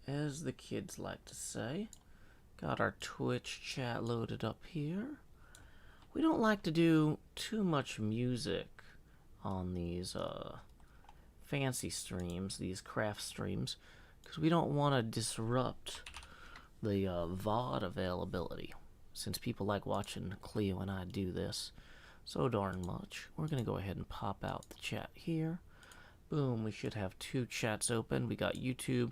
as the kids like to say. Got our Twitch chat loaded up here. We don't like to do too much music on these fancy streams, these craft streams, because we don't want to disrupt the VOD availability, since people like watching Cleo and I do this so darn much. We're going to go ahead and pop out the chat here. Boom, we should have 2 chats open. We got YouTube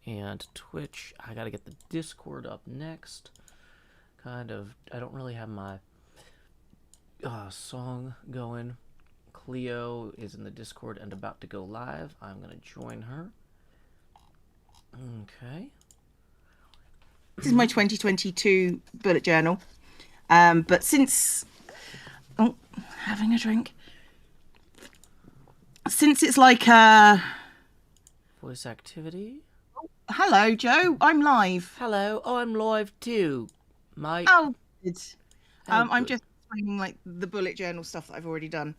and Twitch. I got to get the Discord up next. I don't really have my song going. Cleo is in the Discord and about to go live. I'm going to join her. Okay. This is my 2022 bullet journal. But since... Oh, having a drink. Since it's like voice activity. Oh, hello, Joe. I'm live. Hello. Oh, I'm live too, mate. Oh, good. I'm good. just explaining like the bullet journal stuff that I've already done.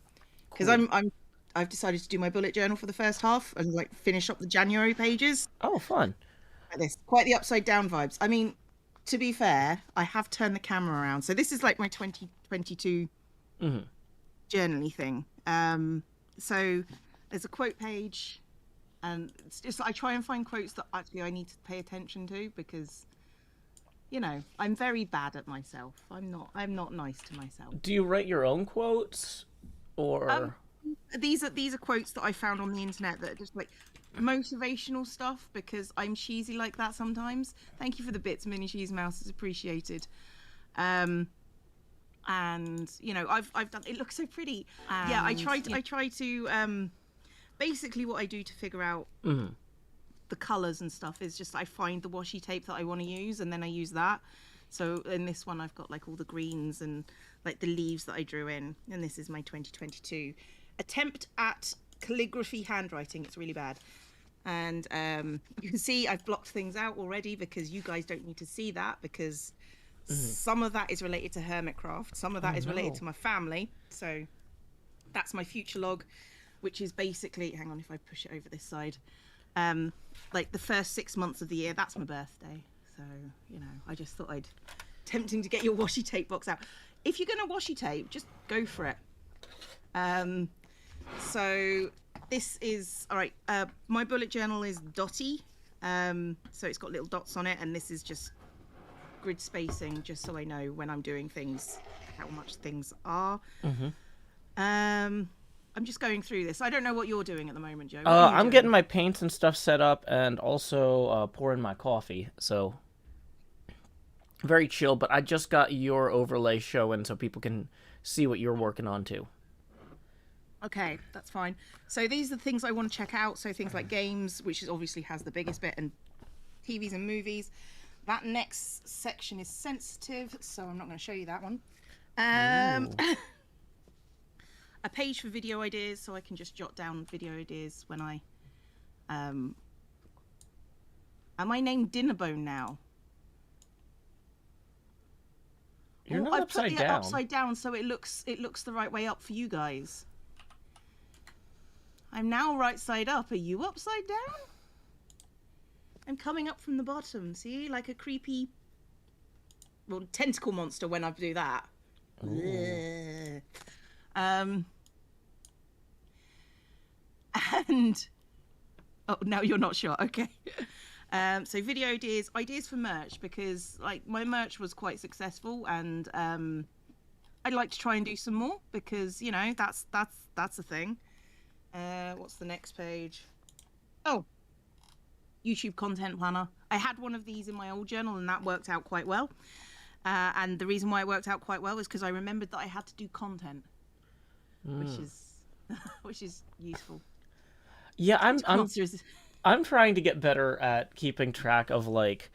Because Cool. I've decided to do my bullet journal for the first half and like finish up the January pages. Oh, fun. Like this. Quite the upside down vibes. I mean, to be fair, I have turned the camera around. So this is like my 2022 journaling thing. So there's a quote page, and it's just I try and find quotes that actually I need to pay attention to, because you know I'm very bad at myself. I'm not nice to myself. Do you write your own quotes, or these are quotes that I found on the internet that are just like motivational stuff, because I'm cheesy like that sometimes. Thank you for the bits, Mini Cheese Mouse. It's appreciated. And you know I've done it. Looks so pretty. Yeah, I try to basically what I do to figure out the colors and stuff is just I find the washi tape that I want to use, and then I use that. So in this one I've got like all the greens and like the leaves that I drew in, and this is my 2022 attempt at calligraphy handwriting. It's really bad, and you can see I've blocked things out already because you guys don't need to see that, because some of that is related to Hermitcraft, some of that is related to my family. So that's my future log, which is basically, hang on if I push it over this side, like the first 6 months of the year. That's my birthday. So, you know, I just thought tempting to get your washi tape box out. If you're going to washi tape, just go for it. So this is, all right, my bullet journal is dotty. So it's got little dots on it, and this is just grid spacing, just so I know when I'm doing things, how much things are. I'm just going through this. I don't know what you're doing at the moment, Joe. I'm getting my paints and stuff set up, and also pouring my coffee. So very chill. But I just got your overlay showing, so people can see what you're working on too. Okay, that's fine. So these are the things I want to check out. So things like games, which is obviously has the biggest bit, and TVs and movies. That next section is sensitive, so I'm not going to show you that one. A page for video ideas, so I can just jot down video ideas when I... Am I named Dinnerbone now? You're not upside down. I put it upside down so it looks the right way up for you guys. I'm now right side up. Are you upside down? I'm coming up from the bottom, see? Like a creepy... Well, tentacle monster when I do that. And... Oh, now you're not sure. Okay. So video ideas for merch, because like my merch was quite successful, and I'd like to try and do some more, because, you know, that's a thing. What's the next page? Oh, YouTube content planner. I had one of these in my old journal, and that worked out quite well. And the reason why it worked out quite well is because I remembered that I had to do content, which is useful. Yeah, I'm trying to get better at keeping track of like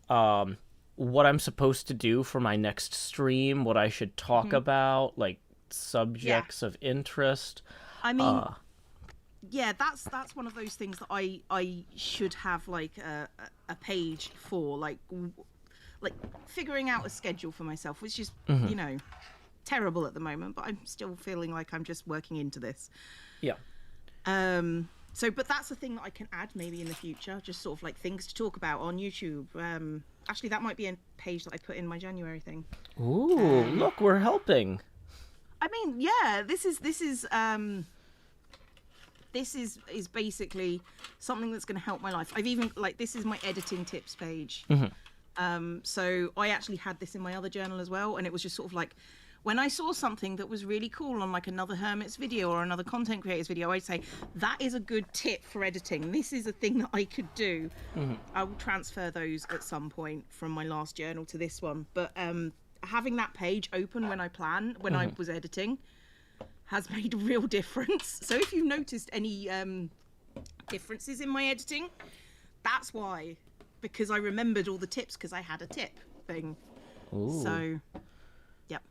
what I'm supposed to do for my next stream, what I should talk about, like subjects of interest. I mean, yeah, that's one of those things that I should have like a page for, like figuring out a schedule for myself, which is you know, terrible at the moment, but I'm still feeling like I'm just working into this. Yeah. So, but that's a thing that I can add maybe in the future, just sort of like things to talk about on YouTube. Actually, that might be a page that I put in my January thing. Ooh, look, we're helping. I mean, yeah, this is basically something that's going to help my life. I've even like this is my editing tips page. So I actually had this in my other journal as well, and it was just sort of like when I saw something that was really cool on like another Hermits video or another content creators video, I'd say that is a good tip for editing. This is a thing that I could do. I will transfer those at some point from my last journal to this one, but having that page open when I was editing has made a real difference. So if you've noticed any differences in my editing, that's why, because I remembered all the tips because I had a tip thing. Ooh. So yep.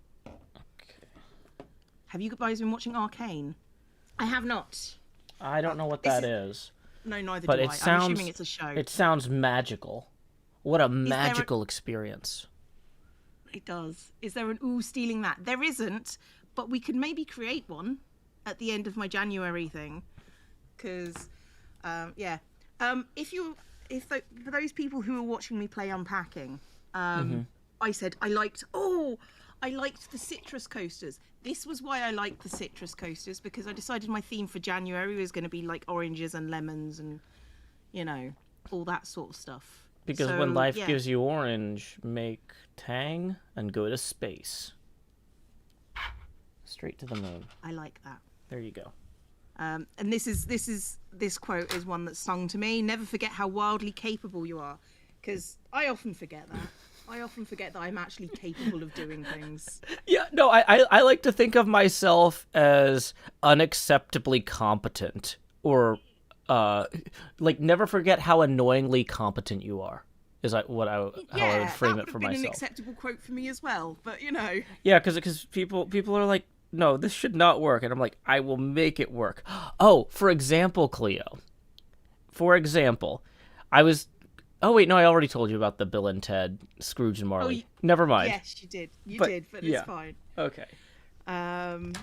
Have you guys been watching Arcane? I have not. I don't know what that is. No, neither But do it I. I'm sounds, assuming it's a show. It sounds magical. What a magical experience. It does. Is there an ooh stealing that? There isn't, but we could maybe create one at the end of my January thing. Because, yeah. For those people who are watching me play Unpacking, I said I liked the citrus coasters. This was why I liked the citrus coasters, because I decided my theme for January was going to be like oranges and lemons and, you know, all that sort of stuff. Because when life gives you orange, make tang and go to space. Straight to the moon. I like that. There you go. And this quote is one that's sung to me. Never forget how wildly capable you are, because I often forget that. I often forget that I'm actually capable of doing things. Yeah, no, I like to think of myself as unacceptably competent, or like never forget how annoyingly competent you are. Is how I would frame it for myself. Yeah, that would have been an acceptable quote for me as well. But you know. Yeah, because people are like, no, this should not work, and I'm like, I will make it work. Oh, for example, Cleo. For example, I was. Oh wait, no, I already told you about the Bill and Ted, Scrooge and Marley. Never mind. Yes, you did. You did, but yeah. It's fine. Okay.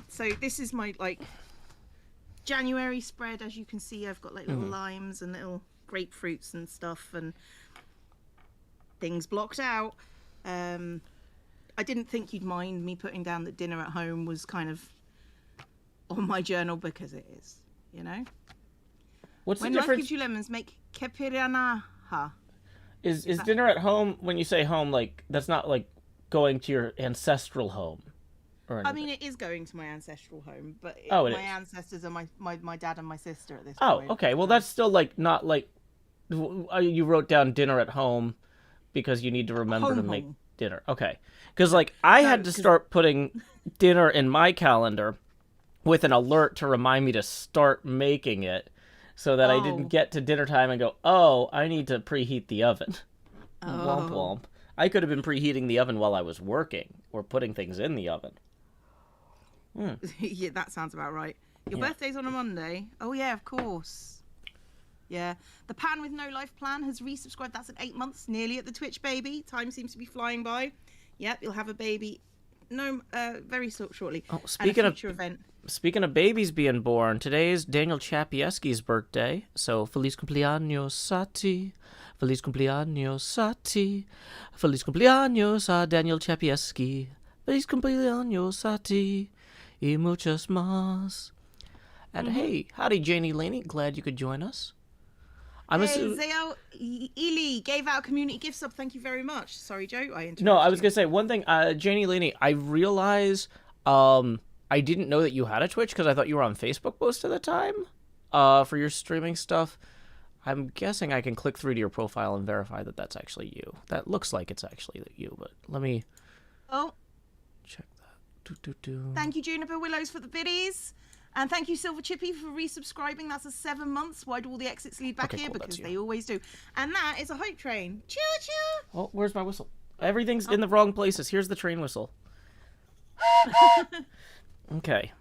So this is my like January spread. As you can see, I've got like little limes and little grapefruits and stuff and things blocked out. I didn't think you'd mind me putting down that dinner at home was kind of on my journal, because it is, you know. What's when the difference? Life gives you lemons, make kepiranaha. Is dinner at home, when you say home, like that's not like going to your ancestral home? Or anything? I mean, it is going to my ancestral home, but my ancestors are my dad and my sister at this point. Oh, okay. Well, that's still like not like you wrote down dinner at home because you need to remember to make dinner. Okay. Because like I had to start putting dinner in my calendar with an alert to remind me to start making it, so that I didn't get to dinner time and go, oh, I need to preheat the oven. Womp womp. I could have been preheating the oven while I was working or putting things in the oven. Yeah, that sounds about right. Your birthday's on a Monday. Oh, yeah, of course. Yeah. The Pan with No Life Plan has resubscribed. That's at 8 months, nearly at the Twitch, baby. Time seems to be flying by. Yep, you'll have a baby very shortly. Oh, speaking of babies being born, today is Daniel Chapieski's birthday. So, feliz cumpleaños a ti. Feliz cumpleaños a ti. Feliz cumpleaños a Daniel Chapieski. Feliz cumpleaños a ti. Y muchas más. And hey, howdy Janie Laney, glad you could join us. Zeo Ely gave out a community gift sub. Thank you very much. Sorry, Joe, I interrupted. No, I was gonna say one thing. Janie Laney, I realize I didn't know that you had a Twitch because I thought you were on Facebook most of the time for your streaming stuff. I'm guessing I can click through to your profile and verify that that's actually you. That looks like it's actually you, but let me check that. Thank you, Juniper Willows, for the biddies. And thank you, Silver Chippy, for resubscribing. That's a 7 months. Why do all the exits lead back here? Cool, because they always do. And that is a hype train. Choo-choo! Oh, where's my whistle? Everything's in the wrong places. Here's the train whistle. Okay.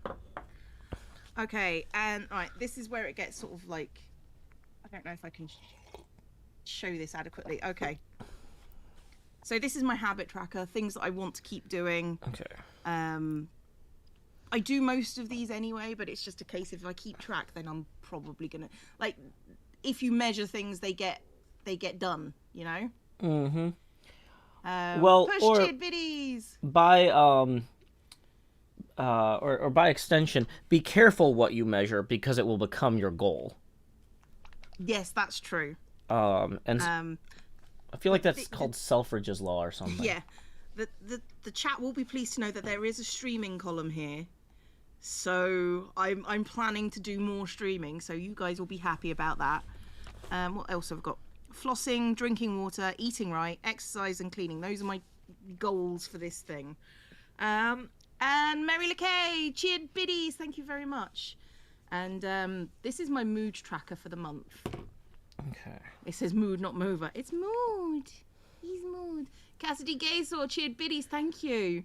Okay, and right, this is where it gets sort of like... I don't know if I can show this adequately. Okay. So this is my habit tracker, things that I want to keep doing. Okay. I do most of these anyway, but it's just a case if I keep track, then I'm probably gonna, like, if you measure things, they get done, you know. Mm-hmm. Well, Push or chid biddies. by or by extension, be careful what you measure because it will become your goal. Yes, that's true. And I feel like that's called Selfridge's law or something. Yeah, the chat will be pleased to know that there is a streaming column here, so I'm planning to do more streaming, so you guys will be happy about that. What else have I got? Flossing, drinking water, eating right, exercise and cleaning. Those are my goals for this thing. And Mary LeKay, chid biddies, thank you very much. And this is my mood tracker for the month. Okay. It says mood, not mover. It's mood. He's mood. Cassidy Gaysor, cheered biddies, thank you.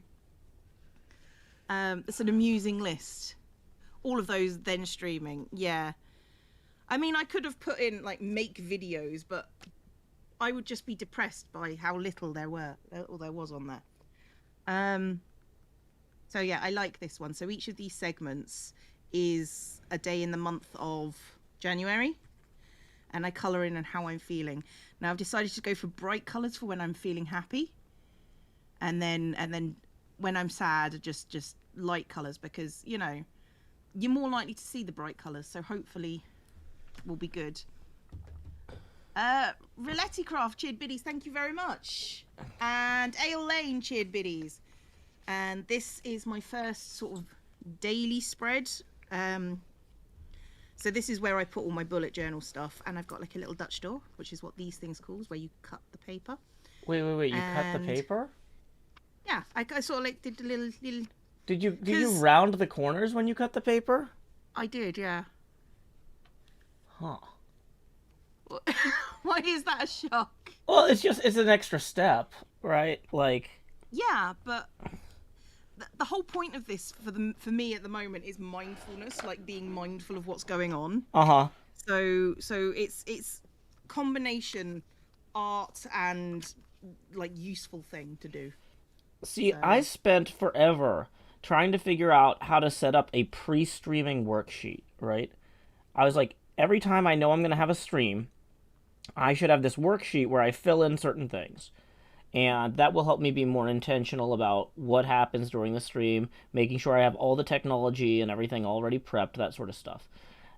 It's an amusing list. All of those then streaming. Yeah. I mean, I could have put in, like, make videos, but I would just be depressed by how little there was on there. So, yeah, I like this one. So each of these segments is a day in the month of January. And I colour in on how I'm feeling. Now I've decided to go for bright colours for when I'm feeling happy. And then when I'm sad, just light colours, because, you know, you're more likely to see the bright colours, so hopefully will be good. Riletti Craft, cheered biddies, thank you very much. And Ale Lane, cheered biddies. And this is my first sort of daily spread. So this is where I put all my bullet journal stuff, and I've got like a little Dutch door, which is what these things calls, where you cut the paper. Wait, you cut the paper? Yeah, I sort of like did a little. Did you round the corners when you cut the paper? I did, yeah. Huh. Why is that a shock? Well, it's an extra step, right? Like. Yeah, but the whole point of this for me at the moment is mindfulness, like being mindful of what's going on. Uh-huh. So it's combination art and like useful thing to do. See, I spent forever trying to figure out how to set up a pre-streaming worksheet, right? I was like, every time I know I'm going to have a stream, I should have this worksheet where I fill in certain things. And that will help me be more intentional about what happens during the stream, making sure I have all the technology and everything already prepped, that sort of stuff.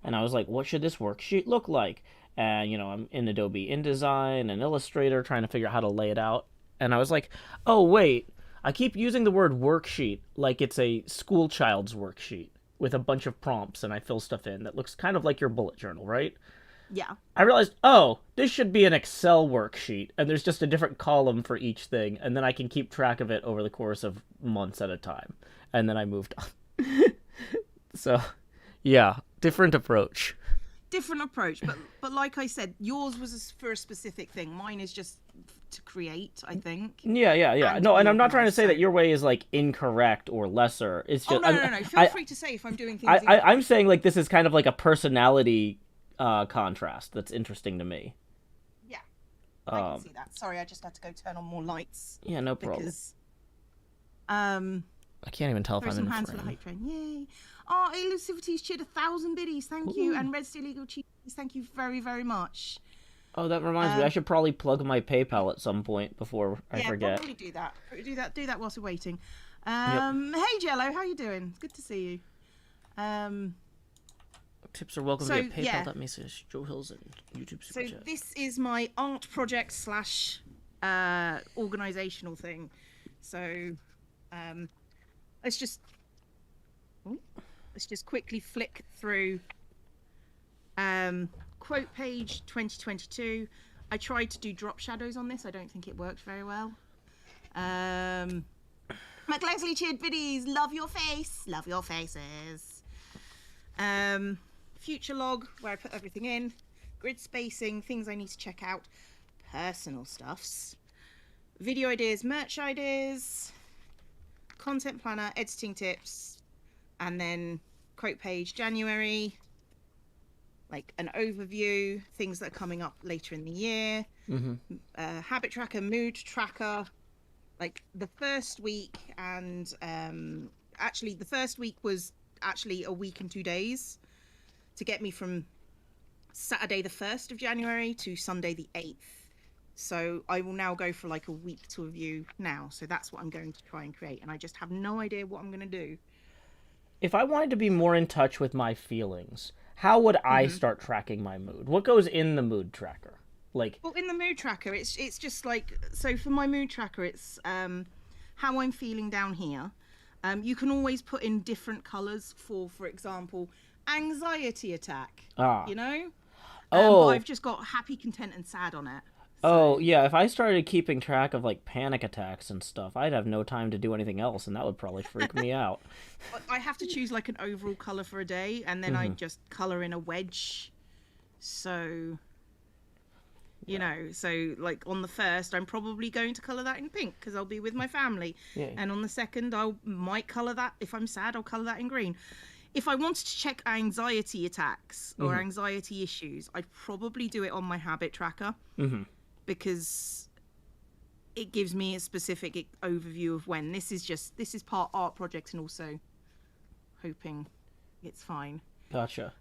And I was like, what should this worksheet look like? And, you know, I'm in Adobe InDesign and Illustrator trying to figure out how to lay it out. And I was like, oh, wait, I keep using the word worksheet like it's a school child's worksheet with a bunch of prompts and I fill stuff in that looks kind of like your bullet journal, right? Yeah. I realized, oh, this should be an Excel worksheet, and there's just a different column for each thing, and then I can keep track of it over the course of months at a time. And then I moved on. So, yeah, different approach. Different approach, but like I said, yours was for a specific thing. Mine is just to create, I think. Yeah. No, and I'm not trying to say that your way is, like, incorrect or lesser. It's just... No. Feel free to say if I'm doing things... I'm saying, like, this is kind of like a personality... contrast that's interesting to me. Yeah, I can see that. Sorry, I just had to go turn on more lights. Yeah, no problem. Because, I can't even tell if I'm in the hands for the frame. hype train. Yay! Oh, Elusivity's cheered 1,000 biddies. Thank you. And Red Steel Eagle cheese. Thank you very, very much. Oh, that reminds me. I should probably plug my PayPal at some point before I forget. Yeah, probably do that. Do that whilst we're waiting. Hey, Jello, how you doing? It's good to see you. Tips are welcome via PayPal.me/ Joe Hills and YouTube Super Chat. So this is my art project / organizational thing. So let's just quickly flick through quote page 2022. I tried to do drop shadows on this. I don't think it worked very well. McLesley cheered biddies. Love your face. Love your faces. Future log, where I put everything in, grid spacing, things I need to check out, personal stuffs, video ideas, merch ideas, content planner, editing tips, and then quote page January, like an overview, things that are coming up later in the year, habit tracker, mood tracker, like the first week, and actually the first week was actually a week and 2 days to get me from Saturday the 1st of January to Sunday the 8th. So I will now go for like a week to review now. So that's what I'm going to try and create. And I just have no idea what I'm going to do. If I wanted to be more in touch with my feelings, how would I start tracking my mood? What goes in the mood tracker? Like, well, in the mood tracker, it's just like, so for my mood tracker, it's how I'm feeling down here. You can always put in different colors for example, anxiety attack. You know? But I've just got happy, content, and sad on it. So... Oh, yeah, if I started keeping track of, like, panic attacks and stuff, I'd have no time to do anything else, and that would probably freak me out. I have to choose, like, an overall color for a day, and then I just color in a wedge. So, you know, so, like, on the 1st, I'm probably going to color that in pink, because I'll be with my family. Yeah. And on the 2nd, I might color that, if I'm sad, I'll color that in green. If I wanted to check anxiety attacks or anxiety issues, I'd probably do it on my habit tracker. Because it gives me a specific overview of when this is part art project and also hoping it's fine. Gotcha.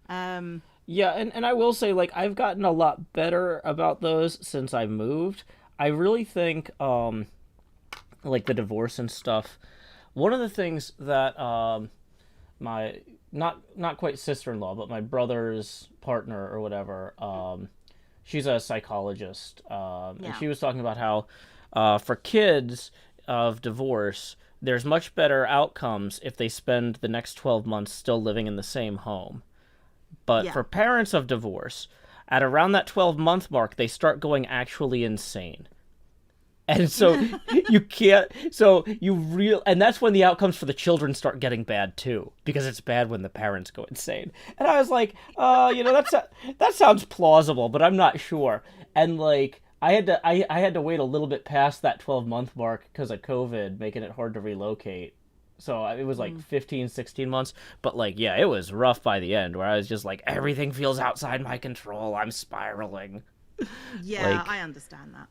Yeah, and I will say, like, I've gotten a lot better about those since I moved. I really think, like, the divorce and stuff, one of the things that my not quite sister-in-law, but my brother's partner or whatever, she's a psychologist, and she was talking about how for kids of divorce, there's much better outcomes if they spend the next 12 months still living in the same home. But for parents of divorce, at around that 12-month mark, they start going actually insane. And so you can't, and that's when the outcomes for the children start getting bad too, because it's bad when the parents go insane. And I was like, that sounds plausible, but I'm not sure. And like, I had to wait a little bit past that 12-month mark because of COVID, making it hard to relocate. So it was like 15, 16 months. But like, yeah, it was rough by the end where I was just like, everything feels outside my control. I'm spiraling. Yeah, like, I understand that.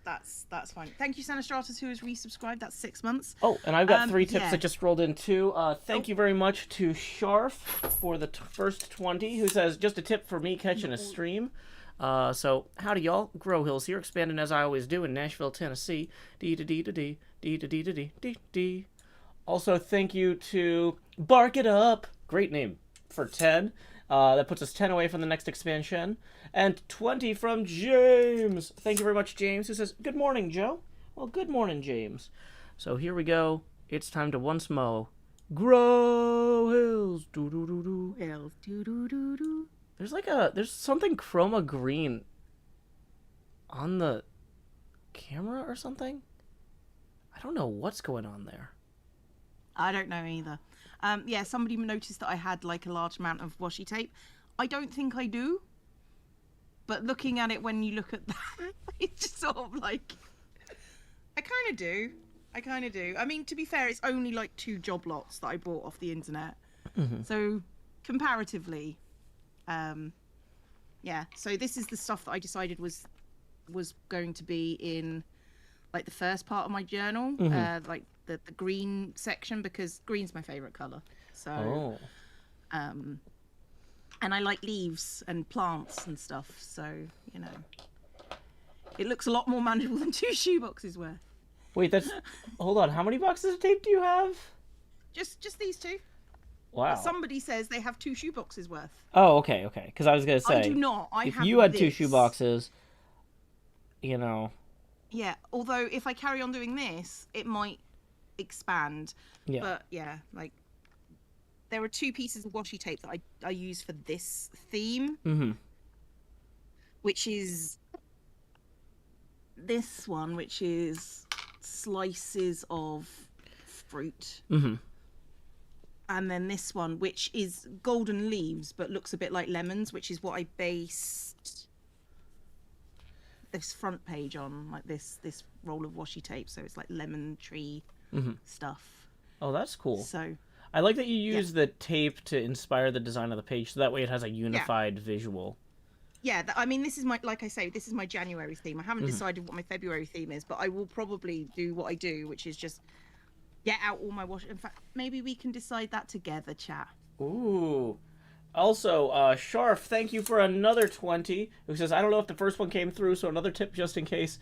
That's fine. Thank you, Sanastratus, who has resubscribed. That's 6 months. Oh, and I've got 3 tips that just rolled in too. Thank you very much to Sharf for the first 20, who says, just a tip for me catching a stream. So, howdy y'all, Grow Hills here, expanding as I always do in Nashville, Tennessee. D-da-dee-da-dee. Also, thank you to Bark It Up, great name, for 10. That puts us 10 away from the next expansion. And 20 from James. Thank you very much, James, who says, good morning, Joe. Well, good morning, James. So here we go. It's time to once more grow hills. Do-do-do-do. Hills. Do-do-do-do. There's something chroma green on the camera or something. I don't know what's going on there. I don't know either. Yeah, somebody noticed that I had like a large amount of washi tape. I don't think I do. But looking at it when you look at that, it's just sort of like, I kind of do. I mean, to be fair, it's only like 2 job lots that I bought off the internet. So comparatively, yeah. So this is the stuff that I decided was going to be in like the first part of my journal, like the green section, because green's my favorite color. So, and I like leaves and plants and stuff. So, you know, it looks a lot more manageable than 2 shoeboxes worth. Wait, hold on. How many boxes of tape do you have? Just these 2. Wow. Somebody says they have 2 shoeboxes worth. Oh, okay. Because I was going to say, I do not. If you had 2 shoeboxes, you know. Yeah, although if I carry on doing this, it might expand. Yeah. But yeah, like, there are 2 pieces of washi tape that I use for this theme. Which is this one, which is slices of fruit. And then this one, which is golden leaves, but looks a bit like lemons, which is what I based this front page on, like this roll of washi tape. So it's like lemon tree stuff. Oh, that's cool. So I like that you use the tape to inspire the design of the page, so that way it has a unified visual. Yeah, I mean, this is my, like I say, this is my January theme. I haven't decided what my February theme is, but I will probably do what I do, which is just get out all my wash. In fact, maybe we can decide that together, chat. Ooh. Also, Sharf, thank you for another 20. Who says, I don't know if the first one came through, so another tip just in case.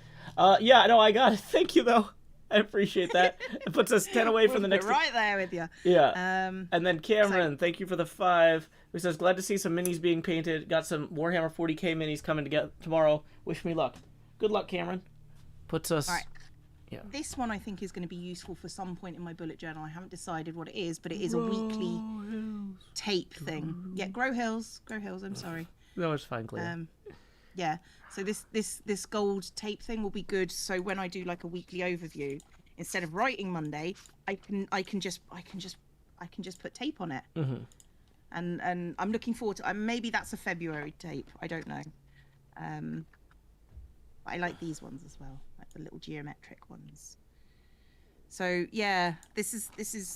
Yeah, no, I got it. Thank you, though. I appreciate that. It puts us 10 away from the next... Right there with you. Yeah. And then Cameron, thank you for the 5. Who says, glad to see some minis being painted. Got some Warhammer 40k minis coming together tomorrow. Wish me luck. Good luck, Cameron. Puts us... All right. Yeah. This one I think is going to be useful for some point in my bullet journal. I haven't decided what it is, but it is a weekly tape thing. Yeah, grow hills, I'm sorry. No, it's fine, Claire. Yeah. So this gold tape thing will be good. So when I do like a weekly overview, instead of writing Monday, I can just put tape on it. Mm-hmm. And I'm looking forward to. Maybe that's a February tape. I don't know. But I like these ones as well, like the little geometric ones. So yeah, this is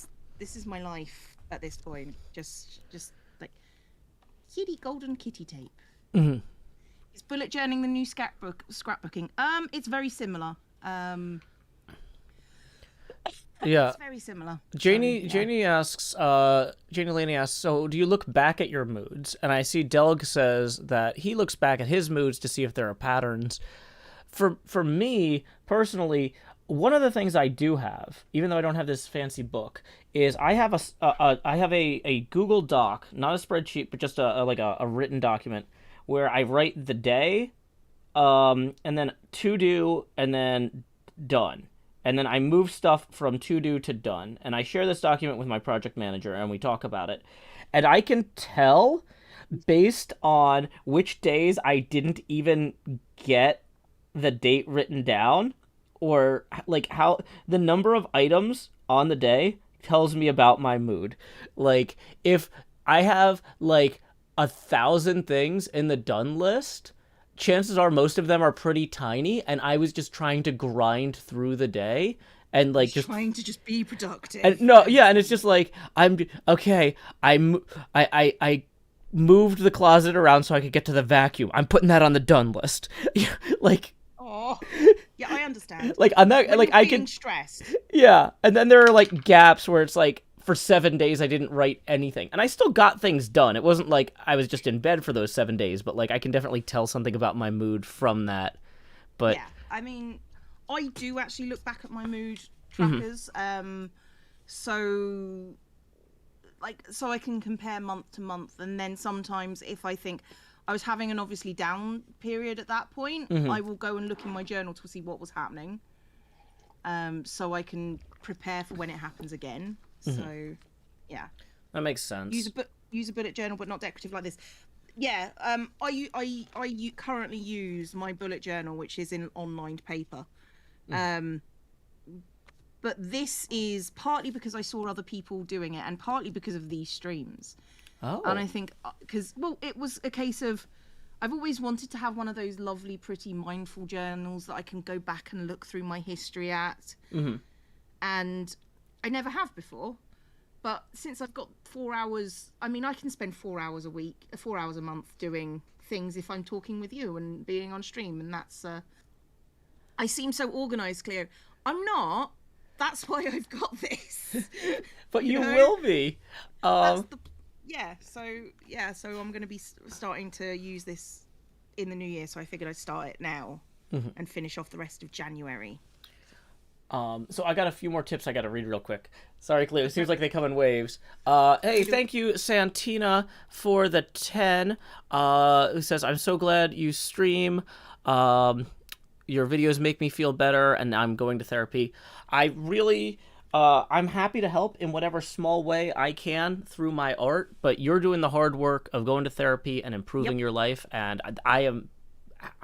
my life at this point. Just like golden kitty tape. Mm-hmm. Is bullet journaling the new scrapbooking? It's very similar. Yeah, it's very similar. Janie Laney asks, so do you look back at your moods? And I see Delg says that he looks back at his moods to see if there are patterns. For me personally, one of the things I do have, even though I don't have this fancy book, is I have a Google Doc, not a spreadsheet, but just a written document where I write the day, and then to do, and then done. And then I move stuff from to do to done. And I share this document with my project manager, and we talk about it. And I can tell, based on which days I didn't even get the date written down, or like how the number of items on the day tells me about my mood. Like if I have like 1,000 things in the done list, chances are most of them are pretty tiny, and I was just trying to grind through the day and like just trying to just be productive. And and it's just like I moved the closet around so I could get to the vacuum. I'm putting that on the done list. Like, oh, yeah, I understand. Like on that, when like I can stressed. Yeah, and then there are like gaps where it's like for 7 days I didn't write anything, and I still got things done. It wasn't like I was just in bed for those 7 days, but like I can definitely tell something about my mood from that. But yeah, I mean, I do actually look back at my mood trackers, so I can compare month to month, and then sometimes if I think I was having an obviously down period at that point, I will go and look in my journal to see what was happening, so I can prepare for when it happens again. So, yeah, that makes sense. Use a bullet journal, but not decorative like this. Yeah, I currently use my bullet journal, which is in on-lined paper. But this is partly because I saw other people doing it, and partly because of these streams. Oh. And I think it was a case of I've always wanted to have one of those lovely, pretty, mindful journals that I can go back and look through my history at. And I never have before. But since I've got 4 hours, I mean, I can spend 4 hours a week, 4 hours a month doing things if I'm talking with you and being on stream. And that's, I seem so organized, Cleo. I'm not. That's why I've got this. But you will be. So I'm going to be starting to use this in the new year. So I figured I'd start it now and finish off the rest of January. So I got a few more tips I got to read real quick. Sorry, Cleo. It seems like they come in waves. Hey, thank you, Santina, for the 10. Who says, I'm so glad you stream. Your videos make me feel better, and I'm going to therapy. I really, I'm happy to help in whatever small way I can through my art, but you're doing the hard work of going to therapy and improving your life, and I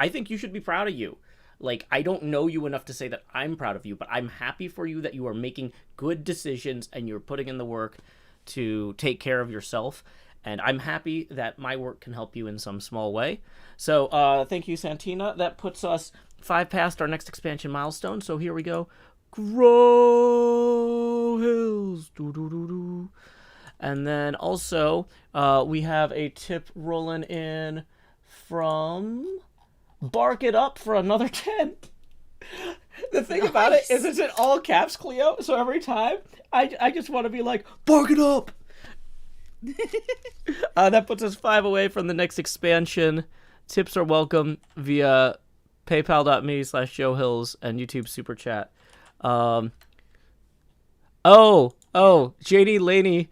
think you should be proud of you. Like, I don't know you enough to say that I'm proud of you, but I'm happy for you that you are making good decisions and you're putting in the work to take care of yourself. And I'm happy that my work can help you in some small way. So thank you, Santina. That puts us 5 past our next expansion milestone. So here we go. Grow hills. Doo-doo-doo-doo. And then also we have a tip rolling in from Bark It Up for another 10. The thing about it is it's in all caps, Cleo, so every time I just want to be like, bark it up! That puts us 5 away from the next expansion. Tips are welcome via paypal.me/JoeHills and YouTube Super Chat. JD Laney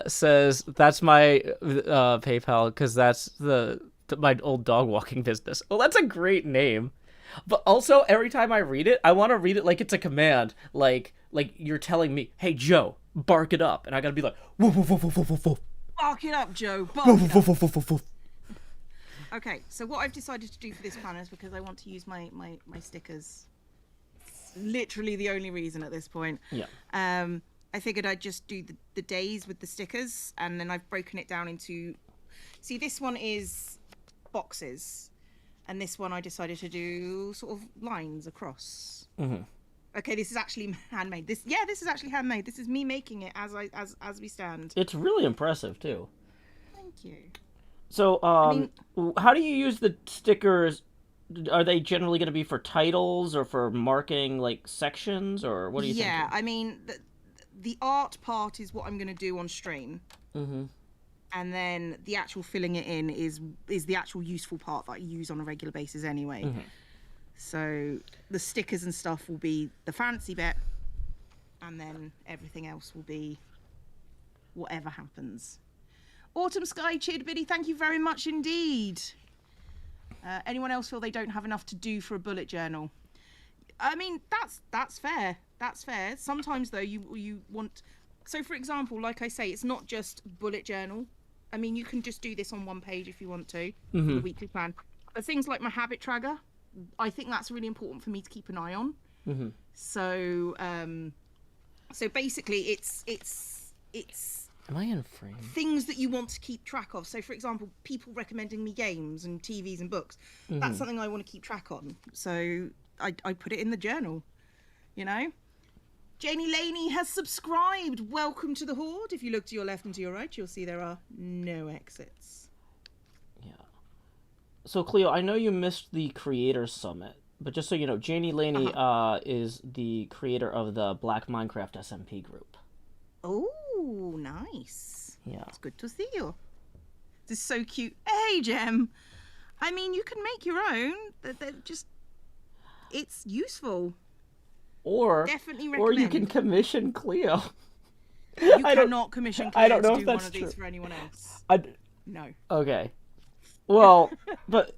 says that's my PayPal because that's my old dog walking business. Well, that's a great name. But also, every time I read it, I want to read it like it's a command. Like you're telling me, hey, Joe, bark it up. And I got to be like, woof, woof, woof, woof, woof, woof. Bark it up, Joe. Bark Woof, it woof, up. woof, woof, woof, woof. Okay, so what I've decided to do for this planner is because I want to use my stickers. It's literally the only reason at this point. Yeah. I figured I'd just do the days with the stickers, and then I've broken it down into... See, this one is boxes, and this one I decided to do sort of lines across. Mm-hmm. Okay, this is actually handmade. This is actually handmade. This is me making it as we stand. It's really impressive, too. Thank you. So, how do you use the stickers? Are they generally going to be for titles or for marking, like, sections, or what do you think? Yeah, I mean... The art part is what I'm going to do on stream. Mm-hmm. And then the actual filling it in is the actual useful part that I use on a regular basis anyway. Mm-hmm. So the stickers and stuff will be the fancy bit, and then everything else will be whatever happens. Autumn Sky Chidbiddy, thank you very much indeed. Anyone else feel they don't have enough to do for a bullet journal? I mean, that's fair. That's fair. Sometimes, though, you want... So, for example, like I say, it's not just bullet journal. I mean, you can just do this on one page if you want to, the weekly plan. But things like my habit tracker, I think that's really important for me to keep an eye on. Mm-hmm. So, so basically, it's Am I in frame? things that you want to keep track of. So, for example, people recommending me games and TVs and books. That's something I want to keep track on. So I put it in the journal, you know? Janie Laney has subscribed. Welcome to the Horde. If you look to your left and to your right, you'll see there are no exits. Yeah. So, Cleo, I know you missed the Creators Summit, but just so you know, Janie Laney is the creator of the Black Minecraft SMP group. Oh, nice. Yeah. It's good to see you. This is so cute. Hey, Jem. I mean, you can make your own. They're just... It's useful. Or Definitely or you recommend. can commission Cleo. You cannot commission Cleo I don't know to if do one that's of these true. for anyone else. No. Okay. Well, but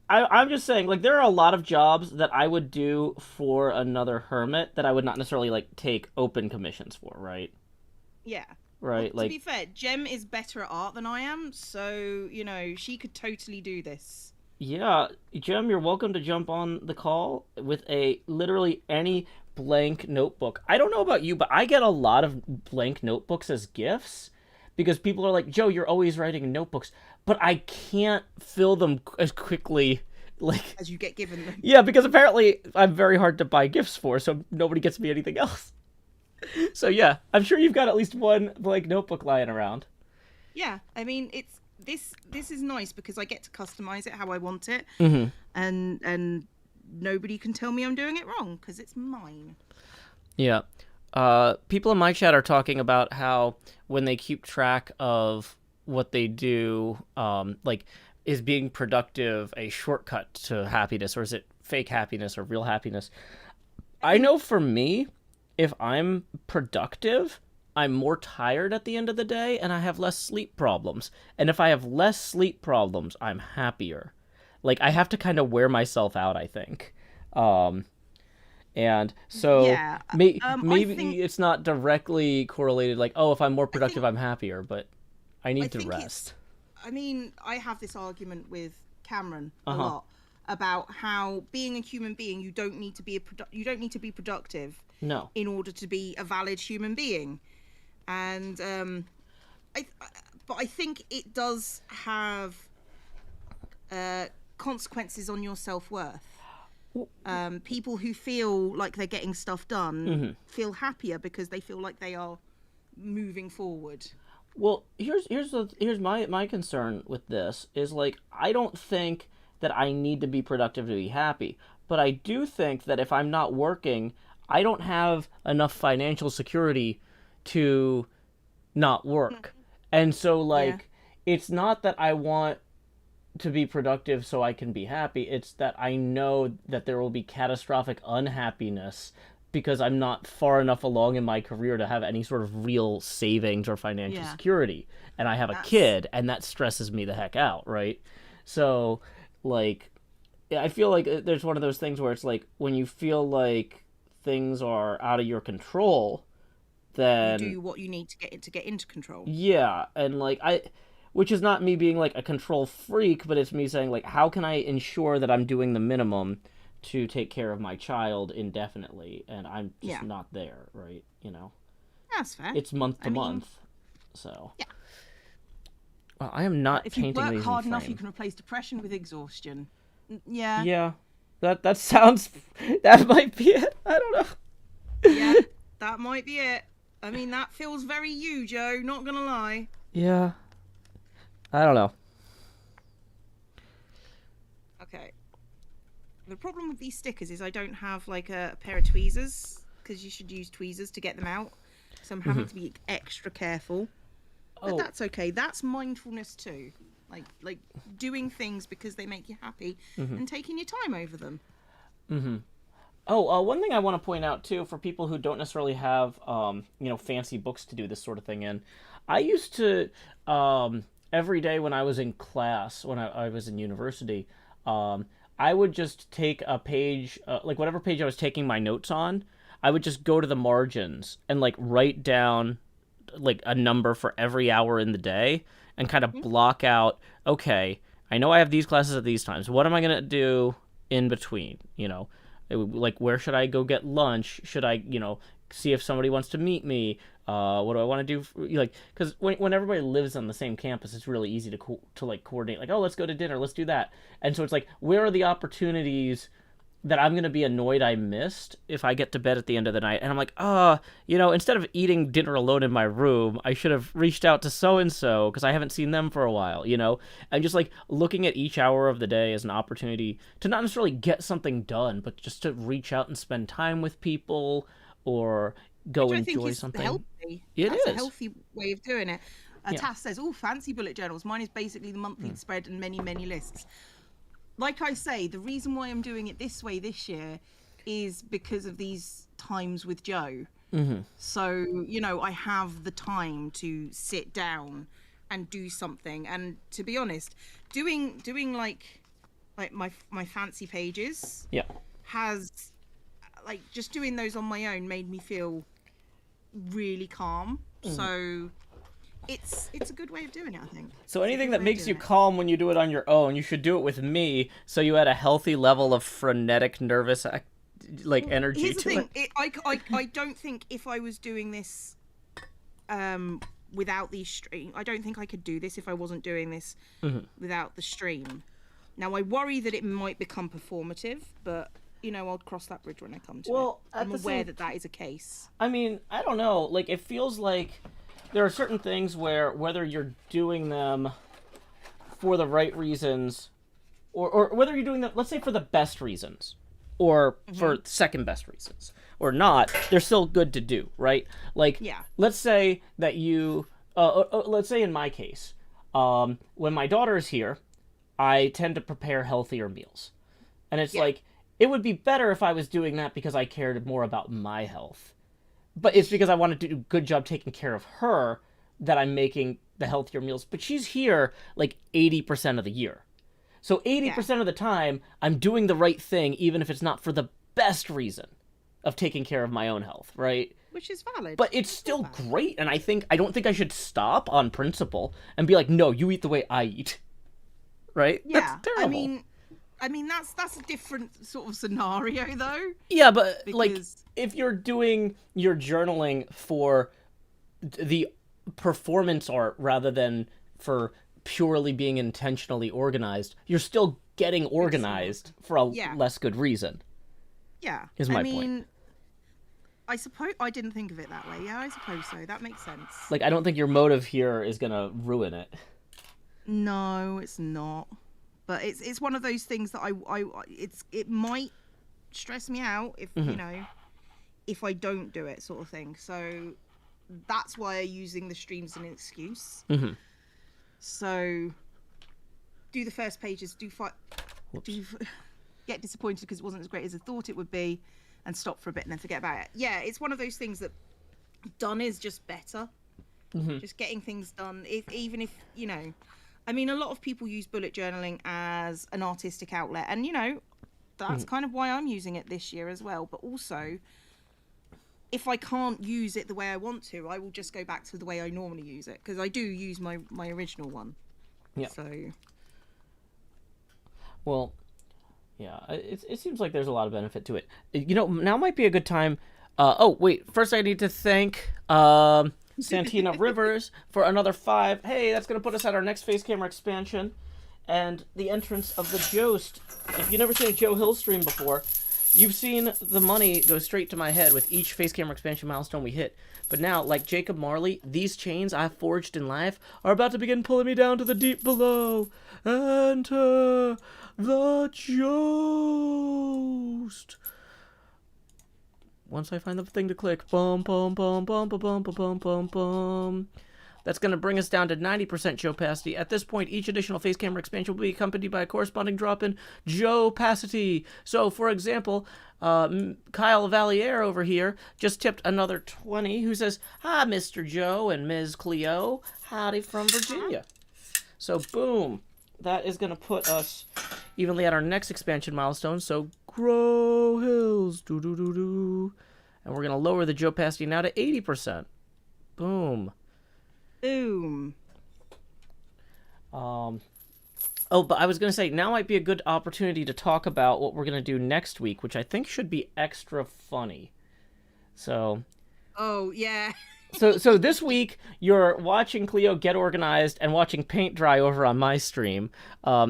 I'm just saying, like, there are a lot of jobs that I would do for another hermit that I would not necessarily, like, take open commissions for, right? Yeah. Right, Well, like... to be fair, Jem is better at art than I am, so, you know, she could totally do this. Yeah, Jem, you're welcome to jump on the call with literally any blank notebook. I don't know about you, but I get a lot of blank notebooks as gifts because people are like, Joe, you're always writing notebooks, but I can't fill them as quickly, like... As you get given them. Yeah, because apparently I'm very hard to buy gifts for, so nobody gets me anything else. So yeah, I'm sure you've got at least one blank notebook lying around. Yeah, I mean, it's... This is nice because I get to customize it how I want it, and nobody can tell me I'm doing it wrong because it's mine. Yeah. People in my chat are talking about how when they keep track of what they do, like, is being productive a shortcut to happiness, or is it fake happiness or real happiness? I know for me, if I'm productive, I'm more tired at the end of the day, and I have less sleep problems. And if I have less sleep problems, I'm happier. Like, I have to kind of wear myself out, I think. And so Yeah, maybe I think... it's not directly correlated, like, oh, if I'm more productive, I'm happier, but I need to rest. I mean, I have this argument with Cameron a lot about how being a human being, you don't need to be productive. No. In order to be a valid human being. And but I think it does have consequences on your self-worth. People who feel like they're getting stuff done feel happier because they feel like they are moving forward. Well, here's my concern with this is, like, I don't think that I need to be productive to be happy, but I do think that if I'm not working, I don't have enough financial security to not work. And so, Yeah. like, it's not that I want to be productive so I can be happy. It's that I know that there will be catastrophic unhappiness because I'm not far enough along in my career to have any sort of real savings or financial Yeah. security. And I have a That's kid, and that stresses me the heck out, right? So, like, I feel like there's one of those things where it's like when you feel like things are out of your control, you then do what you need to get into control. yeah, and like which is not me being like a control freak, but it's me saying like how can I ensure that I'm doing the minimum to take care of my child indefinitely, and I'm just Yeah. not there, right? You know, That's fair. it's month to I mean, month, so yeah. well, I am not If you painting work these hard in enough, you frame. can replace depression with exhaustion. Yeah. Yeah, that sounds that might be it. I don't know. Yeah. That might be it. I mean, that feels very you, Joe. Not gonna lie. Yeah, I don't know. Okay. The problem with these stickers is I don't have like a pair of tweezers, because you should use tweezers to get them out. So I'm having to be extra careful. But Oh, that's okay. That's mindfulness too. Like doing things because they make you happy and taking your time over them. oh, one thing I want to point out too for people who don't necessarily have fancy books to do this sort of thing in. I used to every day when I was in class, when I was in university, I would just take a page, like whatever page I was taking my notes on, I would just go to the margins and like write down like a number for every hour in the day and kind of block out, okay, I know I have these classes at these times. What am I going to do in between? Like where should I go get lunch? Should I, see if somebody wants to meet me? What do I want to do? Like, because when everybody lives on the same campus, it's really easy to like coordinate. Like, oh, let's go to dinner, let's do that. And so it's like, where are the opportunities that I'm gonna be annoyed I missed if I get to bed at the end of the night? And I'm like, instead of eating dinner alone in my room, I should have reached out to so and so because I haven't seen them for a while. And just like looking at each hour of the day as an opportunity to not necessarily get something done, but just to reach out and spend time with people or go Which I think enjoy is something. healthy. It That's a is. healthy way of doing it. Yeah. Tass says, "Oh, fancy bullet journals. Mine is basically the monthly spread and many, many lists." Like I say, the reason why I'm doing it this way this year is because of these times with Joe. So, I have the time to sit down and do something. And to be honest, doing like my fancy pages Yeah. has, like, just doing those on my own made me feel really calm. So it's a good way of doing it, I think. So It's a anything good that way of makes you doing it. calm when you do it on your own, you should do it with me, so you add a healthy level of frenetic, nervous, energy Here's the to thing. it. I don't think if I was doing this without the stream, I don't think I could do this if I wasn't doing this without the stream. Now, I worry that it might become performative, but, I'll cross that bridge when I come to Well, it. at I'm the aware same- that that is a case. I mean, I don't know. Like, it feels like there are certain things where whether you're doing them for the right reasons, or whether you're doing them, let's say, for the best reasons, or for second best reasons, or not, they're still good to do, right? Like, Yeah. let's say that you, let's say in my case, when my daughter is here, I tend to prepare healthier meals. And it's like, it would be better if I was doing that because I cared more about my health. But it's because I wanted to do a good job taking care of her that I'm making the healthier meals. But she's here like 80% of the year. So 80% of the time, I'm doing the right thing, even if it's not for the best reason of taking care of my own health, right? Which is valid. But it's still great, and I don't think I should stop on principle and be like, no, you eat the way I eat. Right? Yeah. That's terrible. I mean that's a different sort of scenario, though. Yeah, but like Because- if you're doing your journaling for the performance art rather than for purely being intentionally organized, you're still getting organized for a less good reason. Yeah. Is my I point. mean, I suppose I didn't think of it that way. Yeah, I suppose so. That makes sense. Like, I don't think your motive here is gonna ruin it. No, it's not. But it's one of those things that it might stress me out if you know, if I don't do it, sort of thing. So that's why I'm using the streams as an excuse. So do the first pages, get disappointed because it wasn't as great as I thought it would be, and stop for a bit and then forget about it. Yeah, it's one of those things that done is just better. Just getting things done, even if, you know, I mean, a lot of people use bullet journaling as an artistic outlet, and, you know, that's kind of why I'm using it this year as well. But also, if I can't use it the way I want to, I will just go back to the way I normally use it, because I do use my original one. Yeah. So. Well, yeah, it seems like there's a lot of benefit to it. You know, now might be a good time. Oh, wait, first I need to thank Santina Rivers for another 5. Hey, that's going to put us at our next face camera expansion. And the entrance of the Jost. If you've never seen a Joe Hill stream before, you've seen the money go straight to my head with each face camera expansion milestone we hit. But now, like Jacob Marley, these chains I've forged in life are about to begin pulling me down to the deep below. Enter the Jost. Once I find the thing to click, bum, bum, bum, bum, bum, bum, bum, bum, bum. That's going to bring us down to 90% Joe opacity. At this point, each additional face camera expansion will be accompanied by a corresponding drop in Joe opacity. So, for example, Kyle Valier over here just tipped another 20, who says, "Hi, Mr. Joe and Ms. Cleo. Howdy from Virginia." So, boom. That is going to put us evenly at our next expansion milestone. So, grow hills. Do-do-do-do. And we're going to lower the Joe opacity now to 80%. Boom. Boom. Oh, but I was going to say, now might be a good opportunity to talk about what we're going to do next week, which I think should be extra funny. So... Oh, yeah. So this week, you're watching Cleo get organized and watching paint dry over on my stream,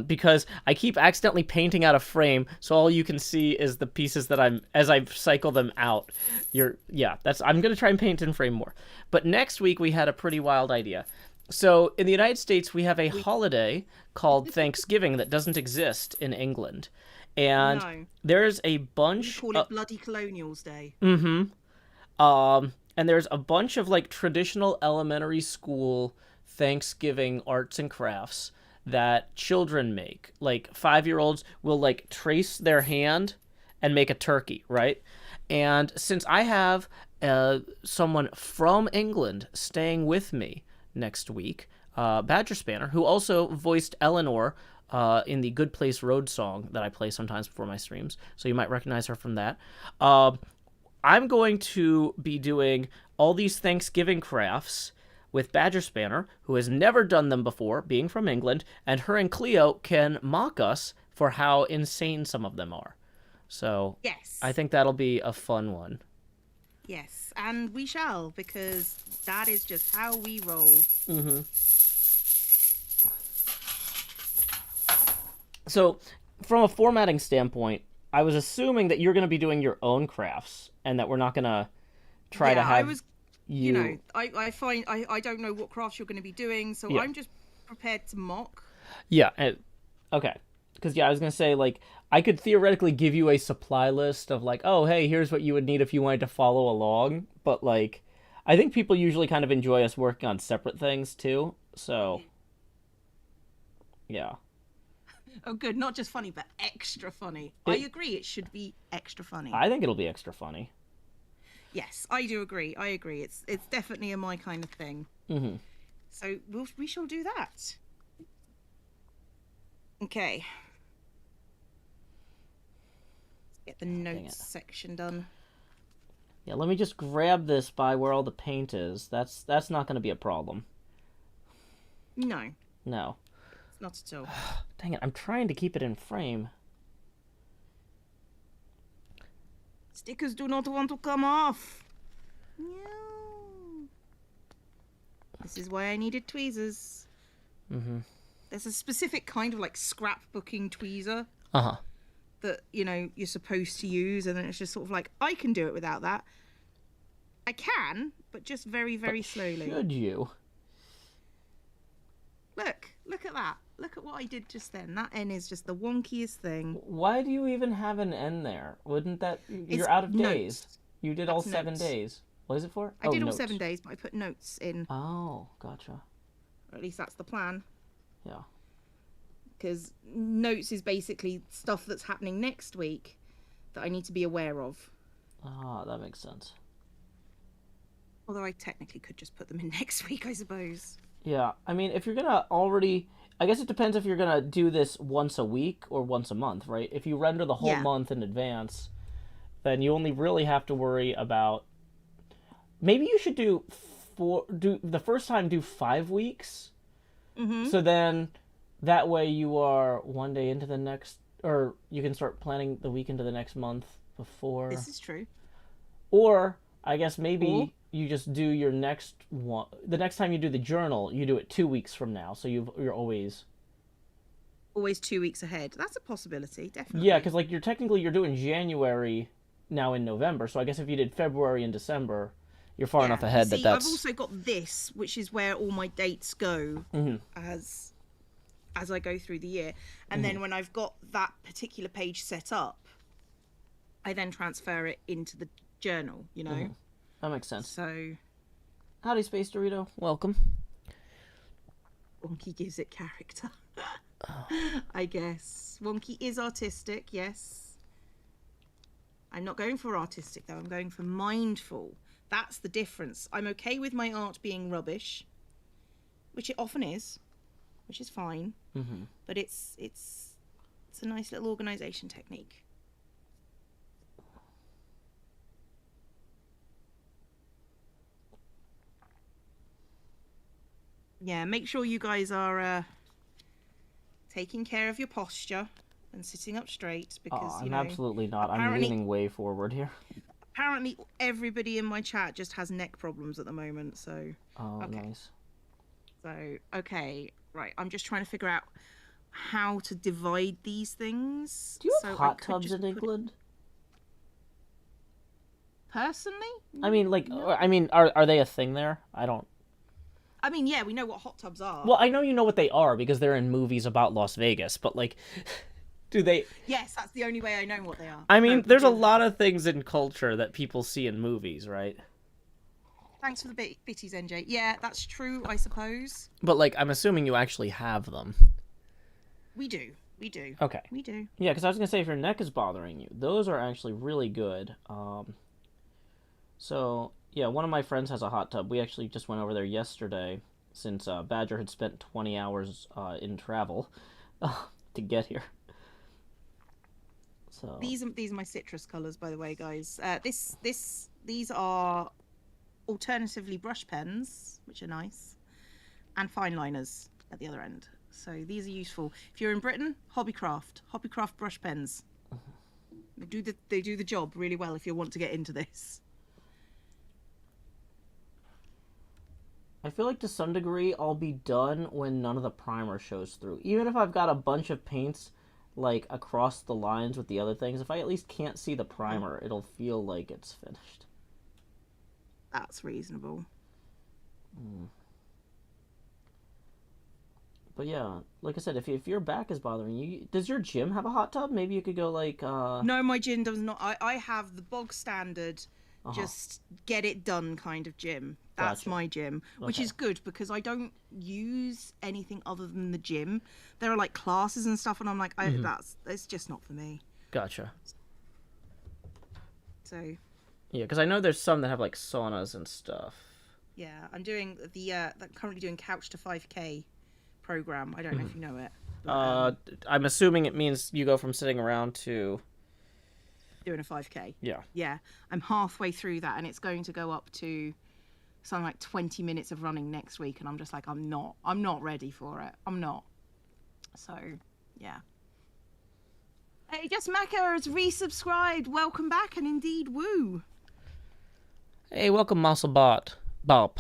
because I keep accidentally painting out a frame, so all you can see is the pieces that as I cycle them out. I'm going to try and paint in frame more. But next week, we had a pretty wild idea. So in the United States, we have a holiday called Thanksgiving that doesn't exist in England. And there's a bunch... We call it Bloody Colonials Day. And there's a bunch of, like, traditional elementary school Thanksgiving arts and crafts that children make. Like, 5-year-olds will, like, trace their hand and make a turkey, right? And since I have someone from England staying with me next week, Badger Spanner, who also voiced Eleanor in the Good Place Road song that I play sometimes before my streams, so you might recognize her from that. I'm going to be doing all these Thanksgiving crafts with Badger Spanner, who has never done them before, being from England, and her and Cleo can mock us for how insane some of them are. So yes, I think that'll be a fun one. Yes, and we shall, because that is just how we roll. So, from a formatting standpoint, I was assuming that you're going to be doing your own crafts, and that we're not going to try to have you know, I find I don't know what crafts you're going to be doing, so I'm just prepared to mock. Yeah, okay. Because, I was going to say, like, I could theoretically give you a supply list of, like, oh, hey, here's what you would need if you wanted to follow along. But, like, I think people usually kind of enjoy us working on separate things, too. So, yeah. Oh, good. Not just funny, but extra funny. I agree. It should be extra funny. I think it'll be extra funny. Yes, I do agree. I agree. It's definitely a my kind of thing. So we shall do that. Okay. Let's get the notes section done. Yeah, let me just grab this by where all the paint is. That's not going to be a problem. No. No. Not at all. Dang it, I'm trying to keep it in frame. Stickers do not want to come off. No. This is why I needed tweezers. There's a specific kind of like scrapbooking tweezer. That, you know, you're supposed to use, and then it's just sort of like, I can do it without that. I can, but just very, very slowly. Should you? Look at that. Look at what I did just then. That N is just the wonkiest thing. Why do you even have an N there? Wouldn't that... You're out of days. Notes. You did all 7 days. What is it for? I did all 7 days, but I put notes in. Oh, gotcha. Or at least that's the plan. Yeah. Because notes is basically stuff that's happening next week that I need to be aware of. Ah, that makes sense. Although I technically could just put them in next week, I suppose. Yeah, I mean, if you're gonna already... I guess it depends if you're gonna do this once a week or once a month, right? If you render the whole month in advance, then you only really have to worry about... Maybe you should do the first time do 5 weeks. Mm-hmm. So then that way you are 1 day into the next, or you can start planning the week into the next month before. This is true. Or I guess maybe you just do your next one. The next time you do the journal, you do it 2 weeks from now. So you're always 2 weeks ahead. That's a possibility, definitely. Yeah, because like you're doing January now in November. So I guess if you did February and December, you're far enough ahead that's... I've also got this, which is where all my dates go as I go through the year. And then when I've got that particular page set up, I then transfer it into the journal, you know? That makes sense. So... Howdy, Space Dorito. Welcome. Wonky gives it character. I guess. Wonky is artistic, yes. I'm not going for artistic, though. I'm going for mindful. That's the difference. I'm okay with my art being rubbish, which it often is, which is fine. But it's a nice little organisation technique. Yeah, make sure you guys are taking care of your posture and sitting up straight, because I'm absolutely not. I'm leaning way forward here. Apparently, everybody in my chat just has neck problems at the moment, so... Oh, okay. Nice. So, okay, right. I'm just trying to figure out how to divide these things. Do you have hot tubs in England? Personally? I mean, like, no. Are they a thing there? I don't... I mean, yeah, we know what hot tubs are. Well, I know you know what they are because they're in movies about Las Vegas, but, like... Do they... Yes, that's the only way I know what they are. I mean, there's a lot of things in culture that people see in movies, right? Thanks for the bitties, NJ. Yeah, that's true, I suppose. But, like, I'm assuming you actually have them. We do. We do. Okay. We do. Yeah, because I was going to say, if your neck is bothering you, those are actually really good. So, yeah, one of my friends has a hot tub. We actually just went over there yesterday, since Badger had spent 20 hours in travel to get here. So. These are my citrus colours, by the way, guys. These are alternatively brush pens, which are nice, and fine liners at the other end. So these are useful if you're in Britain. Hobbycraft brush pens. They do the job really well if you want to get into this. I feel like to some degree I'll be done when none of the primer shows through. Even if I've got a bunch of paints like across the lines with the other things, if I at least can't see the primer, it'll feel like it's finished. That's reasonable. But yeah, like I said, if your back is bothering you, does your gym have a hot tub? Maybe you could go like No, my gym does not. I have the bog standard just get it done kind of gym. That's Gotcha. my gym, which is good because I don't use anything other than the gym. There are like classes and stuff, and I'm like, that's just not for me. Gotcha. So. Yeah, because I know there's some that have like saunas and stuff. Yeah, I'm doing I'm currently doing Couch to 5K program. I don't know if you know it. But, I'm assuming it means you go from sitting around to doing a 5K. Yeah. I'm halfway through that, and it's going to go up to something like 20 minutes of running next week, and I'm just like, I'm not ready for it. I'm not. So, yeah. Hey, Just Macca has resubscribed. Welcome back, and indeed, woo. Hey, welcome, Muscle Bot. Bop,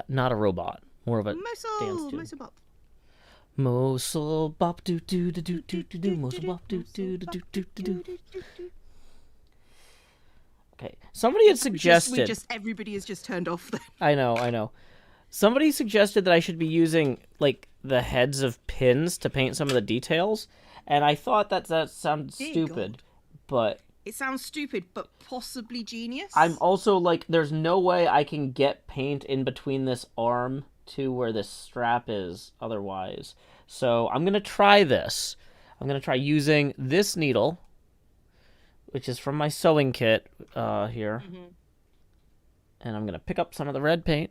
not a robot. More of a dance tune. Muscle Bop. Muscle Bop, do do do do do do do. Muscle Bop, do do do do do do. Okay, somebody had suggested... Everybody has just turned off then. I know. Somebody suggested that I should be using, like, the heads of pins to paint some of the details, and I thought that sounded stupid, but... It sounds stupid, but possibly genius. I'm also, like, there's no way I can get paint in between this arm to where this strap is otherwise. So I'm going to try this. I'm going to try using this needle, which is from my sewing kit here. Mm-hmm. And I'm going to pick up some of the red paint,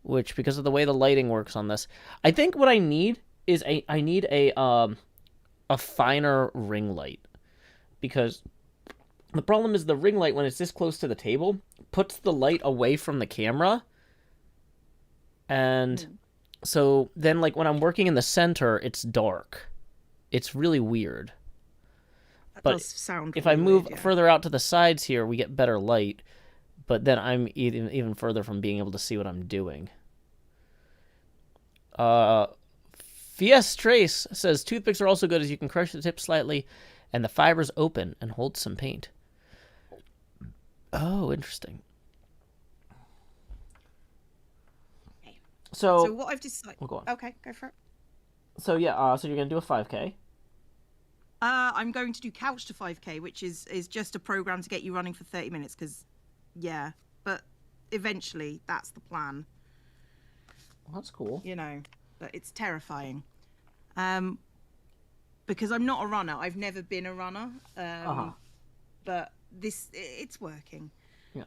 which, because of the way the lighting works on this, I think what I need is I need a finer ring light, because the problem is the ring light, when it's this close to the table, puts the light away from the camera, and so then, like, when I'm working in the center, it's dark. It's really weird. That but does sound if really I move weird, yeah. further out to the sides here, we get better light, but then I'm even further from being able to see what I'm doing. Fiestrace says, toothpicks are also good as you can crush the tip slightly and the fibers open and hold some paint. Oh, interesting. Okay. So what I've decided... go on. Okay, go for it. So yeah, so you're going to do a 5K? I'm going to do Couch to 5K, which is just a program to get you running for 30 minutes, because, yeah, but eventually that's the plan. Well, that's cool. You know, but it's terrifying. Because I'm not a runner. I've never been a runner. But it's working. Yeah.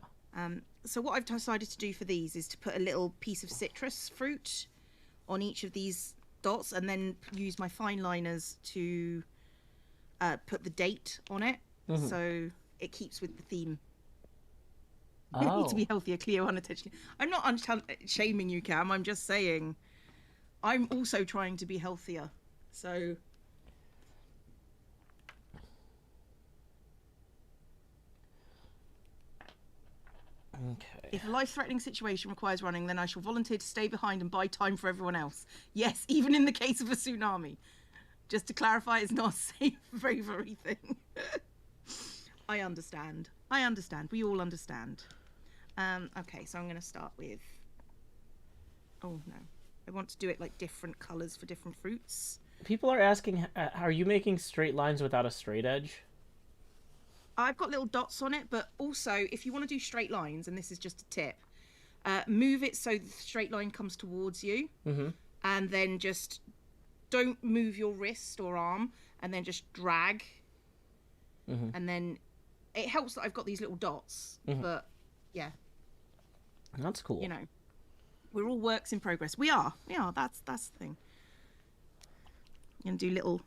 So what I've decided to do for these is to put a little piece of citrus fruit on each of these dots, and then use my fine liners to put the date on it, so it keeps with the theme. I need to be healthier, Cleo, unintentionally. I'm not shaming you, Cam. I'm just saying I'm also trying to be healthier. So... Okay. If a life-threatening situation requires running, then I shall volunteer to stay behind and buy time for everyone else. Yes, even in the case of a tsunami. Just to clarify, it's not a safe bravery thing. I understand. We all understand. Okay, so I'm going to start with... Oh, no. I want to do it like different colours for different fruits. People are asking, are you making straight lines without a straight edge? I've got little dots on it, but also if you want to do straight lines, and this is just a tip, move it so the straight line comes towards you, and then just don't move your wrist or arm, and then just drag, and then it helps that I've got these little dots, but yeah. That's cool. You know, we're all works in progress. We are, that's the thing. I'm going to do little...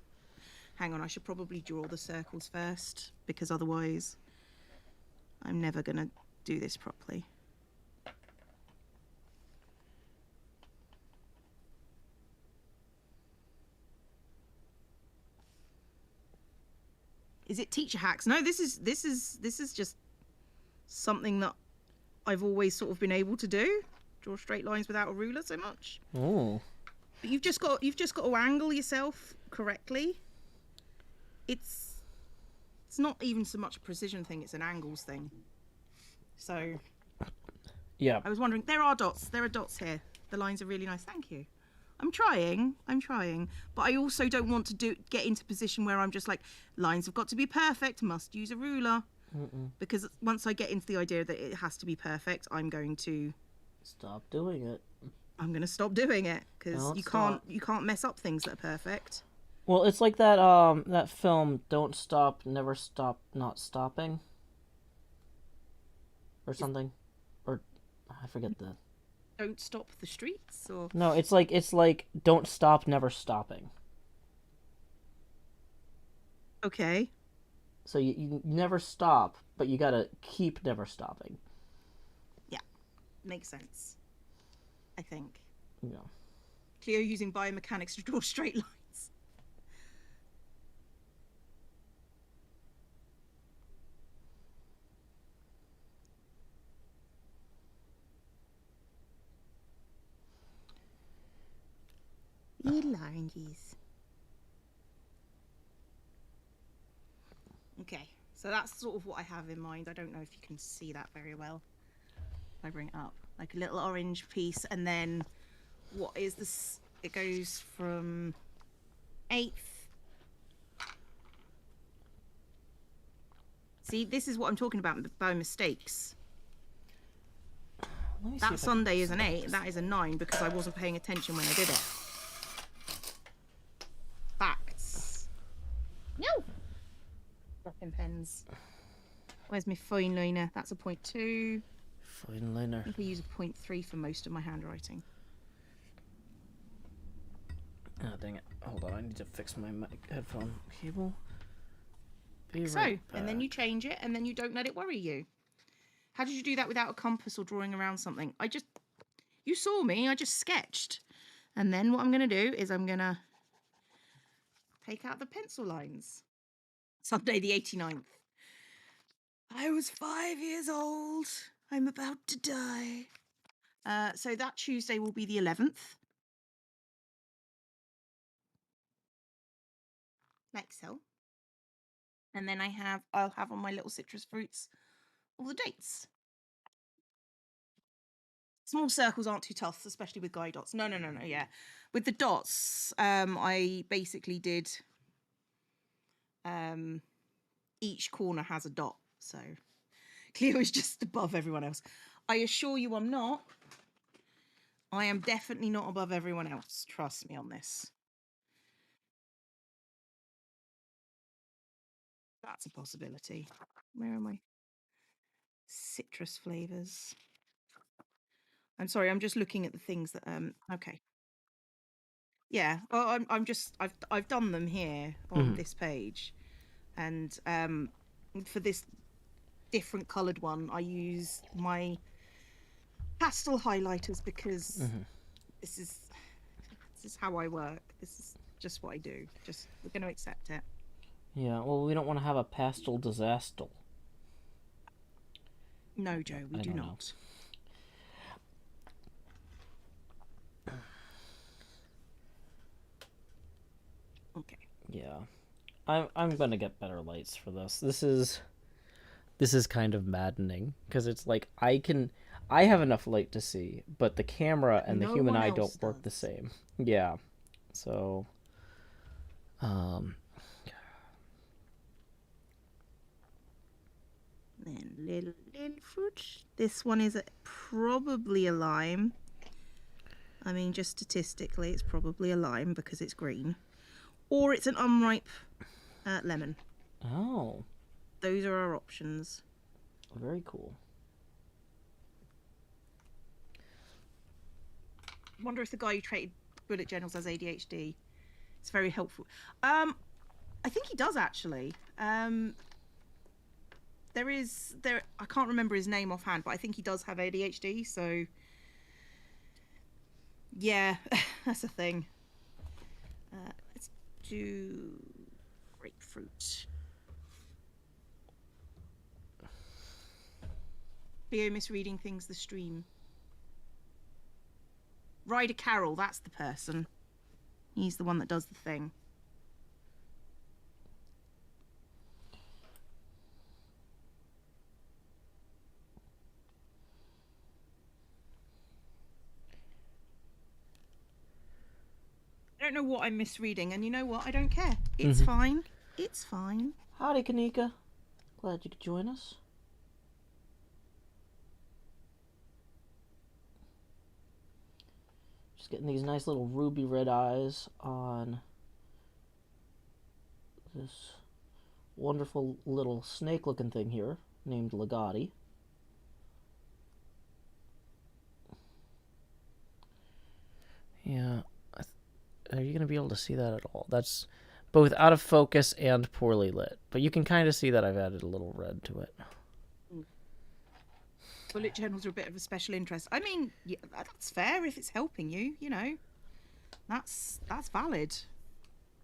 Hang on, I should probably draw the circles first, because otherwise I'm never going to do this properly. Is it teacher hacks? No, this is just something that I've always sort of been able to do. Draw straight lines without a ruler so much. Oh. But you've just got to angle yourself correctly. It's not even so much a precision thing, it's an angles thing. So yeah, I was wondering, there are dots here. The lines are really nice. Thank you. I'm trying, but I also don't want to get into a position where I'm just like, lines have got to be perfect, must use a ruler. Because once I get into the idea that it has to be perfect, I'm going to stop doing it. I'm going to stop doing it, because you can't mess up things that are perfect. Well, it's like that that film, Don't Stop, Never Stop, Not Stopping, or something, or I forget the. Don't Stop the Streets, or no, it's like Don't Stop, Never Stopping. Okay. So you never stop, but you gotta keep never stopping. Yeah, makes sense. I think. Yeah. Cleo using biomechanics to draw straight lines. Lines. Okay, so that's sort of what I have in mind. I don't know if you can see that very well if I bring it up. like a little orange piece, and then what is this? It goes from 8th. See, this is what I'm talking about by mistakes. That Sunday is an 8, that is a 9 because I wasn't paying attention when I did it. Facts. No! Dropping pens. Where's my fine liner? That's a 0.2. Fine liner. I think I use a 0.3 for most of my handwriting. Oh, dang it. Hold on, I need to fix my headphone cable. And then you change it, and then you don't let it worry you. How did you do that without a compass or drawing around something? You saw me, I just sketched. And then what I'm going to do is I'm going to take out the pencil lines. Sunday the 89th. I was 5 years old. I'm about to die. So that Tuesday will be the 11th. Like so. And then I'll have on my little citrus fruits all the dates. Small circles aren't too tough, especially with guide dots. No, yeah. With the dots, I basically did each corner has a dot. So Cleo is just above everyone else. I assure you I'm not. I am definitely not above everyone else. Trust me on this. That's a possibility. Where are my citrus flavors? I'm sorry, I'm just looking at the things that okay. Yeah, well, I've done them here on this page, and for this different coloured one, I use my pastel highlighters because this is how I work. This is just what I do. We're going to accept it. Yeah, well, we don't want to have a pastel disaster. No, Joe, we do not. Okay. Yeah, I'm gonna get better lights for this. This is kind of maddening because it's like I have enough light to see, but the camera and the human eye don't work the same. Yeah, so then little fruit. This one is probably a lime. I mean, just statistically, it's probably a lime because it's green. Or it's an unripe lemon. Oh. Those are our options. Very cool. I wonder if the guy who traded bullet journals has ADHD. It's very helpful. I think he does actually. I can't remember his name offhand, but I think he does have ADHD, so yeah, that's a thing. Let's do grapefruit. Cleo misreading things the stream. Ryder Carroll, that's the person. He's the one that does the thing. I don't know what I'm misreading, and you know what? I don't care. It's fine. It's fine. Howdy, Kanika. Glad you could join us. Just getting these nice little ruby red eyes on this wonderful little snake-looking thing here named Legati. Yeah. Are you going to be able to see that at all? That's both out of focus and poorly lit. But you can kind of see that I've added a little red to it. Bullet journals are a bit of a special interest. I mean, yeah, that's fair if it's helping you, you know. That's valid.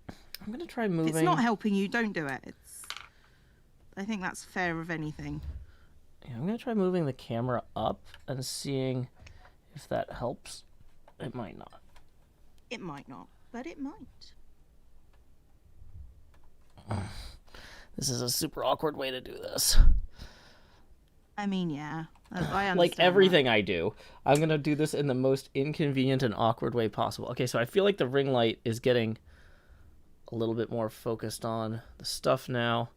I'm going to try moving. If it's not helping you, don't do it. I think that's fair of anything. Yeah, I'm going to try moving the camera up and seeing if that helps. It might not. It might not, but it might. This is a super awkward way to do this. I mean, yeah. I understand like that. everything I do, I'm going to do this in the most inconvenient and awkward way possible. Okay, so I feel like the ring light is getting a little bit more focused on the stuff now.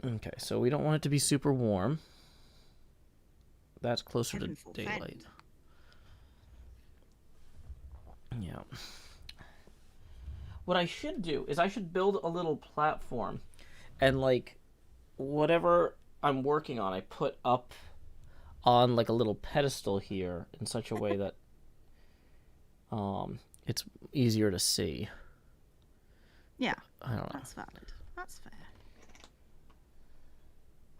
Okay, so we don't want it to be super warm. That's closer to daylight. Yeah. What I should do is I should build a little platform, and like whatever I'm working on, I put up on like a little pedestal here in such a way that it's easier to see. Yeah, I don't know. that's valid. That's fair.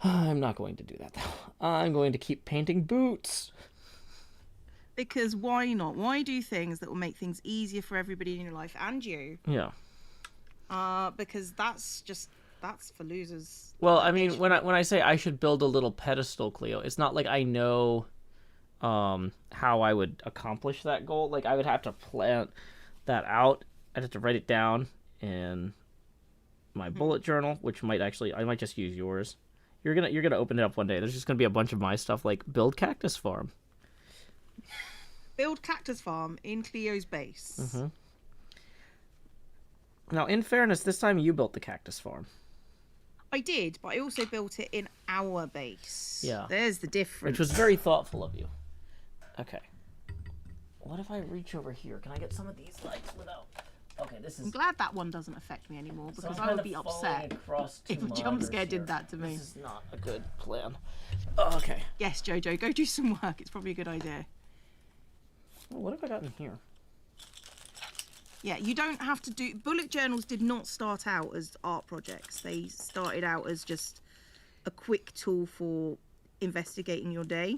I'm not going to do that though. I'm going to keep painting boots. Because why not? Why do things that will make things easier for everybody in your life and you? Yeah. Because that's for losers. Well, I mean, when I say I should build a little pedestal, Cleo, it's not like I know how I would accomplish that goal. Like I would have to plan that out. I'd have to write it down in my bullet journal, which I might just use yours. You're gonna open it up one day. There's just gonna be a bunch of my stuff, like build cactus farm. Build cactus farm in Cleo's base. Mm-hmm. Now, in fairness, this time you built the cactus farm. I did, but I also built it in our base. Yeah. There's the difference. Which was very thoughtful of you. Okay. What if I reach over here? Can I get some of these lights without... Okay, this is... I'm glad that one doesn't affect me anymore, because I would be upset if a jump scare did that to me. This is not a good plan. Oh, okay. Yes, Jojo, go do some work. It's probably a good idea. Well, what have I got in here? Yeah, you don't have to do... Bullet journals did not start out as art projects. They started out as just a quick tool for investigating your day.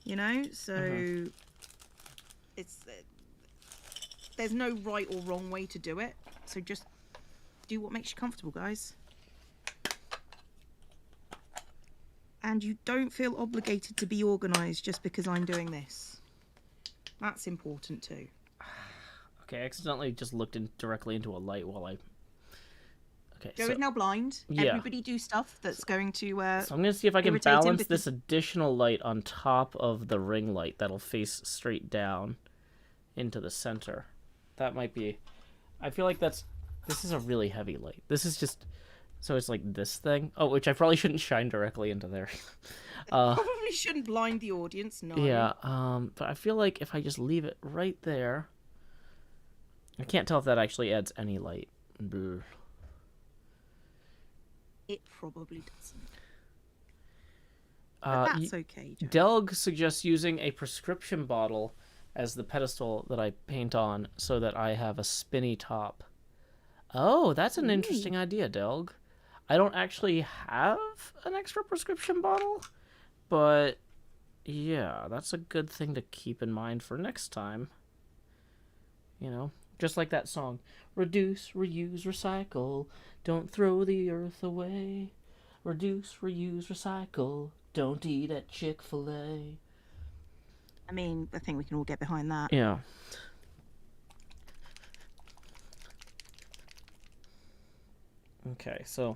You know? So it's... there's no right or wrong way to do it. So just do what makes you comfortable, guys. And you don't feel obligated to be organised just because I'm doing this. That's important too. Okay, I accidentally just looked directly into a light while I... Okay, Joe is now blind. Yeah. Everybody do stuff that's going to... so I'm going to see if I can balance this additional light on top of the ring light that'll face straight down into the center. That might be... I feel like this is a really heavy light. This is just... So it's like this thing. Oh, which I probably shouldn't shine directly into there. Probably shouldn't blind the audience, no. Yeah, but I feel like if I just leave it right there... I can't tell if that actually adds any light. Brr. It probably doesn't. But that's okay, Joe. Delg suggests using a prescription bottle as the pedestal that I paint on so that I have a spinny top. Oh, that's an interesting idea, Delg. I don't actually have an extra prescription bottle, but yeah, that's a good thing to keep in mind for next time. You know, just like that song. Reduce, reuse, recycle. Don't throw the earth away. Reduce, reuse, recycle. Don't eat at Chick-fil-A. I mean, I think we can all get behind that. Yeah. Okay, so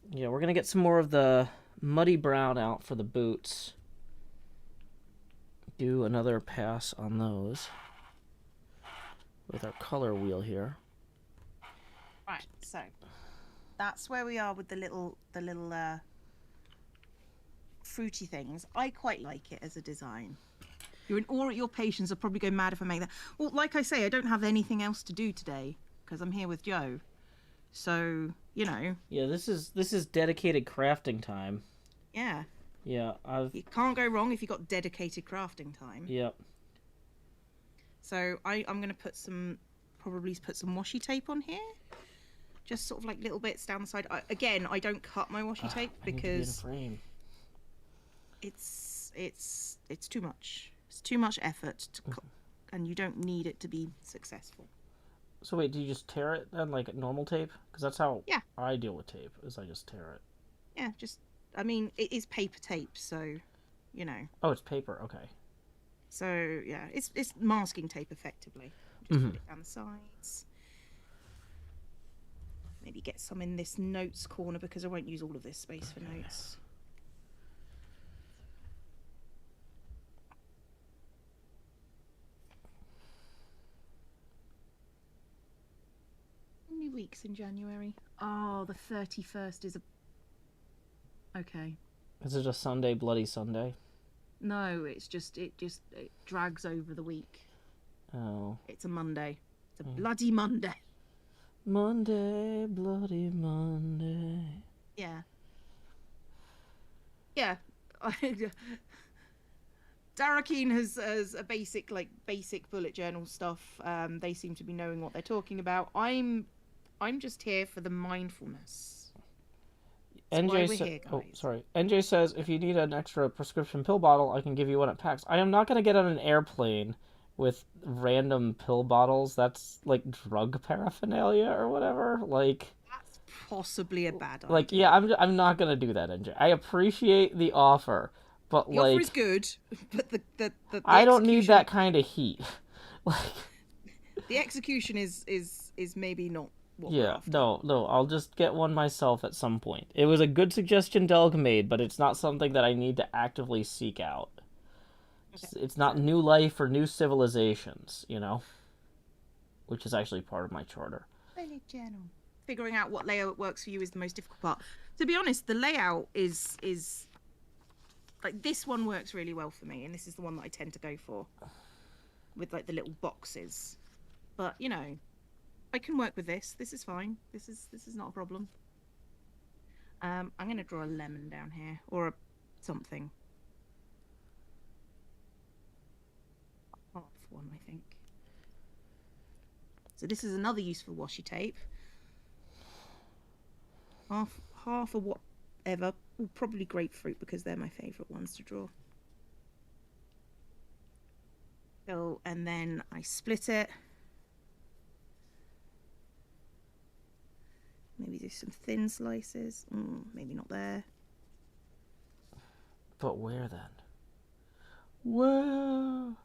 yeah, we're gonna get some more of the muddy brown out for the boots. Do another pass on those with our color wheel here. Right, so that's where we are with the little fruity things. I quite like it as a design. Your patients are probably going mad if I make that. Well, like I say, I don't have anything else to do today because I'm here with Joe. So, you know. Yeah, this is dedicated crafting time. Yeah. Yeah, you can't go wrong if you've got dedicated crafting time. Yep. So I'm going to probably put some washi tape on here. Just sort of like little bits down the side. Again, I don't cut my washi tape because it's too much. It's too much effort to cut, and you don't need it to be successful. So wait, do you just tear it then, like normal tape? Because that's how I deal with tape, is I just tear it. Yeah, I mean, it is paper tape, so, you know. Oh, it's paper, okay. So, yeah, it's masking tape, effectively. Just put it down the sides. Maybe get some in this notes corner, because I won't use all of this space for notes. weeks in January? Oh, the 31st is a... Okay. Is it a Sunday, Bloody Sunday? No, it drags over the week. Oh. It's a Monday. It's a bloody Monday. Monday, Bloody Monday. Yeah. Yeah. Darakeen has a basic bullet journal stuff. They seem to be knowing what they're talking about. I'm just here for the mindfulness. That's why we're here, guys. Oh, sorry. NJ says, if you need an extra prescription pill bottle, I can give you one at PAX. I am not going to get on an airplane with random pill bottles. That's like drug paraphernalia or whatever. Like, that's possibly a bad idea. Like, yeah, I'm not going to do that, NJ. I appreciate the offer, but the offer is good, but the I don't need that kind of heat. Like, the execution is maybe not. Yeah, no, I'll just get one myself at some point. It was a good suggestion Delg made, but it's not something that I need to actively seek out. Okay. It's not new life or new civilizations, you know? Which is actually part of my charter. Figuring out what layout works for you is the most difficult part. To be honest, the layout is like, this one works really well for me, and this is the one that I tend to go for. With like the little boxes. But, you know, I can work with this. This is fine. This is not a problem. I'm going to draw a lemon down here, or something. Half one, I think. So this is another use for washi tape. Half of whatever. Well, probably grapefruit, because they're my favourite ones to draw. So, and then I split it. Maybe do some thin slices. Maybe not there. But where then? Where?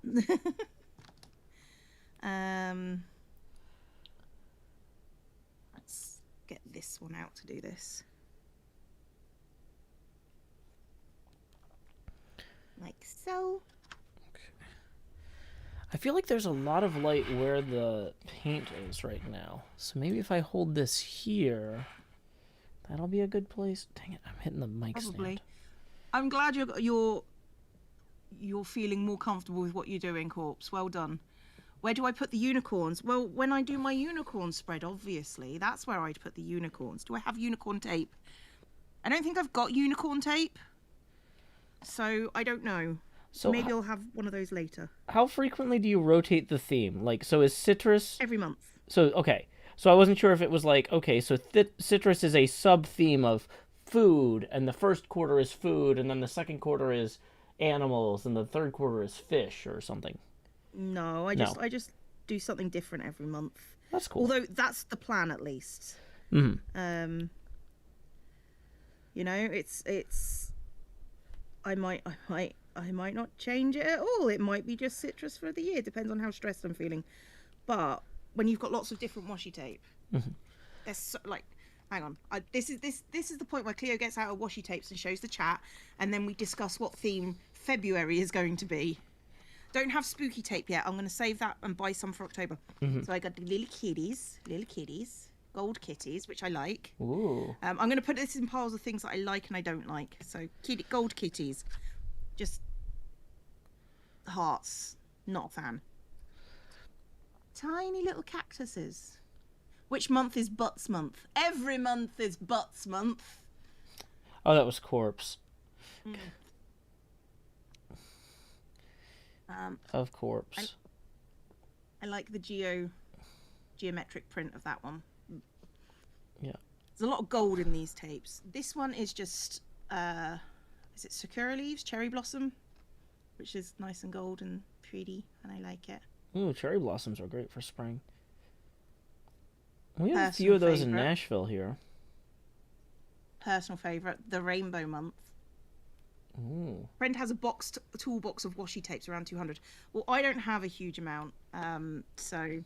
Let's get this one out to do this. Like so. I feel like there's a lot of light where the paint is right now. So maybe if I hold this here, that'll be a good place. Dang it, I'm hitting the mic stand. I'm glad you're feeling more comfortable with what you're doing, Corpse. Well done. Where do I put the unicorns? Well, when I do my unicorn spread, obviously, that's where I'd put the unicorns. Do I have unicorn tape? I don't think I've got unicorn tape. So I don't know. So maybe I'll have one of those later. How frequently do you rotate the theme? Like, so is citrus... Every month. So, okay. So I wasn't sure if it was like, okay, so citrus is a sub-theme of food, and the first quarter is food, and then the second quarter is animals, and the third quarter is fish or something. No, I just do something different every month. That's cool. Although that's the plan, at least. Mm-hmm. You know, it's... I might not change it at all. It might be just citrus for the year. Depends on how stressed I'm feeling. But when you've got lots of different washi tape, there's so, like, hang on. This is the point where Cleo gets out her washi tapes and shows the chat, and then we discuss what theme February is going to be. Don't have spooky tape yet. I'm going to save that and buy some for October. So I got the little kitties, gold kitties, which I like. Ooh. I'm going to put this in piles of things that I like and I don't like. So gold kitties. Just hearts. Not a fan. Tiny little cactuses. Which month is Butts month? Every month is Butts month. Oh, that was Corpse. Of Corpse. I like the geometric print of that one. Yeah. There's a lot of gold in these tapes. This one is just... is it Sakura leaves? Cherry blossom? Which is nice and gold and pretty, and I like it. Ooh, cherry blossoms are great for spring. We have a few of those in Nashville here. Personal favourite, the rainbow month. Ooh. Friend has a toolbox of washi tapes, around 200. Well, I don't have a huge amount, so...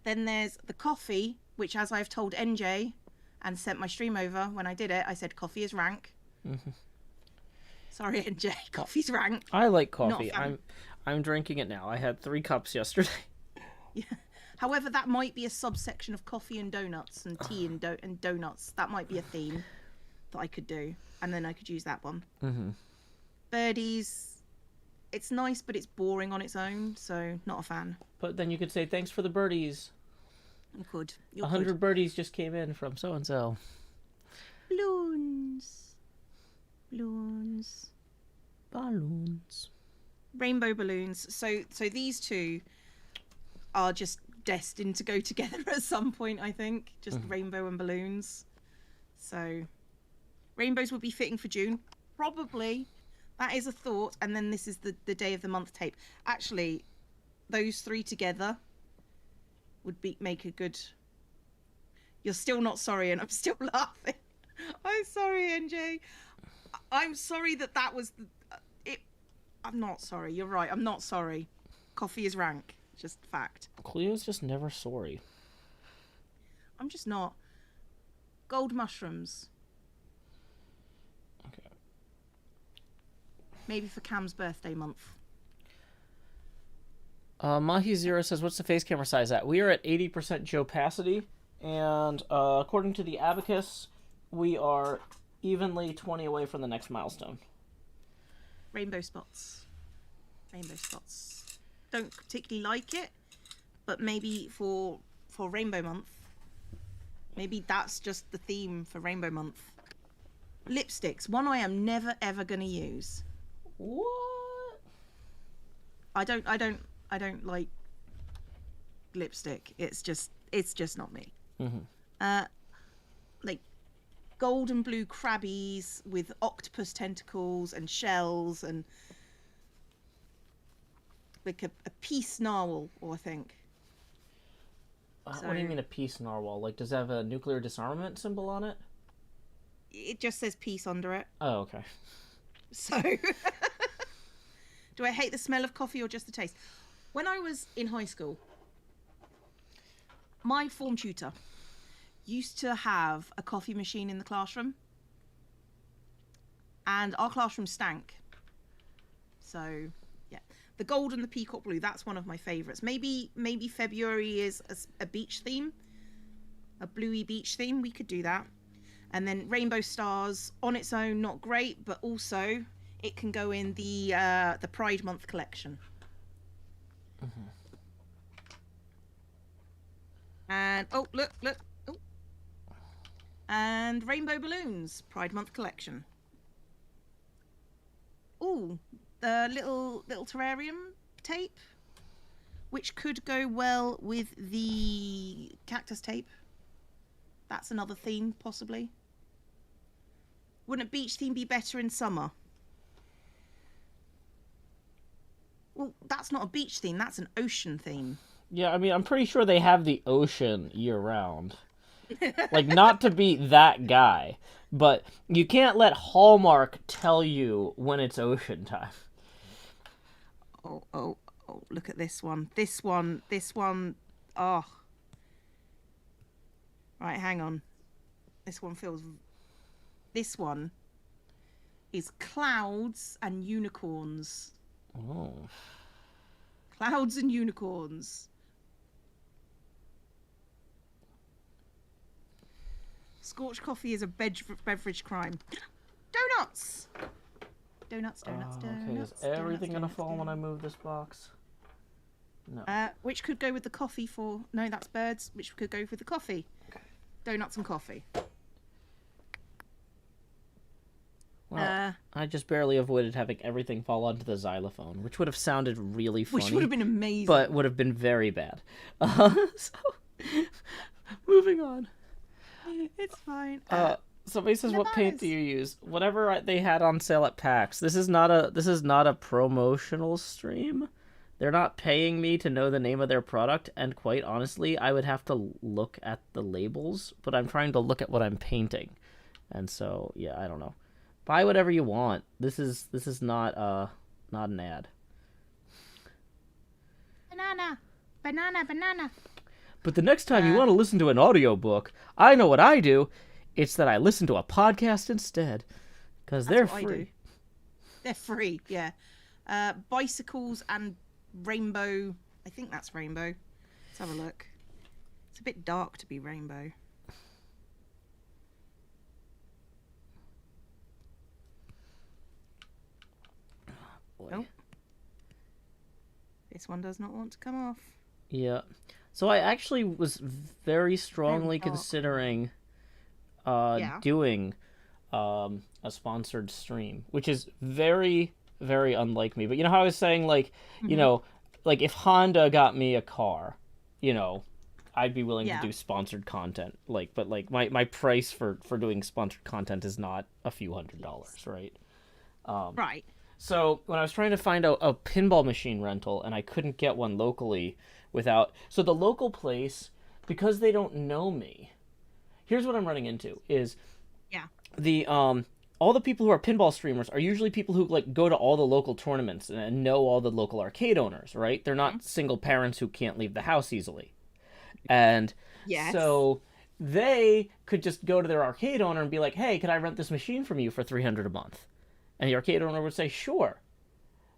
Then there's the coffee, which, as I've told NJ and sent my stream over when I did it, I said coffee is rank. Sorry, NJ, coffee's rank. I like coffee. I'm drinking it now. I had 3 cups yesterday. Yeah. However, that might be a subsection of coffee and donuts and tea and donuts. That might be a theme that I could do, and then I could use that one. Birdies, it's nice, but it's boring on its own, so not a fan. But then you could say, thanks for the birdies. You could. 100 birdies just came in from so-and-so. Balloons. Rainbow balloons. So these two are just destined to go together at some point, I think. Just rainbow and balloons. So rainbows would be fitting for June. Probably. That is a thought. And then this is the day of the month tape. Actually, those three together would make a good... You're still not sorry, and I'm still laughing. I'm sorry, NJ. I'm sorry that was it. I'm not sorry. You're right. I'm not sorry. Coffee is rank. Just fact. Cleo's just never sorry. I'm just not. Gold mushrooms. Okay. Maybe for Cam's birthday month. Mahi Zero says, what's the face camera size at? We are at 80% opacity, and according to the abacus, we are evenly 20 away from the next milestone. Rainbow spots. Rainbow spots. Don't particularly like it, but maybe for Rainbow Month, maybe that's just the theme for Rainbow Month. Lipsticks. One I am never ever gonna use. What? I don't like lipstick. It's just not me. Like gold and blue crabbies with octopus tentacles and shells and like a peace narwhal, I think. What do you mean a peace narwhal? Like, does it have a nuclear disarmament symbol on it? It just says peace under it. Oh, okay. So, do I hate the smell of coffee or just the taste? When I was in high school, my form tutor used to have a coffee machine in the classroom, and our classroom stank. So, yeah, the gold and the peacock blue, that's one of my favourites. Maybe February is a beach theme, a bluey beach theme. We could do that. And then rainbow stars on its own, not great, but also it can go in the Pride Month collection. And oh, look. Oh. And rainbow balloons, Pride Month collection. Oh, the little terrarium tape, which could go well with the cactus tape. That's another theme, possibly. Wouldn't a beach theme be better in summer? Well, that's not a beach theme, that's an ocean theme. Yeah, I mean, I'm pretty sure they have the ocean year-round. Like, not to be that guy, but you can't let Hallmark tell you when it's ocean time. Oh, look at this one. This one. Oh. Right, hang on. This one is clouds and unicorns. Oh. Clouds and unicorns. Scorched coffee is a beverage crime. Donuts! Donuts. Okay, is everything gonna fall when I move this box? No. Which could go with the coffee for... No, that's birds. Which could go with the coffee. Okay. Donuts and coffee. Well, I just barely avoided having everything fall onto the xylophone, which would have sounded really funny. Which would have been amazing. But would have been very bad. So, moving on. It's fine. Somebody says, "What paint do you use?" Whatever they had on sale at PAX. This is not a promotional stream. They're not paying me to know the name of their product, and quite honestly, I would have to look at the labels. But I'm trying to look at what I'm painting, and so yeah, I don't know. Buy whatever you want. This is not an ad. Banana. But the next time you want to listen to an audiobook, I know what I do. It's that I listen to a podcast instead. Because they're free. They're free, yeah. Bicycles and rainbow. I think that's rainbow. Let's have a look. It's a bit dark to be rainbow. Boy. Oh. This one does not want to come off. Yeah. So I actually was very strongly considering doing a sponsored stream, which is very, very unlike me. But you know how I was saying, like, you know, like if Honda got me a car, you know, I'd be willing to do sponsored content. Like, but like my price for doing sponsored content is not a few $100s, right? Right. So when I was trying to find a pinball machine rental and I couldn't get one locally without... So the local place, because they don't know me, here's what I'm running into is the all the people who are pinball streamers are usually people who like go to all the local tournaments and know all the local arcade owners, right? They're not single parents who can't leave the house easily. And so they could just go to their arcade owner and be like, "Hey, can I rent this machine from you for $300 a month?" And the arcade owner would say, "Sure."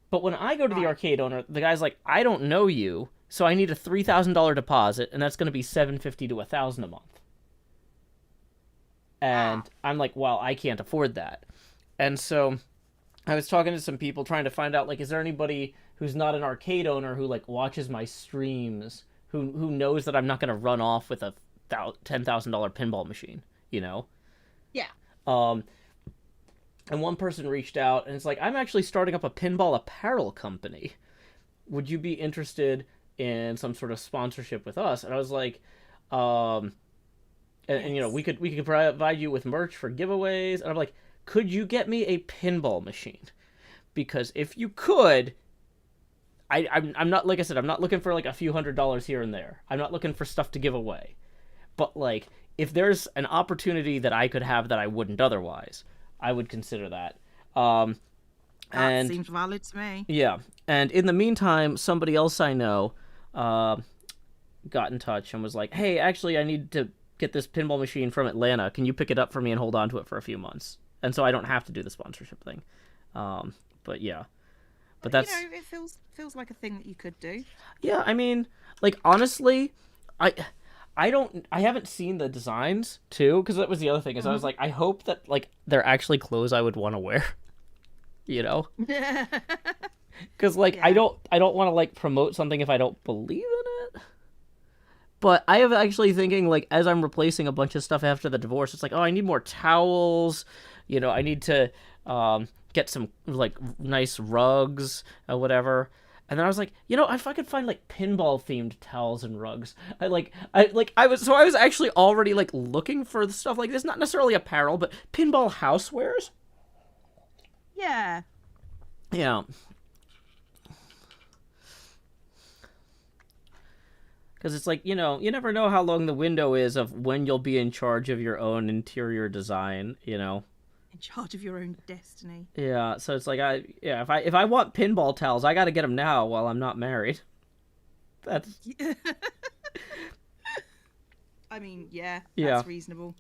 But when I go to the arcade owner, the guy's like, "I don't know you, so I need a $3,000 deposit, and that's going to be $750 to $1,000 a month." And I'm like, "Well, I can't afford that." And so I was talking to some people trying to find out, like, is there anybody who's not an arcade owner who like watches my streams, who knows that I'm not going to run off with a $10,000 pinball machine, you know? Yeah. And one person reached out, and it's like, "I'm actually starting up a pinball apparel company. Would you be interested in some sort of sponsorship with us?" And I was like, and you know, we could provide you with merch for giveaways. And I'm like, "Could you get me a pinball machine? Because if you could, I'm not, like I said, I'm not looking for like a few $100s here and there. I'm not looking for stuff to give away. But like, if there's an opportunity that I could have that I wouldn't otherwise, I would consider that." That seems valid to me. Yeah. And in the meantime, somebody else I know got in touch and was like, "Hey, actually, I need to get this pinball machine from Atlanta. Can you pick it up for me and hold on to it for a few months?" And so I don't have to do the sponsorship thing. But yeah. But that's... You know, it feels like a thing that you could do. Yeah, I mean, like, honestly, I haven't seen the designs too, because that was the other thing is I was like, I hope that like they're actually clothes I would want to wear, you know? Because like I don't want to like promote something if I don't believe in it. But I have actually thinking, like, as I'm replacing a bunch of stuff after the divorce, it's like, oh, I need more towels, you know, I need to get some like nice rugs or whatever. And then I was like, you know, if I could find like pinball themed towels and rugs, I was actually already like looking for the stuff like this, not necessarily apparel, but pinball housewares. Yeah. Yeah. Because it's like, you know, you never know how long the window is of when you'll be in charge of your own interior design, you know. In charge of your own destiny. Yeah, so it's like if I want pinball towels, I got to get them now while I'm not married. That's... I mean, that's reasonable.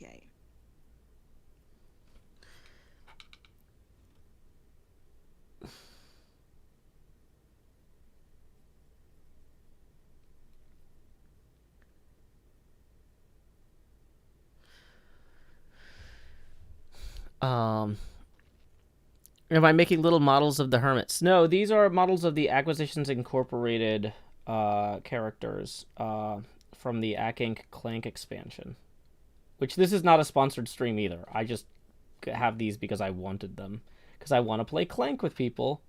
Okay. Am I making little models of the hermits? No, these are models of the Acquisitions Incorporated characters from the Ink Clank expansion. Which this is not a sponsored stream either. I just have these because I wanted them. Because I want to play Clank with people.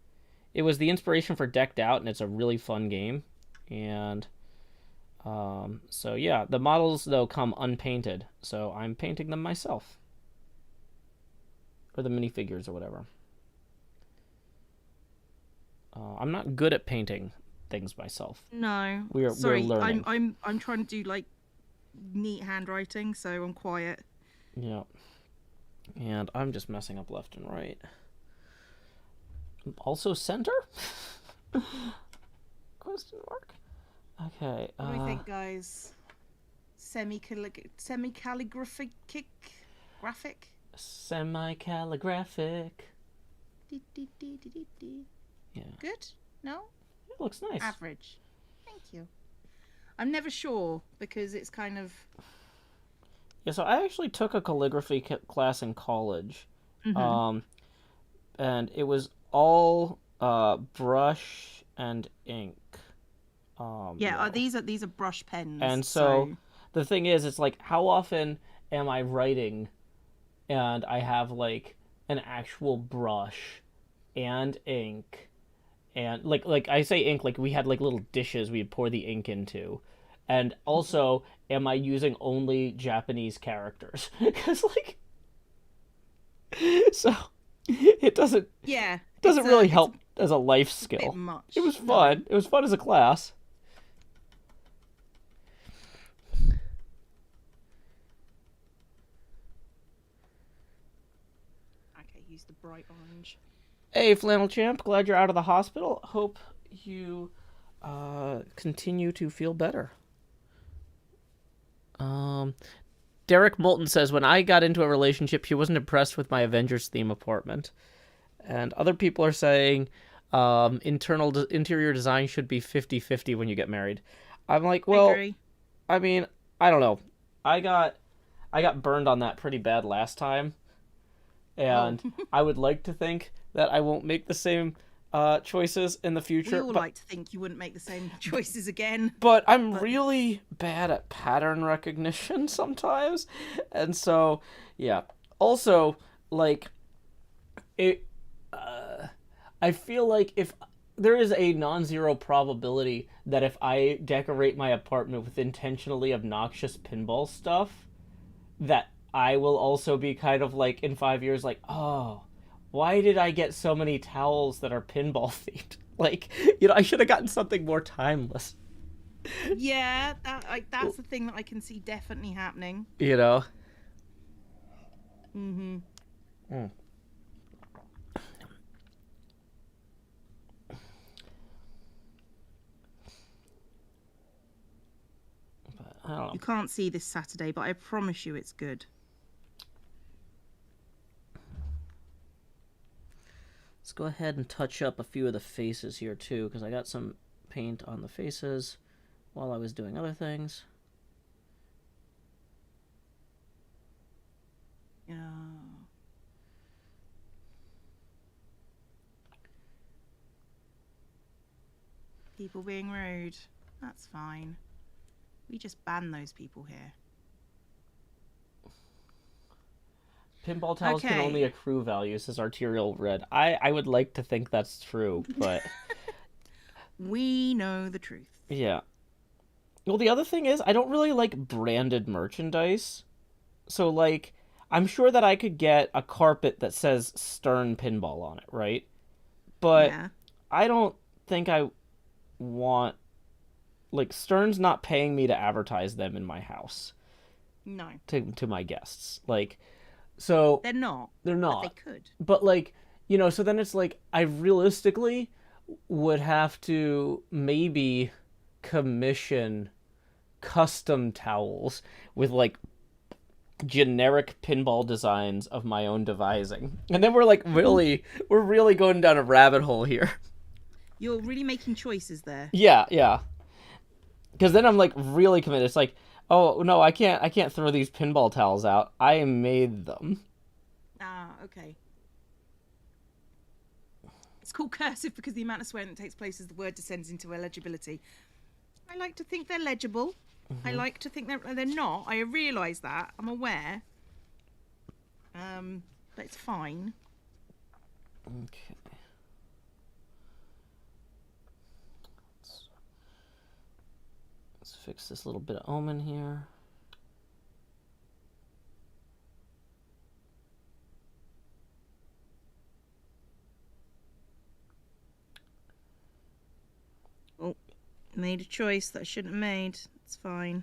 It was the inspiration for Decked Out, and it's a really fun game. And so yeah, the models though come unpainted, so I'm painting them myself. Or the minifigures or whatever. I'm not good at painting things myself. No. We're learning. I'm trying to do like neat handwriting, so I'm quiet. Yeah. And I'm just messing up left and right. Also center? Question mark. Okay. What do you think, guys? Semi-calligraphic graphic? Semi-calligraphic. Yeah. Good? No? It looks nice. Average. Thank you. I'm never sure because it's kind of... Yeah, so I actually took a calligraphy class in college. And it was all brush and ink. These are brush pens. And so the thing is, it's like, how often am I writing and I have like an actual brush and ink, and like I say ink, like we had like little dishes we'd pour the ink into, and also am I using only Japanese characters? Because like, so it doesn't really help as a life skill. Much. It was fun. No. It was fun as a class. Okay, use the bright orange. Hey, Flannel Champ, glad you're out of the hospital. Hope you continue to feel better. Derek Moulton says, when I got into a relationship, she wasn't impressed with my Avengers theme apartment. And other people are saying interior design should be 50-50 when you get married. I'm like, well, I mean, I don't know. I got burned on that pretty bad last time. And I would like to think that I won't make the same choices in the future. We all like to think you wouldn't make the same choices again. But I'm really bad at pattern recognition sometimes. And so, yeah. Also, like, I feel like if there is a non-zero probability that if I decorate my apartment with intentionally obnoxious pinball stuff, that I will also be kind of like, in 5 years, like, oh, why did I get so many towels that are pinball themed? Like, I should have gotten something more timeless. Yeah, that's the thing that I can see definitely happening. Mm-hmm. Mm. But, I don't know. You can't see this Saturday, but I promise you it's good. Let's go ahead and touch up a few of the faces here, too, because I got some paint on the faces while I was doing other things. Yeah. People being rude. That's fine. We just ban those people here. Pinball towels can only accrue value, says Arterial Red. I would like to think that's true, but... We know the truth. Yeah. Well, the other thing is, I don't really like branded merchandise. So, like, I'm sure that I could get a carpet that says Stern Pinball on it, right? But I don't think I want... Like, Stern's not paying me to advertise them in my house. No. To my guests. Like... So they're not. They're not. But they could. But like, so then it's like I realistically would have to maybe commission custom towels with like generic pinball designs of my own devising. And then we're really going down a rabbit hole here. You're really making choices there. Yeah. Because then I'm like really committed. It's like, oh no, I can't throw these pinball towels out. I made them. Ah, okay. It's called cursive because the amount of swearing that takes place as the word descends into illegibility. I like to think they're legible. Mm-hmm. I like to think they're not. I realise that. I'm aware. But it's fine. Okay. Let's fix this little bit of omen here. Oh, made a choice that I shouldn't have made. It's fine.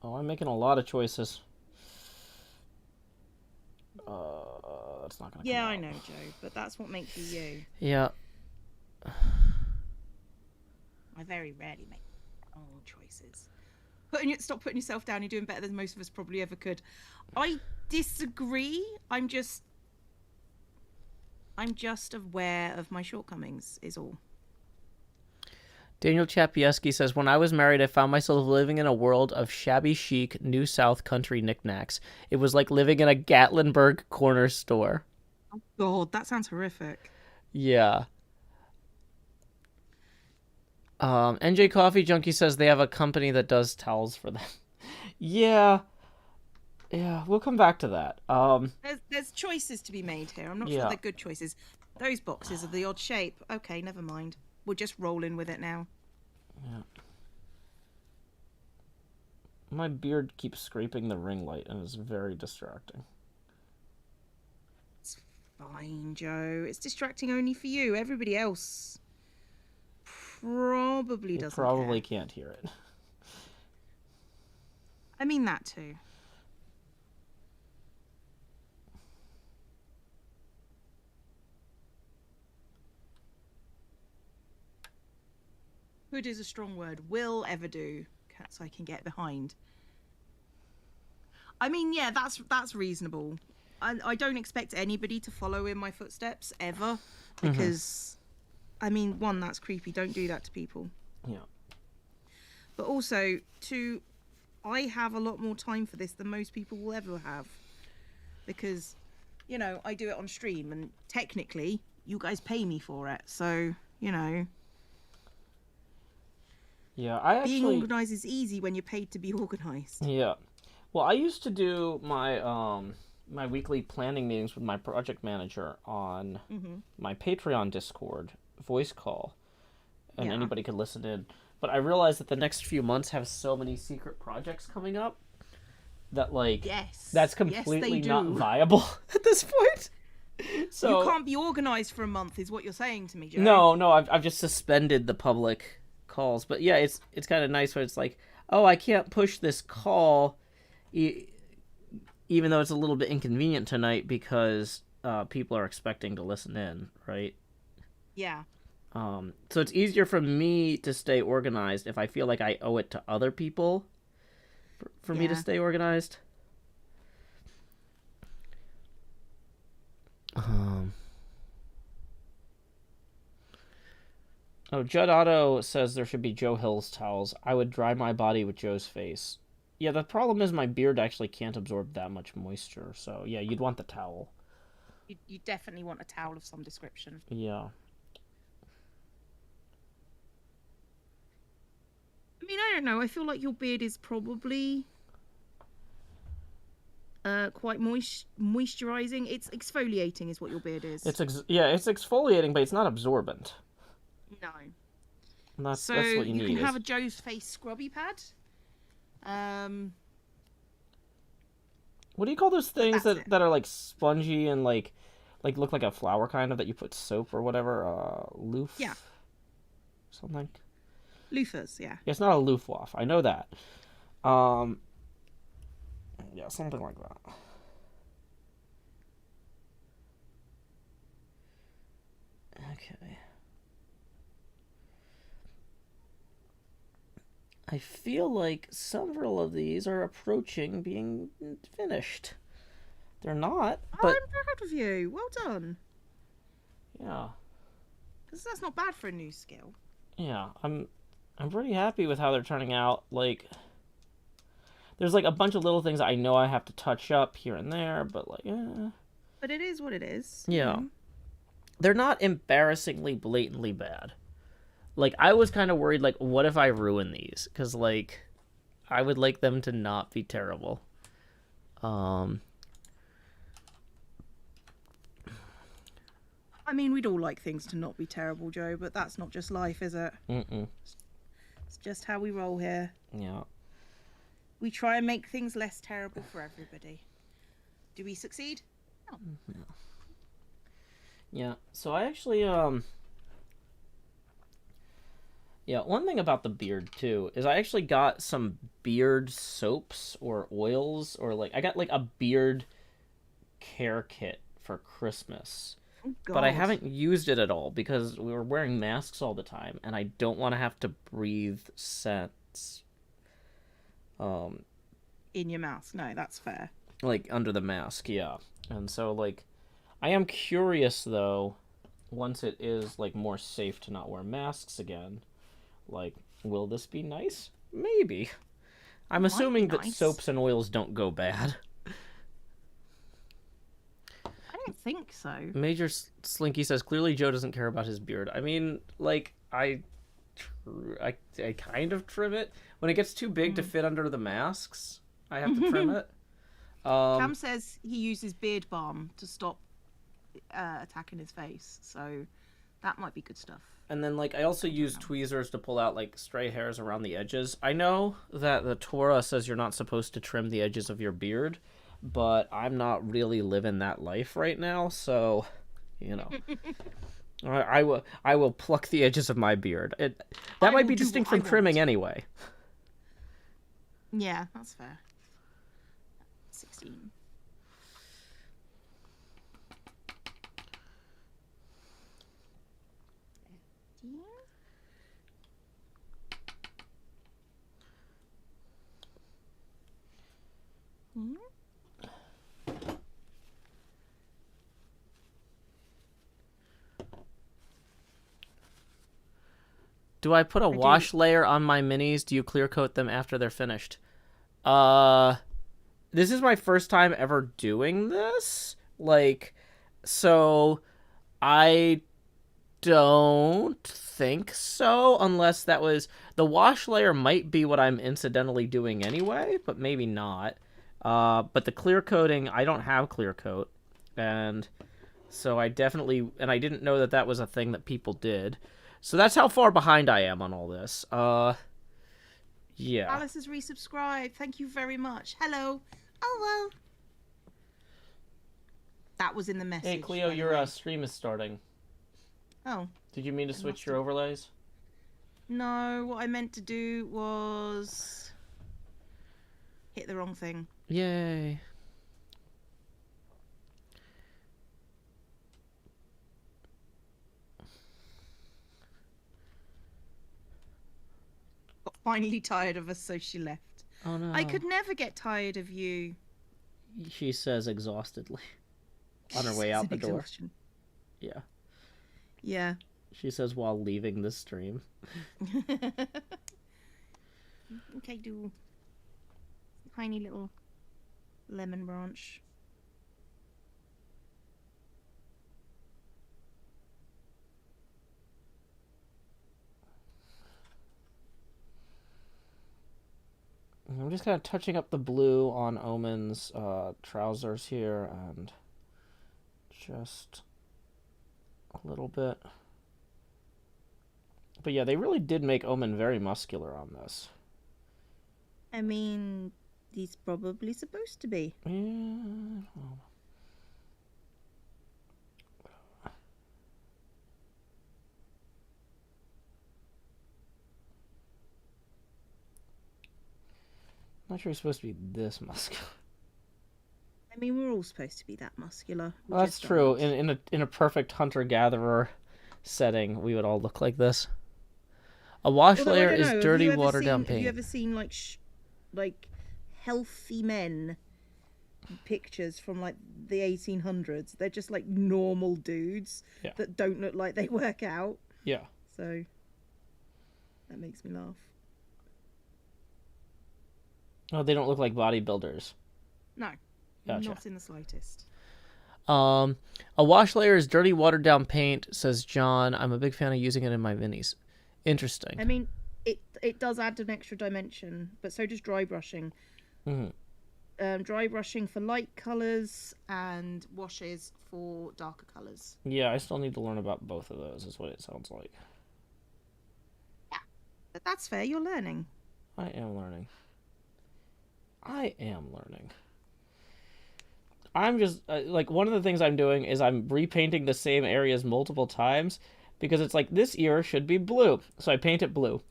Oh, I'm making a lot of choices. It's not gonna come out. I know, Joe, but that's what makes you you. Yeah. I very rarely make my own choices. stop putting yourself down. You're doing better than most of us probably ever could. I disagree. I'm just aware of my shortcomings, is all. Daniel Chapieski says, when I was married, I found myself living in a world of shabby chic, New South country knickknacks. It was like living in a Gatlinburg corner store. Oh, God, that sounds horrific. Yeah. NJ Coffee Junkie says they have a company that does towels for them. Yeah, we'll come back to that. There's choices to be made here. I'm not Yeah. sure they're good choices. Those boxes are the odd shape. Okay, never mind. We'll just roll in with it now. Yeah. My beard keeps scraping the ring light, and it's very distracting. It's fine, Joe. It's distracting only for you. Everybody else probably doesn't Probably care. can't hear it. I mean that too. Hood is a strong word. Will ever do. So I can get behind. I mean, yeah, that's reasonable. I don't expect anybody to follow in my footsteps ever, because, I mean, one, that's creepy. Don't do that to people. Yeah. But also, two, I have a lot more time for this than most people will ever have, because, you know, I do it on stream, and technically, you guys pay me for it. So, you know. Yeah, being organised is easy when you're paid to be organised. Yeah. Well, I used to do my my weekly planning meetings with my project manager on my Patreon Discord voice call, and anybody could listen in. But I realized that the next few months have so many secret projects coming up that, like, that's completely not viable at this point. So you can't be organised for a month, is what you're saying to me, Joe. No, I've just suspended the public calls. But yeah, it's kind of nice when it's like, oh, I can't push this call, even though it's a little bit inconvenient tonight because people are expecting to listen in, right? Yeah. So it's easier for me to stay organized if I feel like I owe it to other people for me to stay organized. Oh, Judd Otto says there should be Joe Hill's towels. I would dry my body with Joe's face. Yeah, the problem is my beard actually can't absorb that much moisture. So, yeah, you'd want the towel. You definitely want a towel of some description. Yeah. I mean, I don't know. I feel like your beard is probably quite moisturizing. It's exfoliating is what your beard is. It's exfoliating, but it's not absorbent. No. That's what you need. You can have a Joe's Face scrubby pad. What do you call those things that are like spongy and like look like a flower kind of that you put soap or whatever? Loof? Yeah. Something? Loofahs, yeah. Yeah, it's not a loofah. I know that. Yeah, something like that. Okay. I feel like several of these are approaching being finished. They're not, but... I'm proud of you. Well done. Yeah. Because that's not bad for a new skill. Yeah, I'm pretty happy with how they're turning out. Like, there's like a bunch of little things I know I have to touch up here and there, but like, But it is what it is. Yeah. They're not embarrassingly blatantly bad. Like, I was kind of worried, like, what if I ruin these? Because, like, I would like them to not be terrible. I mean, we'd all like things to not be terrible, Joe, but that's not just life, is it? Mm-mm. It's just how we roll here. Yeah. We try and make things less terrible for everybody. Do we succeed? No. Yeah, so I actually, yeah, one thing about the beard, too, is I actually got some beard soaps or oils, or, like, I got, like, a beard care kit for Christmas. Oh, God. But I haven't used it at all because we were wearing masks all the time, and I don't want to have to breathe scents. In your mask. No, that's fair. Like, under the mask, yeah. And so, like, I am curious, though, once it is, like, more safe to not wear masks again, like, will this be nice? Maybe. I'm assuming that soaps and oils don't go bad. I don't think so. Major Slinky says, clearly Joe doesn't care about his beard. I mean, like, I kind of trim it. When it gets too big to fit under the masks, I have to trim it. Cam says he uses beard balm to stop attacking his face, so that might be good stuff. And then, like, I also use tweezers to pull out, like, stray hairs around the edges. I know that the Torah says you're not supposed to trim the edges of your beard, but I'm not really living that life right now, so, you know. I will pluck the edges of my beard. That might be distinct from trimming anyway. Yeah, that's fair. 16. Do I put a wash layer on my minis? Do you clear coat them after they're finished? This is my first time ever doing this. Like, so I don't think so, unless that was... The wash layer might be what I'm incidentally doing anyway, but maybe not. But the clear coating, I don't have clear coat. And so I definitely... And I didn't know that that was a thing that people did. So that's how far behind I am on all this. Yeah. Alice has resubscribed. Thank you very much. Hello. Hello. That was in the message. Hey, Cleo, your stream is starting. Oh. Did you mean to switch your overlays? No, what I meant to do was hit the wrong thing. Yay. Got finally tired of us, so she left. Oh no. I could never get tired of you. She says exhaustedly. On her way out the door. Yeah. Yeah. She says while leaving the stream. Okay, do tiny little lemon branch. I'm just kind of touching up the blue on Omen's trousers here, and just a little bit. But yeah, they really did make Omen very muscular on this. I mean, he's probably supposed to be. Yeah. I'm not sure he's supposed to be this muscular. I mean, we're all supposed to be that muscular. Well, that's true. In a perfect hunter-gatherer setting, we would all look like this. A wash layer is dirty, watered-down paint. Have you ever seen like healthy men pictures from like the 1800s? They're just like normal dudes that don't look like they work out. Yeah. So that makes me laugh. Oh, they don't look like bodybuilders. No, gotcha. Not in the slightest. A wash layer is dirty, watered-down paint, says John. I'm a big fan of using it in my minis. Interesting. I mean, it does add an extra dimension, but so does dry brushing. Mm-hmm. Dry brushing for light colours and washes for darker colours. Yeah, I still need to learn about both of those, is what it sounds like. Yeah, but that's fair. You're learning. I am learning. I'm just, like, one of the things I'm doing is I'm repainting the same areas multiple times, because it's like, this ear should be blue, so I paint it blue.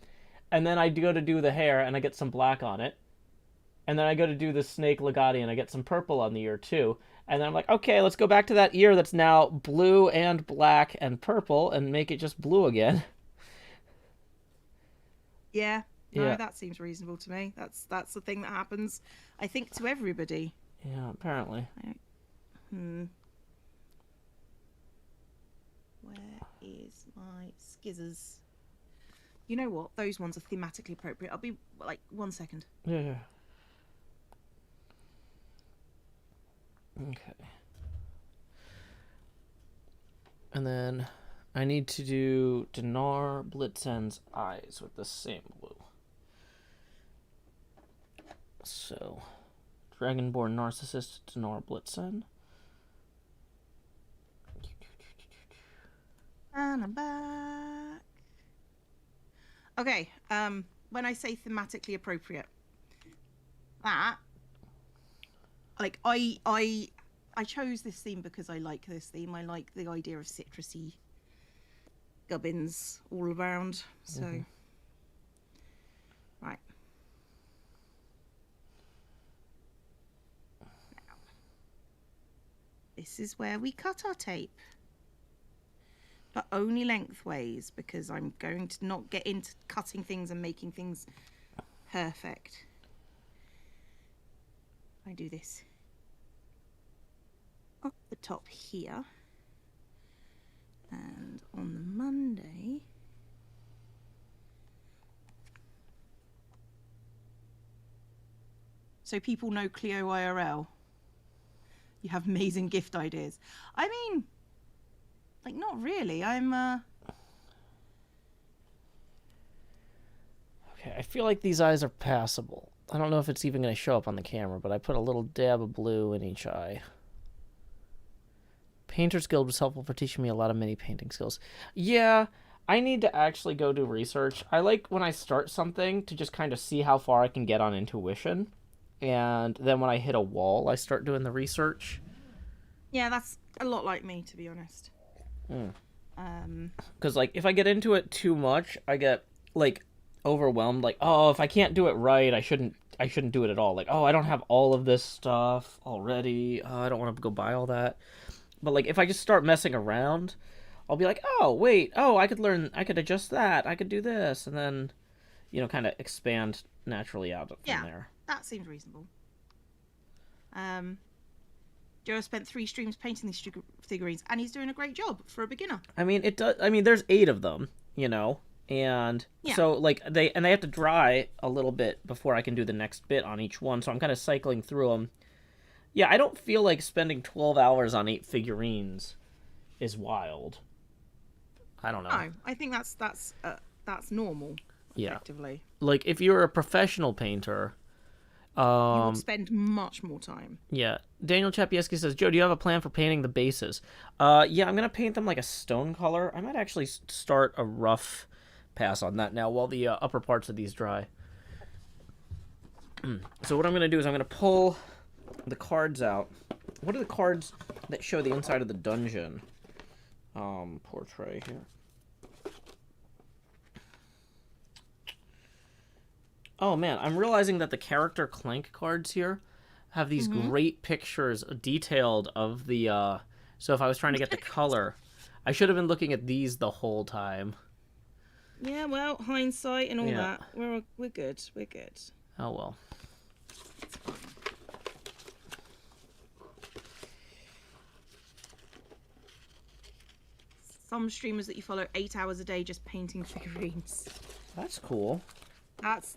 And then I go to do the hair, and I get some black on it. And then I go to do the snake Legati, and I get some purple on the ear, too. And then I'm like, okay, let's go back to that ear that's now blue and black and purple, and make it just blue again. Yeah, No, Yeah. that seems reasonable to me. That's the thing that happens, I think, to everybody. Yeah, apparently. Where is my skizzers? You know what? Those ones are thematically appropriate. I'll be like 1 second. Yeah. Okay. And then I need to do Dinar Blitzen's eyes with the same blue. So, Dragonborn Narcissist Dinar Blitzen. And I'm back. Okay, when I say thematically appropriate, that, like, I chose this theme because I like this theme. I like the idea of citrusy gubbins all around. So, right. Now, this is where we cut our tape. But only lengthways, because I'm going to not get into cutting things and making things perfect. I do this up the top here, and on the Monday, so people know Cleo IRL. You have amazing gift ideas. I mean, like, not really. I'm Okay, I feel like these eyes are passable. I don't know if it's even going to show up on the camera, but I put a little dab of blue in each eye. Painter's Guild was helpful for teaching me a lot of mini painting skills. Yeah, I need to actually go do research. I like when I start something to just kind of see how far I can get on intuition. And then when I hit a wall, I start doing the research. Yeah, that's a lot like me, to be honest. Because, like, if I get into it too much, I get, like, overwhelmed. Like, oh, if I can't do it right, I shouldn't do it at all. Like, oh, I don't have all of this stuff already. Oh, I don't want to go buy all that. But, like, if I just start messing around, I'll be like, oh, wait, oh, I could adjust that. I could do this. And then, you know, kind of expand naturally out from there. That seems reasonable. Joe spent 3 streams painting these figurines, and he's doing a great job for a beginner. I mean, it does. I mean, there's 8 of them, you know, and so like they have to dry a little bit before I can do the next bit on each one. So I'm kind of cycling through them. Yeah, I don't feel like spending 12 hours on 8 figurines is wild. I don't know. No, I think that's normal. Effectively. Yeah. Like if you're a professional painter. You would spend much more time. Yeah. Daniel Chapieski says, Joe, do you have a plan for painting the bases? Yeah, I'm going to paint them like a stone color. I might actually start a rough pass on that now while the upper parts of these dry. So what I'm going to do is I'm going to pull the cards out. What are the cards that show the inside of the dungeon? Portrait here. Oh man, I'm realizing that the character Clank cards here have these great pictures detailed of the, so if I was trying to get the color, I should have been looking at these the whole time. Yeah, well, hindsight and all that. We're good. We're good. Oh well. It's fine. Some streamers that you follow 8 hours a day just painting figurines. That's cool. It's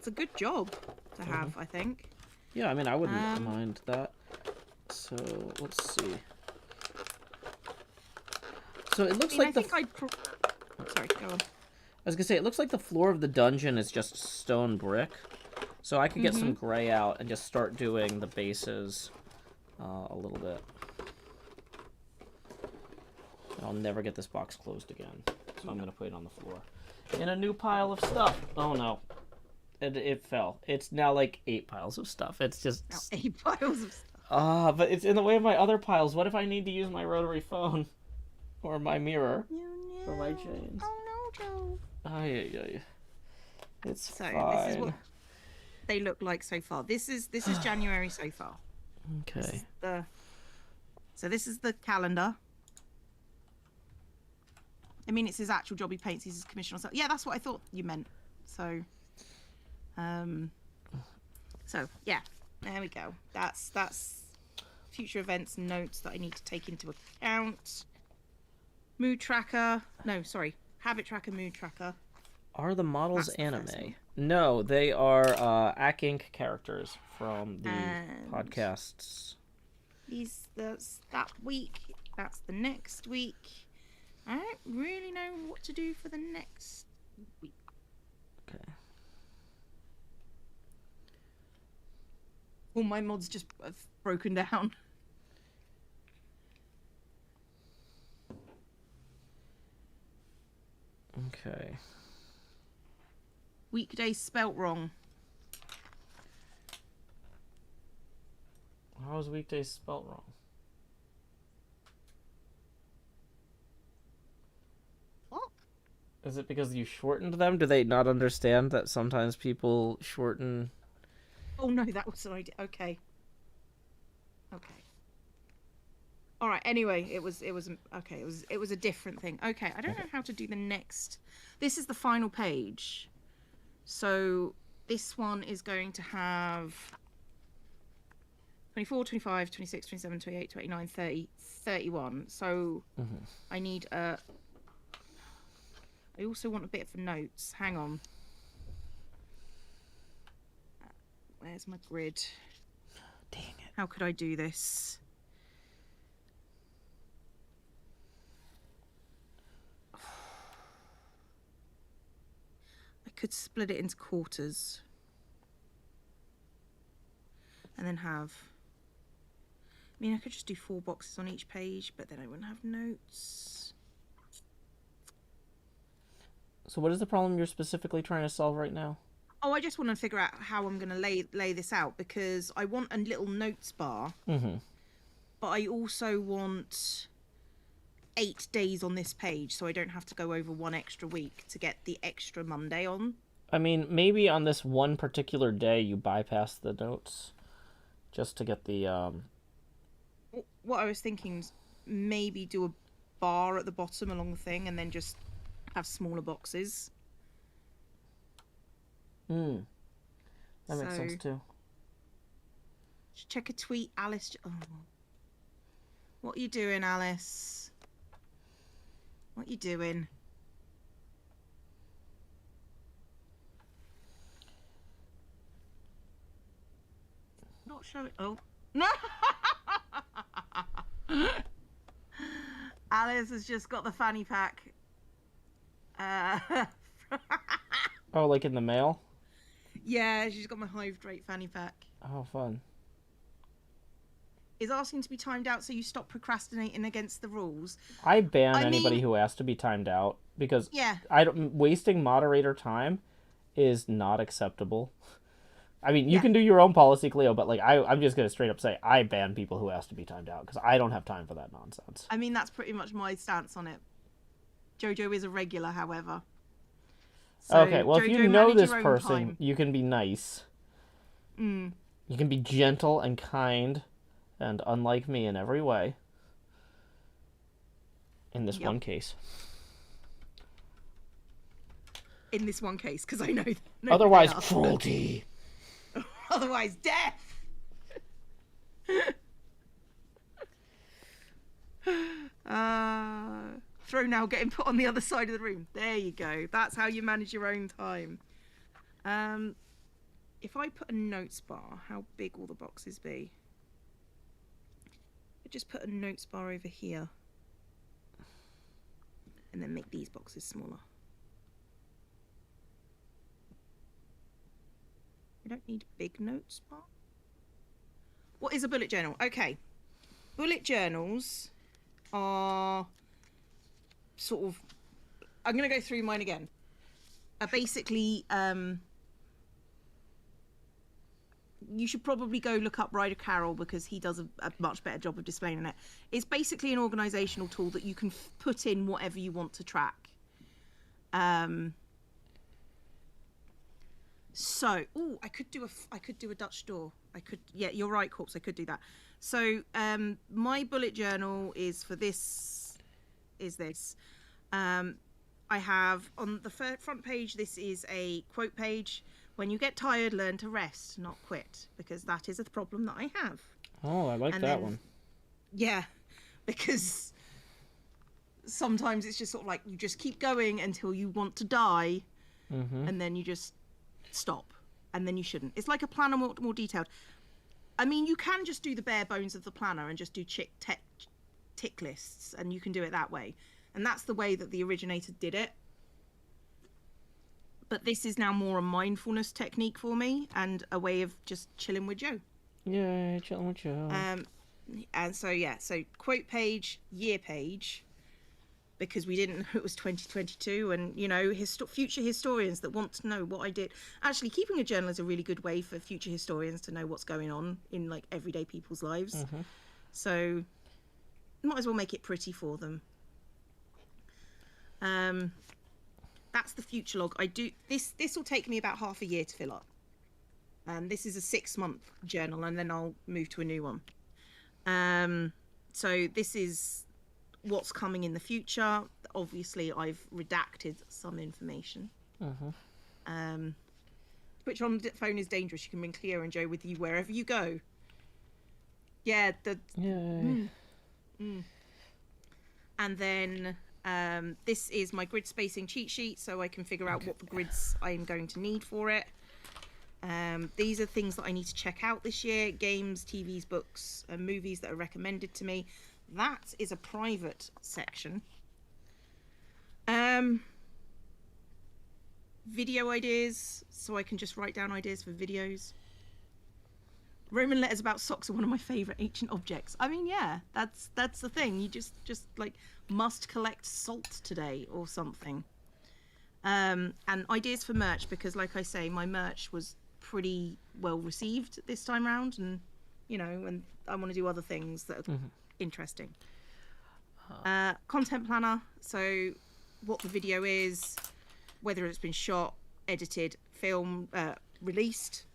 a good job to have, I think. Yeah, I mean, I wouldn't mind that. So, let's see. So, it looks like sorry, go on. I was gonna say, it looks like the floor of the dungeon is just stone brick. So I could get some gray out and just start doing the bases a little bit. I'll never get this box closed again. So I'm gonna put it on the floor. In a new pile of stuff. Oh no. It fell. It's now like 8 piles of stuff. It's just... Now 8 piles of stuff. But it's in the way of my other piles. What if I need to use my rotary phone? Or my mirror? No. For my chains? Oh no, Joe. Ay. It's fine. This is what they look like so far. This is January so far. Okay. This is the calendar. I mean, it's his actual job he paints. He's his commission or something. Yeah, that's what I thought you meant. So, So yeah, there we go. That's future events notes that I need to take into account. Mood tracker. No, sorry. Habit tracker, mood tracker. Are the models That's the first anime? one. No, they are Ack Inc. characters from the And podcasts. that's that week. That's the next week. I don't really know what to do for the next week. Okay. All my mods just have broken down. Okay. Weekday spelt wrong. How is weekdays spelt wrong? What? Is it because you shortened them? Do they not understand that sometimes people shorten? Oh no, that was an idea. Okay. All right. Anyway, it was okay. It was a different thing. Okay, I don't know how to do the next. This is the final page. So this one is going to have 24, 25, 26, 27, 28, 29, 30, 31. So I need I also want a bit for notes. Hang on. Where's my grid? Dang it. How could I do this? I could split it into quarters. And then have... I mean, I could just do 4 boxes on each page, but then I wouldn't have notes. So what is the problem you're specifically trying to solve right now? Oh, I just want to figure out how I'm going to lay this out, because I want a little notes bar. But I also want 8 days on this page, so I don't have to go over 1 extra week to get the extra Monday on. I mean, maybe on this one particular day you bypass the notes just to get the... What I was thinking is maybe do a bar at the bottom along the thing and then just have smaller boxes. That makes sense too. Check a tweet, Alice. Oh. What are you doing, Alice? What are you doing? Not showing. Oh. No! Alice has just got the fanny pack. Oh, like in the mail? Yeah, she's got my hydrate fanny pack. Oh, fun. Is asking to be timed out so you stop procrastinating against the rules. I ban anybody who asks to be timed out because wasting moderator time is not acceptable. I mean, you can do your own policy, Cleo, but like I'm just gonna straight up say I ban people who ask to be timed out because I don't have time for that nonsense. I mean, that's pretty much my stance on it. Jojo is a regular, however. So, okay, well, Jojo, if you know this your own person, time. you can be nice. You can be gentle and kind and unlike me in every way. In this one case. In this one case, because I know... Otherwise, cruelty. Otherwise, death. Throw now, getting put on the other side of the room. There you go. That's how you manage your own time. If I put a notes bar, how big will the boxes be? I just put a notes bar over here. And then make these boxes smaller. I don't need a big notes bar. What is a bullet journal? Okay. Bullet journals are sort of... I'm going to go through mine again. Basically, you should probably go look up Ryder Carroll because he does a much better job of displaying it. It's basically an organisational tool that you can put in whatever you want to track. So, I could do a Dutch door. Yeah, you're right, Corpse. I could do that. So, my bullet journal is for this. I have on the front page. This is a quote page When you get tired, learn to rest, not quit, because that is a problem that I have. Oh, I like that one. Yeah, because sometimes it's just sort of like you just keep going until you want to die, and then you just stop, and then you shouldn't. It's like a planner more detailed. I mean, you can just do the bare bones of the planner and just do tick lists, and you can do it that way. And that's the way that the originator did it. But this is now more a mindfulness technique for me and a way of just chilling with Joe. Yeah, chilling with Joe. And so, so quote page, year page, because we didn't know it was 2022. And, you know, future historians that want to know what I did. Actually, keeping a journal is a really good way for future historians to know what's going on in, like, everyday people's lives. So, might as well make it pretty for them. That's the future log. I do this will take me about half a year to fill up. This is a 6-month journal, and then I'll move to a new one. So this is what's coming in the future. Obviously, I've redacted some information. Which on the phone is dangerous. You can bring Cleo and Joe with you wherever you go. Yeah. And then this is my grid spacing cheat sheet, so I can figure out what the grids I am going to need for it. These are things that I need to check out this year: games, TVs, books, and movies that are recommended to me. That is a private section. Video ideas, so I can just write down ideas for videos. Roman letters about socks are one of my favourite ancient objects. I mean, yeah, that's the thing. You just like must collect salt today or something. And ideas for merch, because like I say, my merch was pretty well received this time round, and you know, and I want to do other things that are interesting. Content planner, so what the video is, whether it's been shot, edited, filmed, released.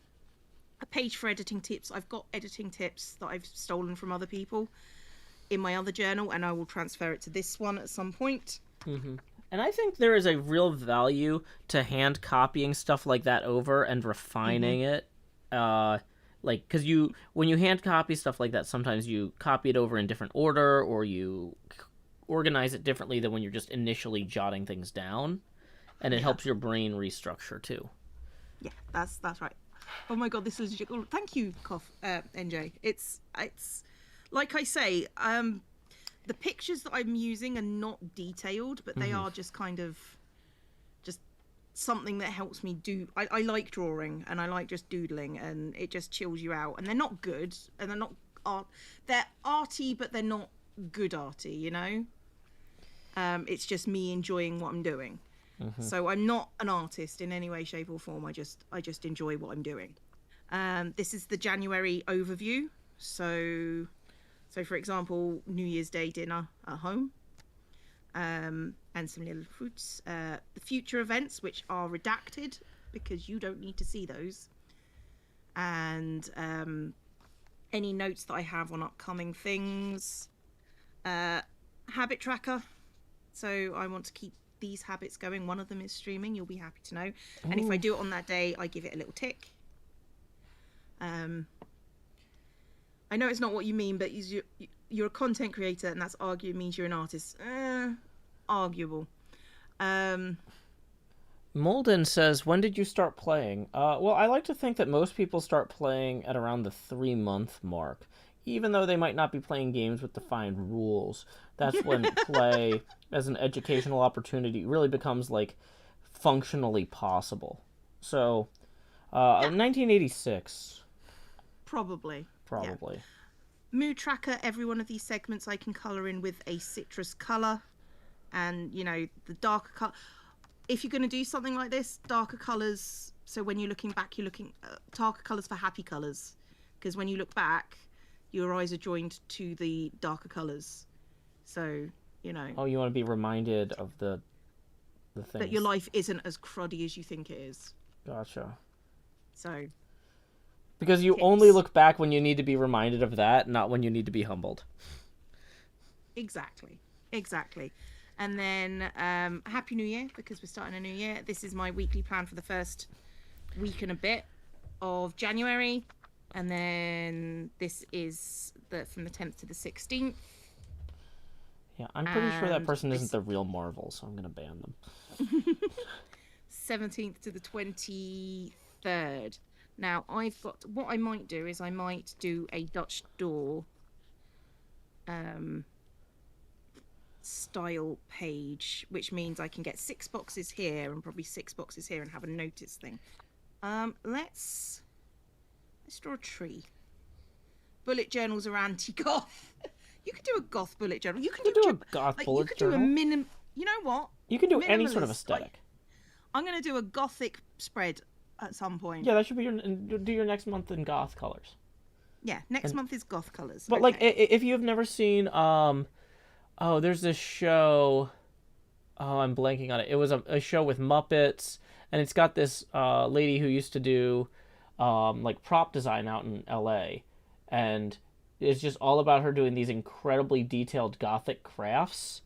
A page for editing tips. I've got editing tips that I've stolen from other people in my other journal, and I will transfer it to this one at some point. And I think there is a real value to hand copying stuff like that over and refining it. Like, because when you hand copy stuff like that, sometimes you copy it over in different order, or you organize it differently than when you're just initially jotting things down, and it helps your brain restructure too. Yeah, that's right. Oh my god, this is thank you, NJ. It's like I say, the pictures that I'm using are not detailed, but they are just kind of just something that helps me do. I like drawing, and I like just doodling, and it just chills you out. And they're not good, and they're not they're arty, but they're not good arty, you know. It's just me enjoying what I'm doing. So I'm not an artist in any way, shape or form. I just enjoy what I'm doing. This is the January overview. So for example, New Year's Day dinner at home, and some little fruits. The future events, which are redacted because you don't need to see those. And any notes that I have on upcoming things. Habit tracker. So I want to keep these habits going. One of them is streaming, you'll be happy to know. And if I do it on that day, I give it a little tick. I know it's not what you mean, but you're a content creator, and that's means you're an artist. Arguable. Molden says, when did you start playing? Well, I like to think that most people start playing at around the 3-month mark. Even though they might not be playing games with defined rules, that's when play as an educational opportunity really becomes like functionally possible. So, 1986. Probably. Yeah. Mood tracker. Every one of these segments I can colour in with a citrus colour, and you know, the darker colour. If you're going to do something like this, darker colours. So when you're looking back, you're looking darker colours for happy colours, because when you look back, your eyes are joined to the darker colours. So, you know. Oh, you want to be reminded of the things. That your life isn't as cruddy as you think it is. Gotcha. So. Because you only look back when you need to be reminded of that, not when you need to be humbled. Exactly. And then, Happy New Year, because we're starting a new year. This is my weekly plan for the first week and a bit of January, and then this is from the 10th to the 16th. Yeah, I'm pretty sure that person isn't the real Marvel, so I'm gonna ban them. 17th to the 23rd. Now, what I might do is I might do a Dutch door style page, which means I can get 6 boxes here and probably 6 boxes here and have a notice thing. Let's draw a tree. Bullet journals are anti-goth. You could do a goth bullet journal. You can do a goth bullet journal. You know what? You can do any sort of aesthetic. I'm going to do a gothic spread at some point. Yeah, that should be do your next month in goth colors. Yeah, next month is goth colors. But like, if you've never seen, there's this show. Oh, I'm blanking on it. It was a show with Muppets, and it's got this lady who used to do like prop design out in LA, and it's just all about her doing these incredibly detailed gothic crafts.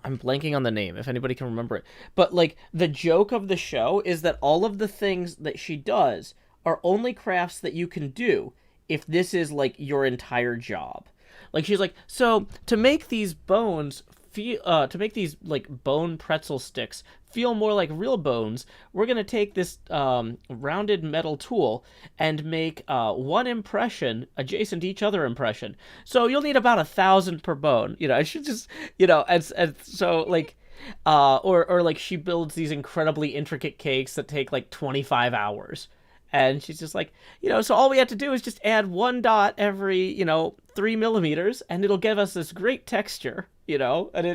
I'm blanking on the name, if anybody can remember it. But, like, the joke of the show is that all of the things that she does are only crafts that you can do if this is, like, your entire job. Like, she's like, so, to make these bones to make these, like, bone pretzel sticks feel more like real bones, we're going to take this rounded metal tool and make one impression adjacent to each other impression. So you'll need about 1,000 per bone. You know, I should just, you know, and so, like, or like she builds these incredibly intricate cakes that take, like, 25 hours. And she's just like, you know, so all we have to do is just add one dot every, 3 millimeters, and it'll give us this great texture, and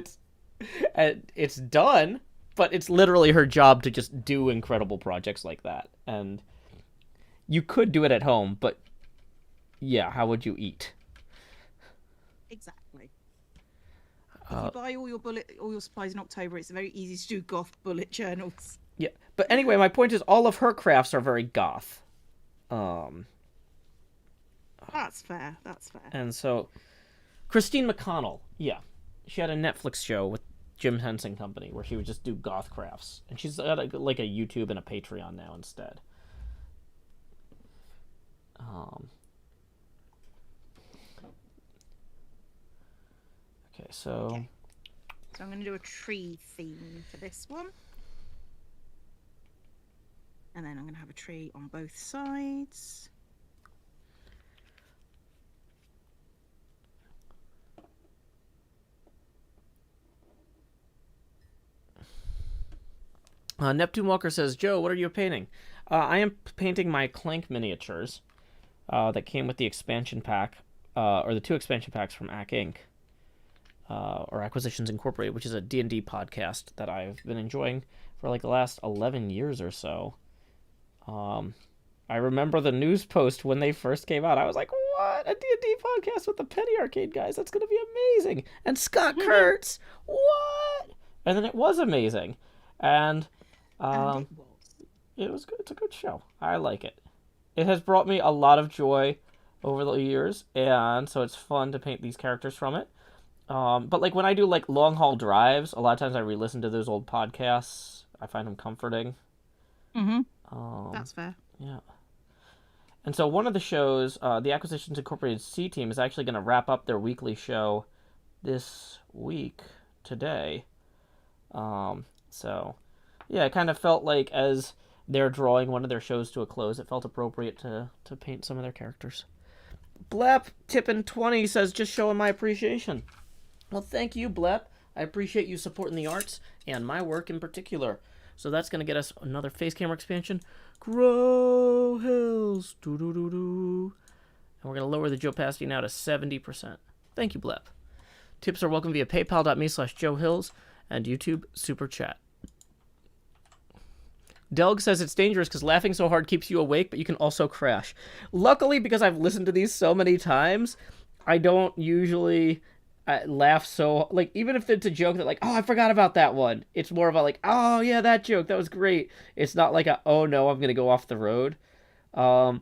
it's done, but it's literally her job to just do incredible projects like that. And you could do it at home, but yeah, how would you eat? Exactly. If you buy all your supplies in October, it's very easy to do goth bullet journals. Yeah, but anyway, my point is all of her crafts are very goth. That's fair. And so, Christine McConnell, yeah, she had a Netflix show with Jim Henson Company where she would just do goth crafts, and she's got a YouTube and a Patreon now instead. Okay, so I'm going to do a tree theme for this one. And then I'm going to have a tree on both sides. Neptune Walker says, Joe, what are you painting? I am painting my Clank miniatures that came with the expansion pack, or the 2 expansion packs from AC Inc., or Acquisitions Incorporated, which is a D&D podcast that I've been enjoying for like the last 11 years or so. I remember the news post when they first came out. I was like, what? A D&D podcast with the Penny Arcade guys? That's going to be amazing. And Scott Kurtz. What? And then it was amazing. And it was good. It's a good show. I like it. It has brought me a lot of joy over the years, and so it's fun to paint these characters from it. But like when I do like long haul drives, a lot of times I re-listen to those old podcasts. I find them comforting. That's fair. Yeah. And so one of the shows, the Acquisitions Incorporated C Team, is actually going to wrap up their weekly show this week, today. So, yeah, it kind of felt like as they're drawing one of their shows to a close, it felt appropriate to paint some of their characters. Blep Tippin20 says, just showing my appreciation. Well, thank you, Blep. I appreciate you supporting the arts and my work in particular. So that's going to get us another face camera expansion. Grow Hills. Doo-doo-doo-doo. And we're going to lower the Joe opacity now to 70%. Thank you, Blep. Tips are welcome via paypal.me/JoeHills and YouTube Super Chat. Delg says it's dangerous because laughing so hard keeps you awake, but you can also crash. Luckily, because I've listened to these so many times, I don't usually laugh so, like, even if it's a joke that, like, oh, I forgot about that one. It's more of a, like, oh, yeah, that joke, that was great. It's not like a, oh, no, I'm going to go off the road. When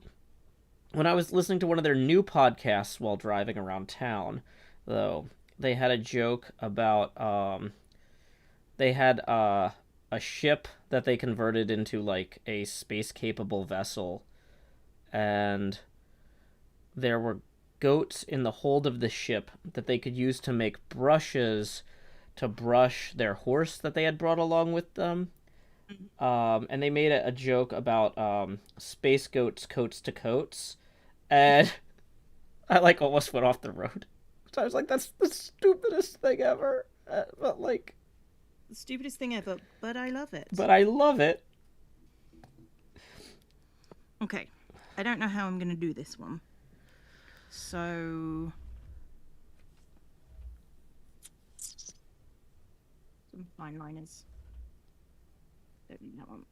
I was listening to one of their new podcasts while driving around town, though, they had a joke about, they had a ship that they converted into like a space capable vessel, and there were goats in the hold of the ship that they could use to make brushes to brush their horse that they had brought along with them. And they made a joke about space goats coats to coats, and I like almost went off the road. So I was like, that's the stupidest thing ever. But like, The stupidest thing ever, but I love it. but I love it. Okay, I don't know how I'm going to do this one. So... some fine liners. Don't need that one.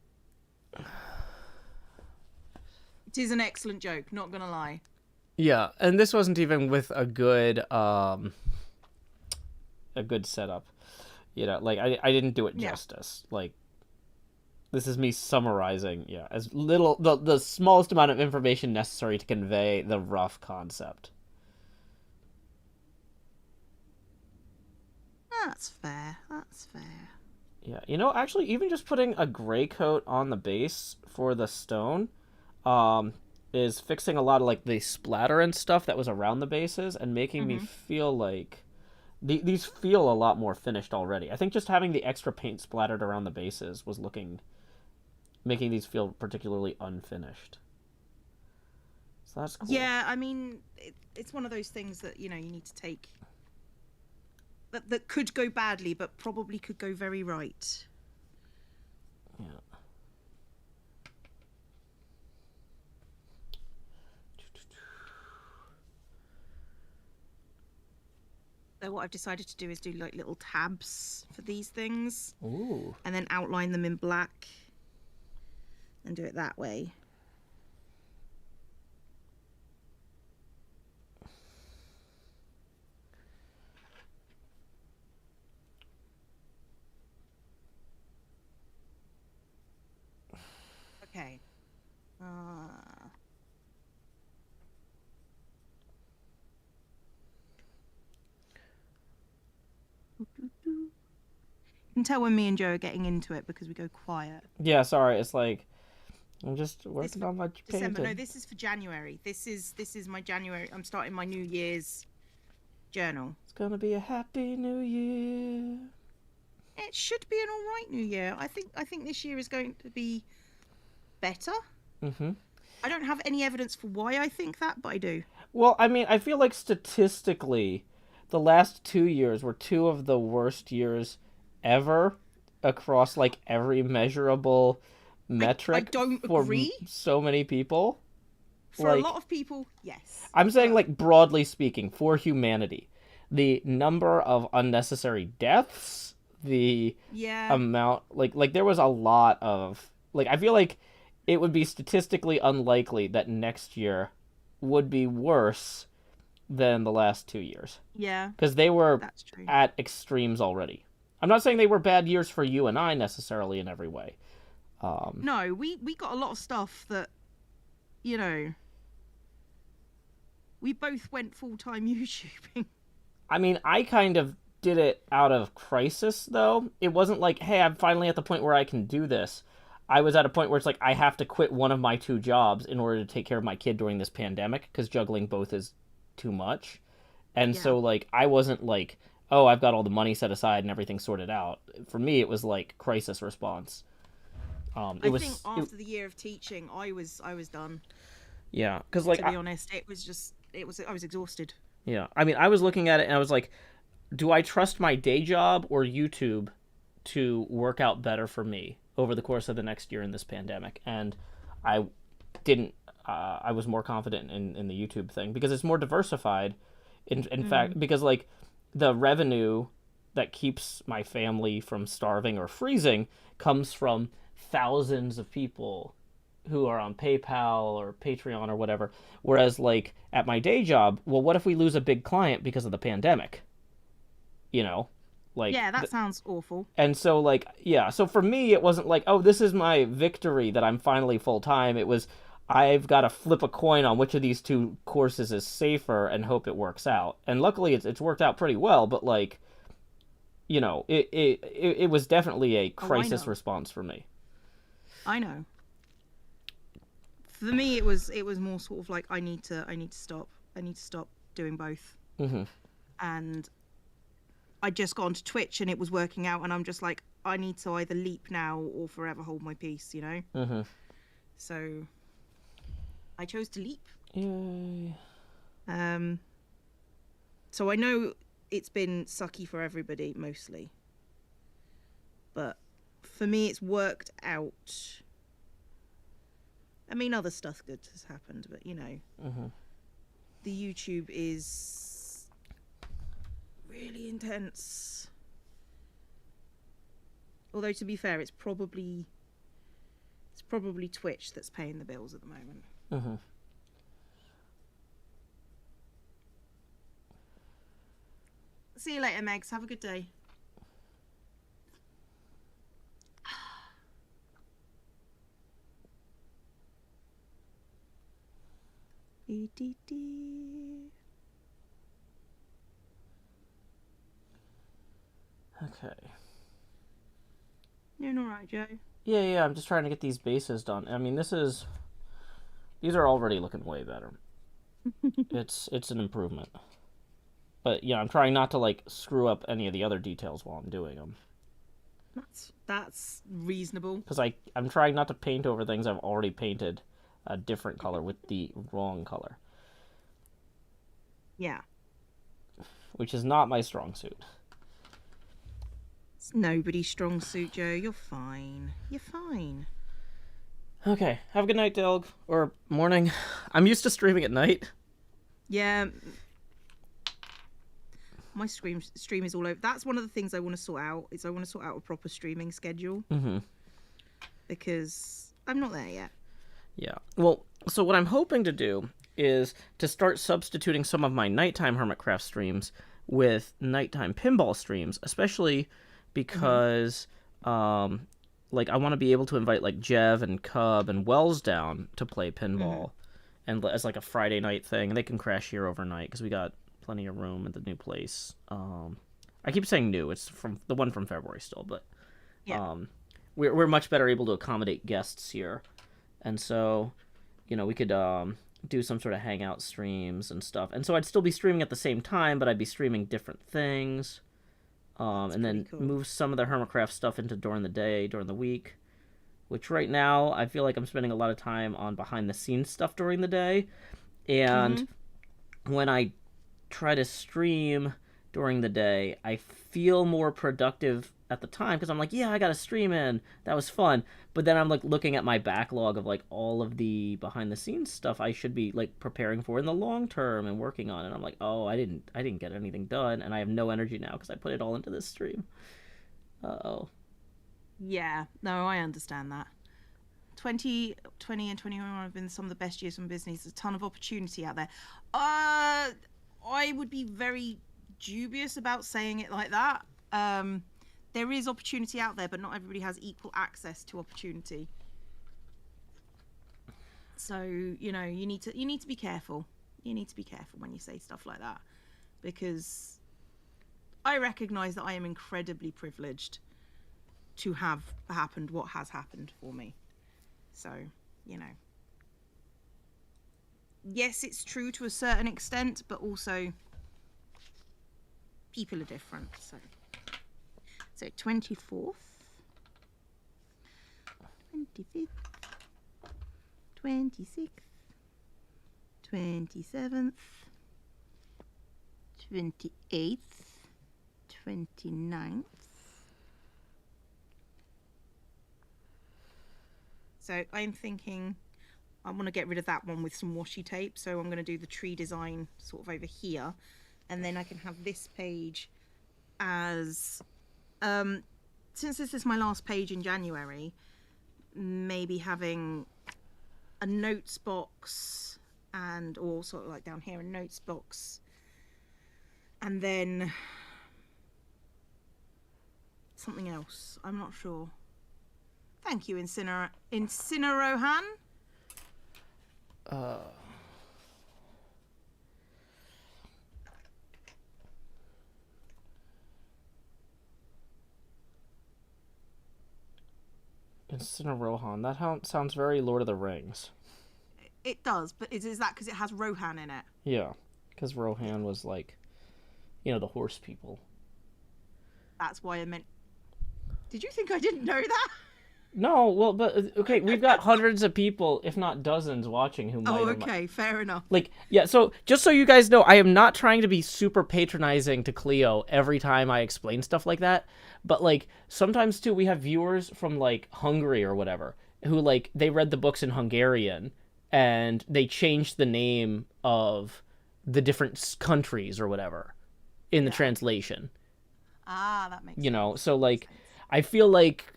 It is an excellent joke, not going to lie. Yeah, and this wasn't even with a good setup. You know, like I didn't do it justice. Like, this is me summarizing, as little the smallest amount of information necessary to convey the rough concept. That's fair. That's fair. Yeah, you know, actually, even just putting a gray coat on the base for the stone, is fixing a lot of like the splatter and stuff that was around the bases and making me feel like these feel a lot more finished already. I think just having the extra paint splattered around the bases was making these feel particularly unfinished. So that's cool. Yeah, I mean, it's one of those things that, you know, you need to take... That could go badly, but probably could go very right. Yeah. So what I've decided to do is do like little tabs for these things. Ooh. And then outline them in black. And do it that way. Okay. You can tell when me and Joe are getting into it because we go quiet. Yeah, sorry. It's like I'm just working on my December. painting. No, this is for January. This is my January. I'm starting my New Year's journal. It's gonna be a happy new year. It should be an all right New Year. I think this year is going to be better. Mm-hmm. I don't have any evidence for why I think that, but I do. Well, I mean, I feel like statistically, the last 2 years were two of the worst years ever across like every measurable metric. I don't for agree. So many people. For like, a lot of people, yes. I'm saying, like, broadly speaking, for humanity, the number of unnecessary deaths, the amount, like there was a lot of, like, I feel like it would be statistically unlikely that next year would be worse than the last 2 years. Yeah. Because they were That's true. at extremes already. I'm not saying they were bad years for you and I necessarily in every way. No, we got a lot of stuff that, you know, we both went full-time YouTubing. I mean, I kind of did it out of crisis, though. It wasn't like, hey, I'm finally at the point where I can do this. I was at a point where it's like, I have to quit one of my 2 jobs in order to take care of my kid during this pandemic, because juggling both is too much. And so, like, I wasn't like, oh, I've got all the money set aside and everything sorted out. For me, it was like crisis response. I think after the year of teaching, I was done. Yeah, because like, to be honest, I was exhausted. Yeah, I mean, I was looking at it and I was like, do I trust my day job or YouTube to work out better for me over the course of the next year in this pandemic? And I didn't. I was more confident in the YouTube thing because it's more diversified. In fact, because like the revenue that keeps my family from starving or freezing comes from thousands of people who are on PayPal or Patreon or whatever. Whereas like at my day job, well, what if we lose a big client because of the pandemic? You know, like, yeah, that sounds awful. And so like, yeah, so for me, it wasn't like, oh, this is my victory that I'm finally full time. It was, I've got to flip a coin on which of these 2 courses is safer and hope it works out. And luckily it's worked out pretty well, but like, you know, it was definitely a Oh, I crisis know. response for me. I know. For me, it was more sort of like I need to stop. I need to stop doing both. And I just got onto Twitch and it was working out, and I'm just like, I need to either leap now or forever hold my peace, you know. So I chose to leap. Yay. So I know it's been sucky for everybody mostly, but for me it's worked out. I mean, other stuff good has happened, but you know, the YouTube is really intense. Although to be fair, it's probably Twitch that's paying the bills at the moment. See you later, Megs. Have a good day. Okay. Doing all right, Joe? Yeah, I'm just trying to get these bases done. I mean, these are already looking way better. It's an improvement. But yeah, I'm trying not to like screw up any of the other details while I'm doing them. That's reasonable. Because I'm trying not to paint over things I've already painted a different color with the wrong color. Yeah. Which is not my strong suit. It's nobody's strong suit, Joe. You're fine. You're fine. Okay, have a good night, Delg. Or morning. I'm used to streaming at night. Yeah. My stream is all over. That's one of the things I want to sort out. I want to sort out a proper streaming schedule. Because I'm not there yet. Yeah. Well, so what I'm hoping to do is to start substituting some of my nighttime Hermitcraft streams with nighttime pinball streams, especially because like I want to be able to invite like Jev and Cub and Wells down to play pinball and as like a Friday night thing, and they can crash here overnight because we got plenty of room at the new place. I keep saying new, it's from the one from February still, but we're much better able to accommodate guests here. And so, you know, we could do some sort of hangout streams and stuff. And so I'd still be streaming at the same time, but I'd be streaming different things. And then move some of the Hermitcraft stuff into during the day, during the week. Which right now, I feel like I'm spending a lot of time on behind-the-scenes stuff during the day. And when I try to stream during the day, I feel more productive at the time because I'm like, yeah, I got a stream in, that was fun. But then I'm like looking at my backlog of like all of the behind the scenes stuff I should be like preparing for in the long term and working on, and I'm like, oh, I didn't get anything done, and I have no energy now because I put it all into this stream. Yeah, no, I understand that. 2020 and 21 have been some of the best years in business. There's a ton of opportunity out there. I would be very dubious about saying it like that. There is opportunity out there, but not everybody has equal access to opportunity. So, you know, you need to be careful. You need to be careful when you say stuff like that, because I recognize that I am incredibly privileged to have happened what has happened for me. So, you know, yes, it's true to a certain extent, but also people are different. So 24th, 25th, 26th, 27th, 28th, 29th. So I'm thinking I want to get rid of that one with some washi tape. So I'm going to do the tree design sort of over here. And then I can have this page as, since this is my last page in January, maybe having a notes box and, or sort of like down here, a notes box. And then something else. I'm not sure. Thank you, Incinerohan. Instead of Rohan. That sounds very Lord of the Rings. It does, but is that because it has Rohan in it? Yeah, because Rohan was like, the horse people. That's why I meant... Did you think I didn't know that? No, well, but okay, we've got hundreds of people, if not dozens, watching who might. Oh, okay, fair enough. Like, yeah, so just so you guys know, I am not trying to be super patronizing to Cleo every time I explain stuff like that, but like sometimes too we have viewers from like Hungary or whatever who like they read the books in Hungarian and they changed the name of the different countries or whatever in the translation. Ah, that makes sense. So like I feel like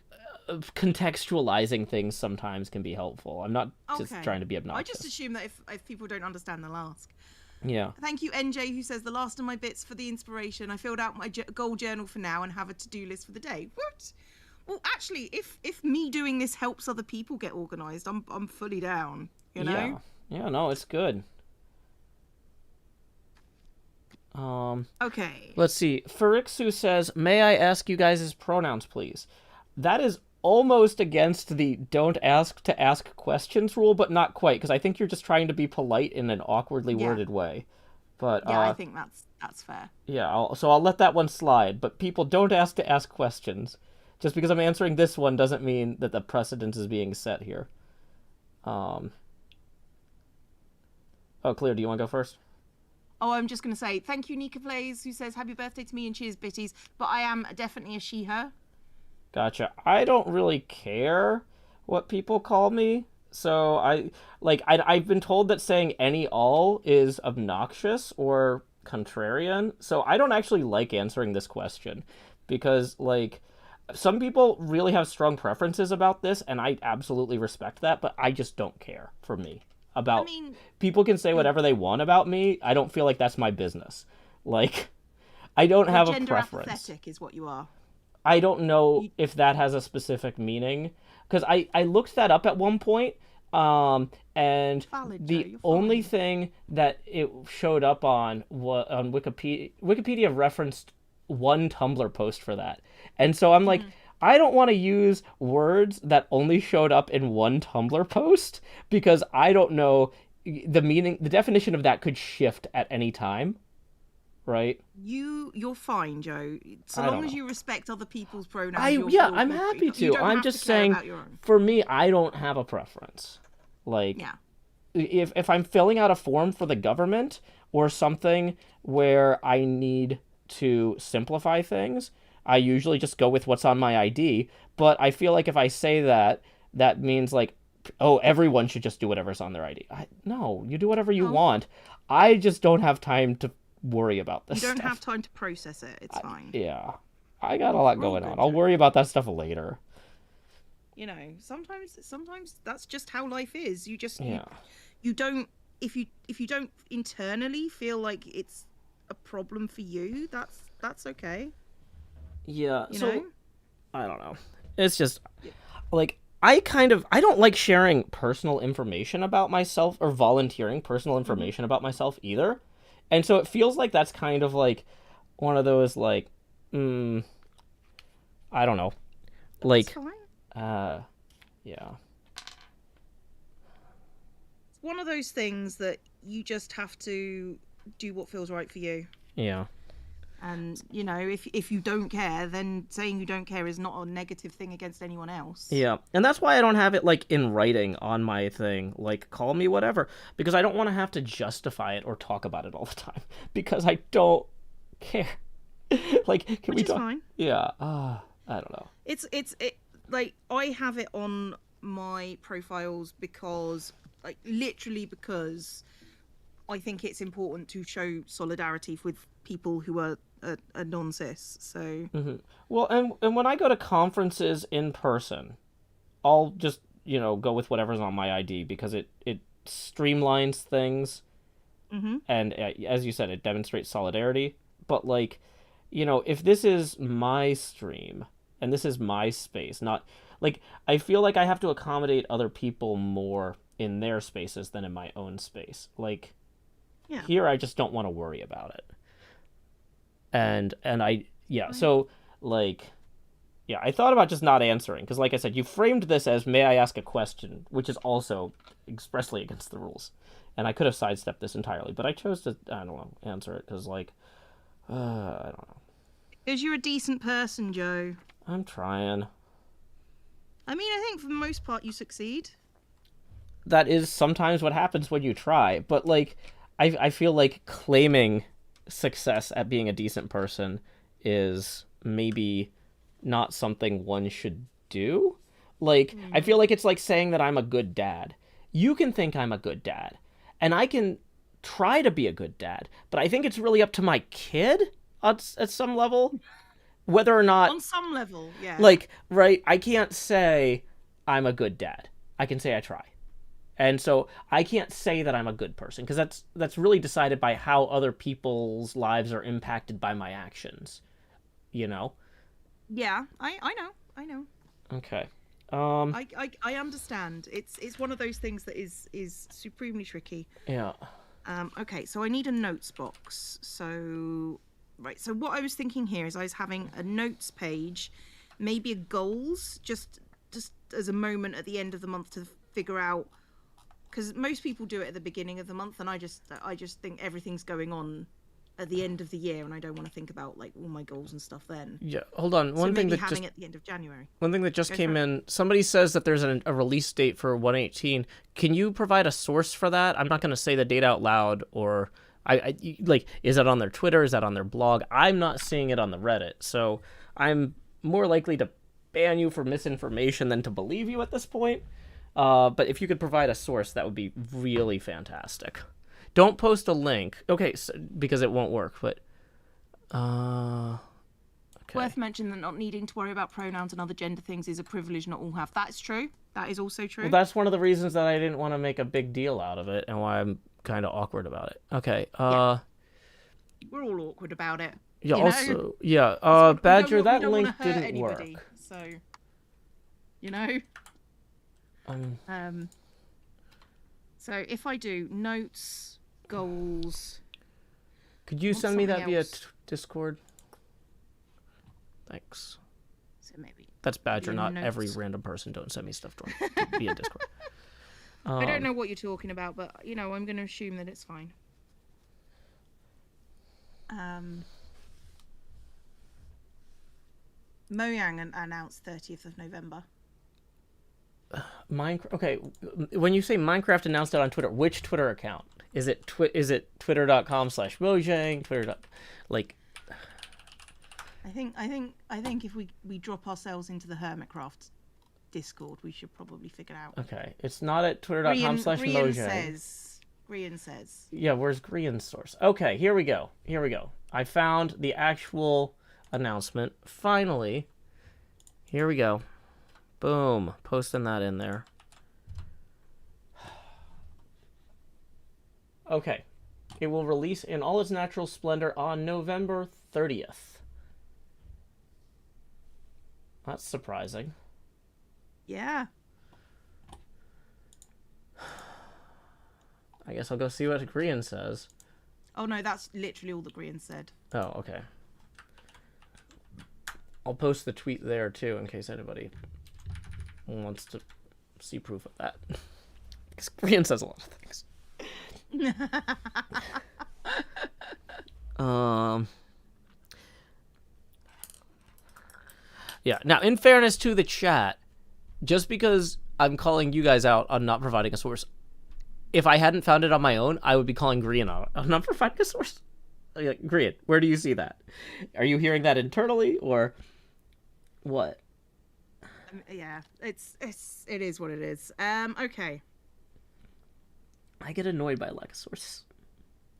contextualizing things sometimes can be helpful. I'm not just trying to be obnoxious. I just assume that if people don't understand, they'll ask. Yeah. Thank you, NJ, who says, the last of my bits for the inspiration. I filled out my goal journal for now and have a to-do list for the day. What? Well, actually, if me doing this helps other people get organised, I'm fully down, Yeah, no, it's good. Okay. Let's see. Farixu says, may I ask you guys' pronouns, please? That is almost against the don't ask to ask questions rule, but not quite, because I think you're just trying to be polite in an awkwardly worded way. But yeah, I think that's fair. Yeah, I'll let that one slide. But people don't ask to ask questions. Just because I'm answering this one doesn't mean that the precedent is being set here. Oh, Cleo, do you want to go first? Oh, I'm just going to say, thank you, Nika Plays, who says, happy birthday to me and cheers, bitties. But I am definitely a she, her. Gotcha. I don't really care what people call me. So I've been told that saying any all is obnoxious or contrarian. So I don't actually like answering this question because like some people really have strong preferences about this and I absolutely respect that, but I just don't care for me. People can say whatever they want about me. I don't feel like that's my business. Like I don't have a preference. Gender apathetic is what you are. I don't know if that has a specific meaning because I looked that up at one point, and the only thing that it showed up on Wikipedia referenced one Tumblr post for that, and so I'm like, I don't want to use words that only showed up in one Tumblr post because I don't know the meaning. The definition of that could shift at any time. Right? You're fine, Joe. So long as you respect other people's pronouns. I'm happy to. I'm just saying, for me, I don't have a preference. Like, if I'm filling out a form for the government or something where I need to simplify things, I usually just go with what's on my ID. But I feel like if I say that, that means like, oh, everyone should just do whatever's on their ID. No, you do whatever you want. I just don't have time to worry about this stuff. You don't have time to process it. It's fine. Yeah. I got a lot going on. I'll worry about that stuff later. Sometimes that's just how life is. You just you don't if you don't internally feel like it's a problem for you, that's okay. Yeah. I don't know. It's just like I don't like sharing personal information about myself or volunteering personal information about myself either. And so it feels like that's kind of like one of those like, I don't know, like, yeah. It's one of those things that you just have to do what feels right for you. Yeah. And, if you don't care, then saying you don't care is not a negative thing against anyone else. Yeah. And that's why I don't have it, like, in writing on my thing. Like, call me whatever. Because I don't want to have to justify it or talk about it all the time. Because I don't care. Like, can we talk? Fine. Yeah. I don't know. It's like, I have it on my profiles because, like, literally because I think it's important to show solidarity with people who are non-cis, so... Well, and when I go to conferences in person, I'll just, go with whatever's on my ID because it streamlines things, and as you said, it demonstrates solidarity, but, like, if this is my stream, and this is my space, not... Like, I feel like I have to accommodate other people more in their spaces than in my own space. Like, here I just don't want to worry about it. And so like Yeah, I thought about just not answering, because like I said, you framed this as, may I ask a question, which is also expressly against the rules. And I could have sidestepped this entirely, but I chose to, I don't know, answer it, because, like, I don't know. Because you're a decent person, Joe. I'm trying. I mean, I think for the most part you succeed. That is sometimes what happens when you try, but, like, I feel like claiming success at being a decent person is maybe not something one should do. Like, I feel like it's like saying that I'm a good dad. You can think I'm a good dad, and I can try to be a good dad, but I think it's really up to my kid at some level whether or not, On some level, yeah. like, right, I can't say I'm a good dad. I can say I try. And so I can't say that I'm a good person, because that's really decided by how other people's lives are impacted by my actions, you know? Yeah, I know. Okay. I understand. It's one of those things that is supremely tricky. Yeah. Okay, so I need a notes box. So what I was thinking here is I was having a notes page, maybe a goals, just as a moment at the end of the month to figure out, because most people do it at the beginning of the month, and I just think everything's going on at the end of the year, and I don't want to think about like all my goals and stuff then. Yeah, hold on. So maybe having it at the end of January. One thing that just came in, somebody says that there's a release date for 118. Can you provide a source for that? I'm not going to say the date out loud, or like, is that on their Twitter? Is that on their blog? I'm not seeing it on the Reddit, so I'm more likely to ban you for misinformation than to believe you at this point. But if you could provide a source, that would be really fantastic. Don't post a link. Okay, so, because it won't work, but... Okay. Worth mentioning that not needing to worry about pronouns and other gender things is a privilege not all have. That's true. That is also true. Well, that's one of the reasons that I didn't want to make a big deal out of it, and why I'm kind of awkward about it. Okay, Yeah. We're all awkward about it. Yeah, you also... know? Yeah, Badger, that don't link wanna hurt didn't anybody, work. So, you know? So if I do notes, goals... Could you send me that via else? Discord? Thanks. So maybe... That's Badger, not notes. every random person. Don't send me stuff via Discord. I don't know what you're talking about, but, you know, I'm going to assume that it's fine. Mojang announced 30th of November. Minecraft. Okay, when you say Minecraft announced it on Twitter, which Twitter account? Is it twitter.com/Mojang? Like... I think if we drop ourselves into the Hermitcraft Discord, we should probably figure it out. Okay, it's not at twitter.com/Mojang. Grian says. Yeah, where's Grian's source? Okay, here we go. I found the actual announcement. Finally. Here we go. Boom. Posting that in there. Okay. It will release in all its natural splendor on November 30th. That's surprising. Yeah. I guess I'll go see what Grian says. Oh no, that's literally all that Grian said. Oh, okay. I'll post the tweet there too in case anybody wants to see proof of that. Because Grian says a lot of things. Yeah, now in fairness to the chat, just because I'm calling you guys out on not providing a source, if I hadn't found it on my own, I would be calling Grian out on not providing a source. Like, Grian, where do you see that? Are you hearing that internally, or what? Yeah, it is what it is. Okay. I get annoyed by lack of source.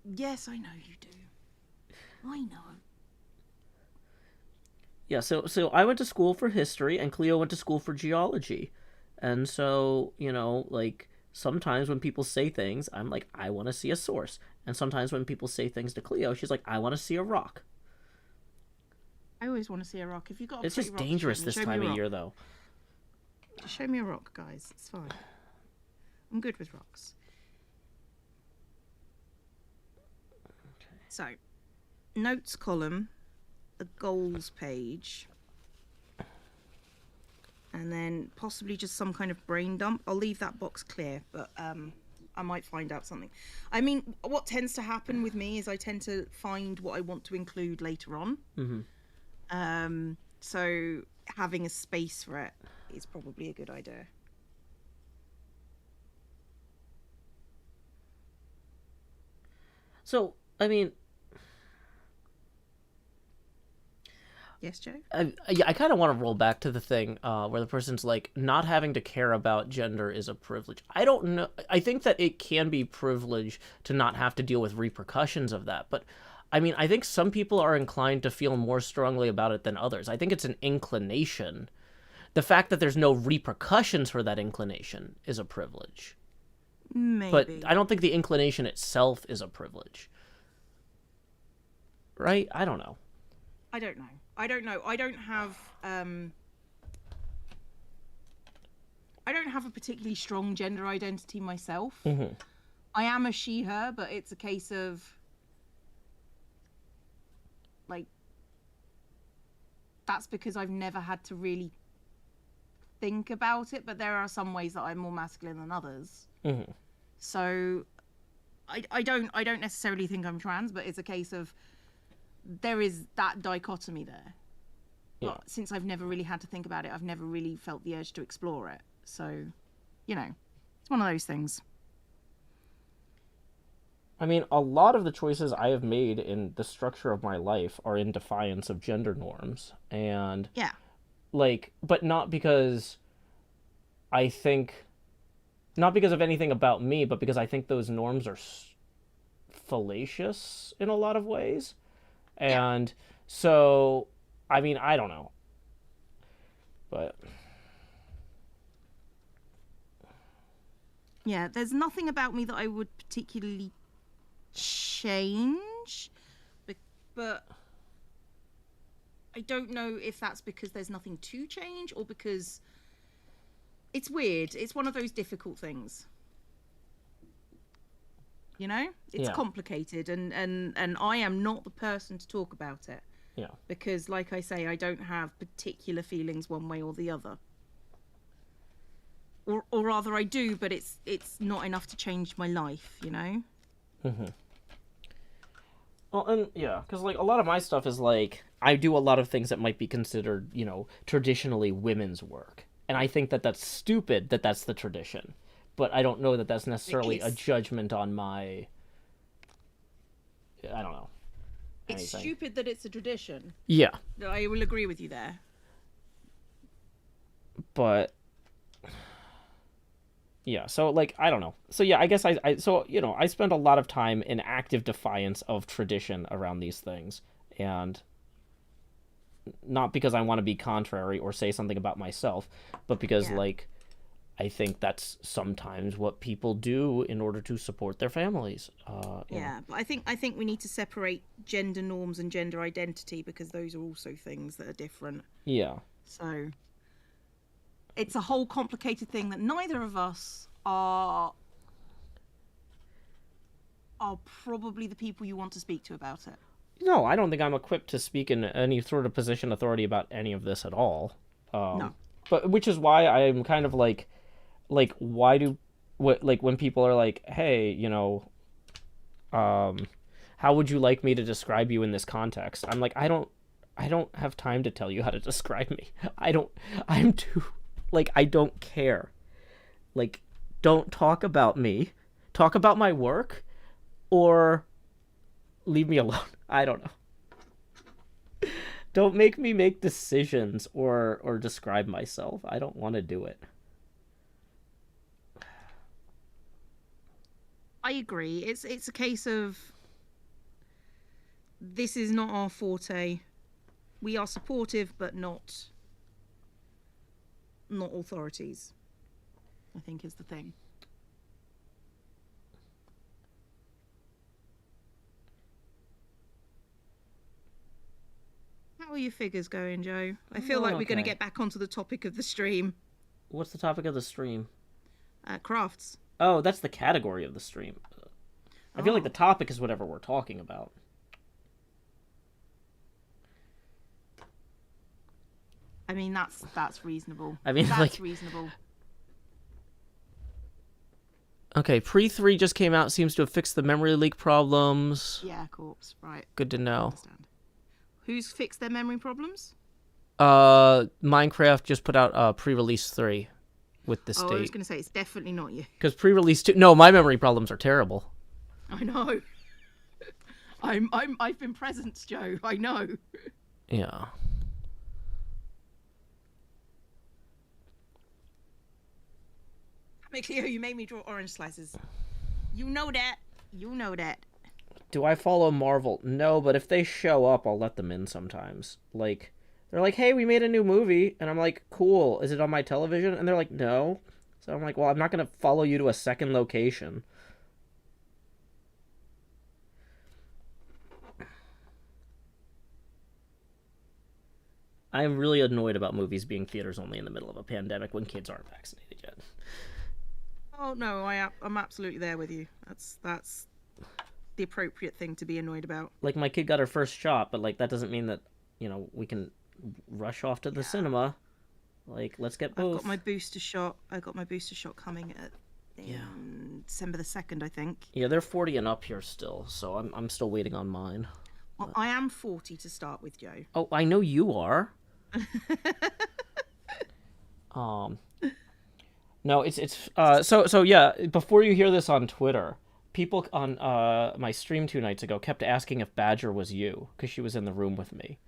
Yes, I know you do. I know. Yeah, so I went to school for history, and Cleo went to school for geology. And so, you know, like, sometimes when people say things, I'm like, I want to see a source. And sometimes when people say things to Cleo, she's like, I want to see a rock. I always want to see a rock. If you've got a It's pretty just rock, dangerous this time of year, though. Just show me a rock, guys. It's fine. I'm good with rocks. Okay. So, notes column, the goals page. then possibly just some kind of brain dump. I'll leave that box clear, but I might find out something. I mean, what tends to happen with me is I tend to find what I want to include later on. So having a space for it is probably a good idea. So, I mean... Yes, Joe? I kind of want to roll back to the thing where the person's like, not having to care about gender is a privilege. I don't know. I think that it can be privilege to not have to deal with repercussions of that. But, I mean, I think some people are inclined to feel more strongly about it than others. I think it's an inclination. The fact that there's no repercussions for that inclination is a privilege. Maybe. But I don't think the inclination itself is a privilege. Right? I don't know. I don't know. I don't have I don't have a particularly strong gender identity myself. I am a she, her, but it's a case of like that's because I've never had to really think about it, but there are some ways that I'm more masculine than others. So I don't necessarily think I'm trans, but it's a case of there is that dichotomy there. Yeah. But since I've never really had to think about it, I've never really felt the urge to explore it. So, you know, it's one of those things. I mean, a lot of the choices I have made in the structure of my life are in defiance of gender norms. And, yeah, like, but not because I think, not because of anything about me, but because I think those norms are fallacious in a lot of ways. And so, I mean, I don't know. But... yeah, there's nothing about me that I would particularly change. But I don't know if that's because there's nothing to change or because it's weird. It's one of those difficult things. You know, it's complicated, and I am not the person to talk about it. Yeah. Because, like I say, I don't have particular feelings one way or the other. Or rather, I do, but it's not enough to change my life. You know. Well, and yeah, because like a lot of my stuff is like I do a lot of things that might be considered, you know, traditionally women's work, and I think that that's stupid that that's the tradition. But I don't know that that's necessarily a judgment on my... I don't know. It's stupid that it's a tradition. Yeah. I will agree with you there. But... yeah, so, like, I don't know. So, yeah, I guess so, you know, I spend a lot of time in active defiance of tradition around these things. And not because I want to be contrary or say something about myself, but because, like... I think that's sometimes what people do in order to support their families. Yeah, but I think we need to separate gender norms and gender identity because those are also things that are different. Yeah. So it's a whole complicated thing that neither of us are probably the people you want to speak to about it. No, I don't think I'm equipped to speak in any sort of position of authority about any of this at all. No. But which is why I'm kind of like why do when people are like, hey, you know, how would you like me to describe you in this context? I'm like, I don't have time to tell you how to describe me. I don't care. Like, don't talk about me. Talk about my work or leave me alone. I don't know. Don't make me make decisions or describe myself. I don't want to do it. I agree. It's a case of this is not our forte. We are supportive, but not authorities, I think is the thing. How are your figures going, Joe? I feel like we're going to get back onto the topic of the stream. What's the topic of the stream? Crafts. Oh, that's the category of the stream. I feel like the topic is whatever we're talking about. I mean, that's reasonable. I mean, that's like, reasonable. Okay, pre-3 just came out. Seems to have fixed the memory leak problems. Yeah, corpse. Right. Good to know. Understand. Who's fixed their memory problems? Minecraft just put out pre-release 3 with this date. I was going to say it's definitely not you. Because pre-release 2, no, my memory problems are terrible. I know. I've been present, Joe. I know. Yeah. Cleo, you made me draw orange slices. You know that. You know that. Do I follow Marvel? No, but if they show up, I'll let them in sometimes. Like, they're like, hey, we made a new movie. And I'm like, cool. Is it on my television? And they're like, no. So I'm like, well, I'm not going to follow you to a second location. I'm really annoyed about movies being theaters only in the middle of a pandemic when kids aren't vaccinated yet. Oh no, I'm absolutely there with you. That's the appropriate thing to be annoyed about. Like, my kid got her first shot, but like that doesn't mean that, you know, we can rush off to the cinema. Like, let's get both. I've got my booster shot. I got my booster shot coming at December the 2nd, I think. Yeah, they're 40 and up here still, so I'm still waiting on mine. Well, I am 40 to start with, Joe. Oh, I know you are. No, it's so yeah, before you hear this on Twitter, people on my stream 2 nights ago kept asking if Badger was you because she was in the room with me.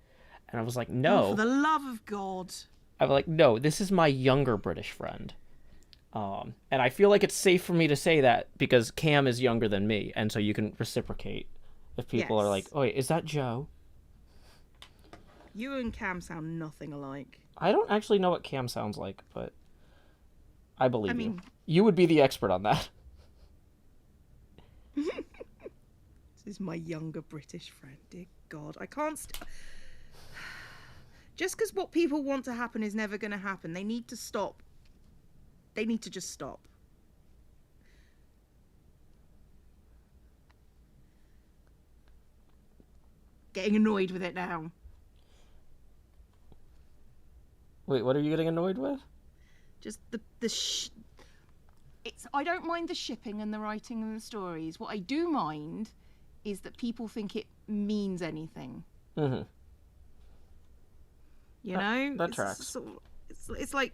And I was like, no. Oh, for the love of God. I was like, no, this is my younger British friend. And I feel like it's safe for me to say that because Cam is younger than me, and so you can reciprocate if people are like, oh, wait, is that Joe? You and Cam sound nothing alike. I don't actually know what Cam sounds like, but I believe you. You would be the expert on that. This is my younger British friend. Dear God, I can't... Just because what people want to happen is never going to happen. They need to stop. They need to just stop. Getting annoyed with it now. Wait, what are you getting annoyed with? Just I don't mind the shipping and the writing and the stories. What I do mind is that people think it means anything. Mm-hmm. You know? That tracks. It's like...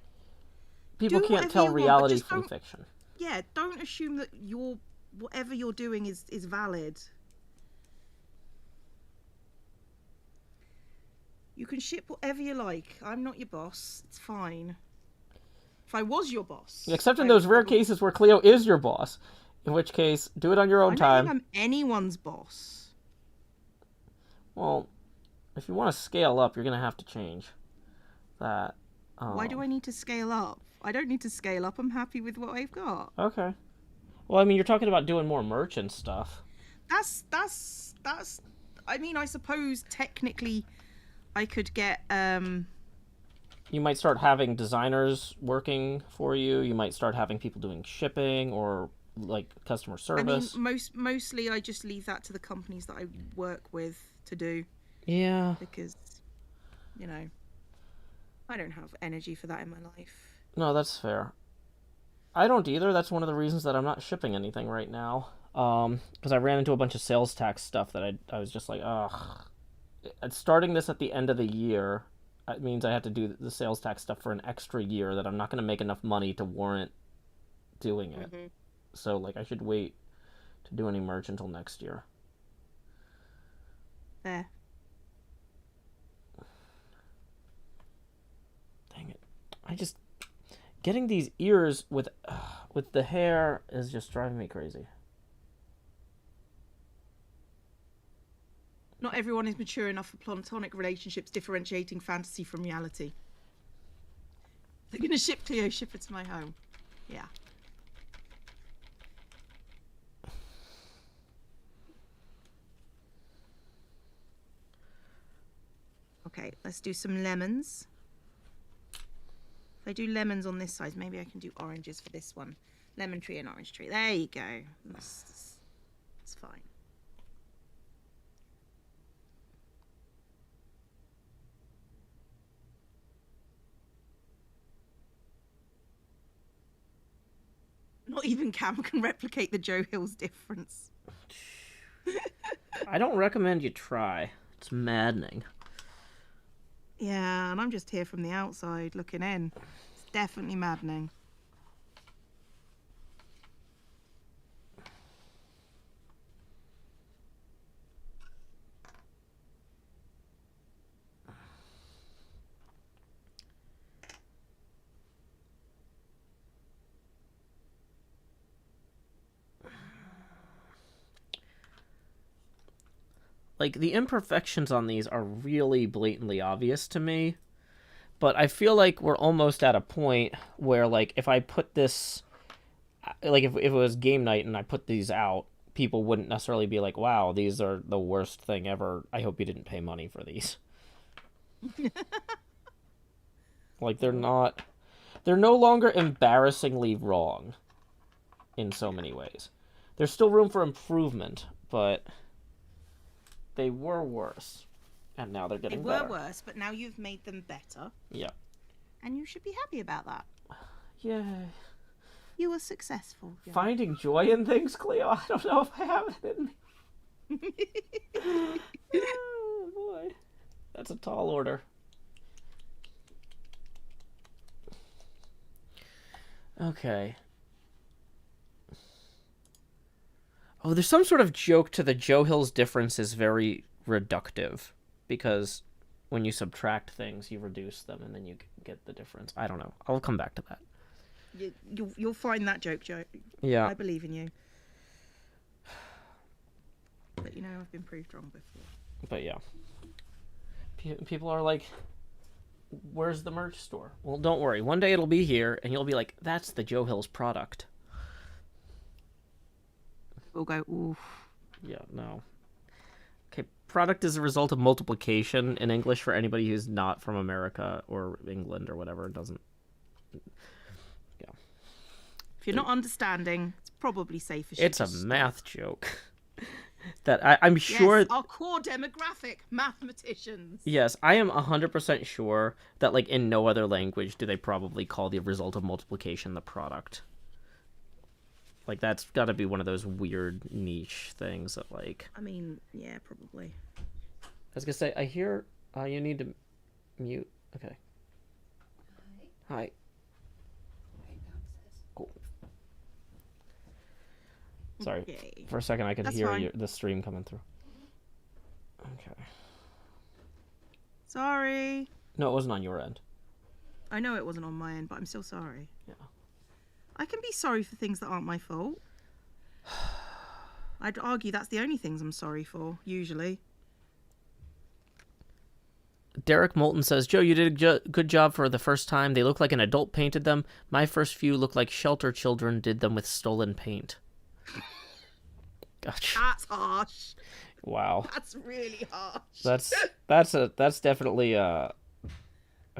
People can't tell reality from fiction. Yeah, don't assume that whatever you're doing is valid. You can ship whatever you like. I'm not your boss. It's fine. If I was your boss... Except in those rare cases where Cleo is your boss. In which case, do it on your own time. I don't think I'm anyone's boss. Well, if you want to scale up, you're going to have to change that. Why do I need to scale up? I don't need to scale up. I'm happy with what I've got. Okay. Well, I mean, you're talking about doing more merch and stuff. That's... I mean, I suppose technically I could get... You might start having designers working for you. You might start having people doing shipping or like customer service. I mean, mostly I just leave that to the companies that I work with to do. Yeah. Because, you know, I don't have energy for that in my life. No, that's fair. I don't either. That's one of the reasons that I'm not shipping anything right now. Because I ran into a bunch of sales tax stuff that I was just like, ugh. Starting this at the end of the year, it means I have to do the sales tax stuff for an extra year that I'm not going to make enough money to warrant doing it. Mm-hmm. So, like, I should wait to do any merch until next year. There. Dang it. Getting these ears with the hair is just driving me crazy. Not everyone is mature enough for platonic relationships differentiating fantasy from reality. They're going to ship Cleo, ship it to my home. Yeah. Okay, let's do some lemons. If I do lemons on this side, maybe I can do oranges for this one. Lemon tree and orange tree. There you go. That's fine. Not even Cam can replicate the Joe Hill's difference. I don't recommend you try. It's maddening. Yeah, and I'm just here from the outside looking in. It's definitely maddening. Like, the imperfections on these are really blatantly obvious to me, but I feel like we're almost at a point where, like, if I put this, like, if it was game night and I put these out, people wouldn't necessarily be like, wow, these are the worst thing ever. I hope you didn't pay money for these. Like, they're no longer embarrassingly wrong in so many ways. There's still room for improvement, but they were worse, and now they're getting better. They were worse, but now you've made them better. Yeah. And you should be happy about that. Yay. You were successful. Yeah. Finding joy in things, Cleo? I don't know if I have it in me. Oh, boy. That's a tall order. Okay. Oh, there's some sort of joke to the Joe Hill's difference is very reductive, because when you subtract things, you reduce them, and then you get the difference. I don't know. I'll come back to that. You'll find that joke, Joe. Yeah. I believe in you. But you know, I've been proved wrong before. But yeah. People are like, where's the merch store? Well, don't worry. One day it'll be here, and you'll be like, that's the Joe Hill's product. We'll go, oof. Yeah, no. Okay, product is a result of multiplication in English for anybody who's not from America or England or whatever. It doesn't... Yeah. If you're not understanding, it's probably safe as It's a math joke. That I'm sure... Yes, our core demographic, mathematicians. Yes, I am 100% sure that, like, in no other language do they probably call the result of multiplication the product. Like, that's got to be one of those weird niche things that, like... I mean, yeah, probably. I was going to say, I hear you need to mute. Okay. Hi. Cool. Sorry. Okay. For a second, I could That's hear fine. the stream coming through. Okay. Sorry. No, it wasn't on your end. I know it wasn't on my end, but I'm still sorry. Yeah. I can be sorry for things that aren't my fault. I'd argue that's the only things I'm sorry for, usually. Derek Moulton says, Joe, you did a good job for the first time. They look like an adult painted them. My first few look like shelter children did them with stolen paint. Gotcha. That's harsh. Wow. That's really harsh. That's definitely a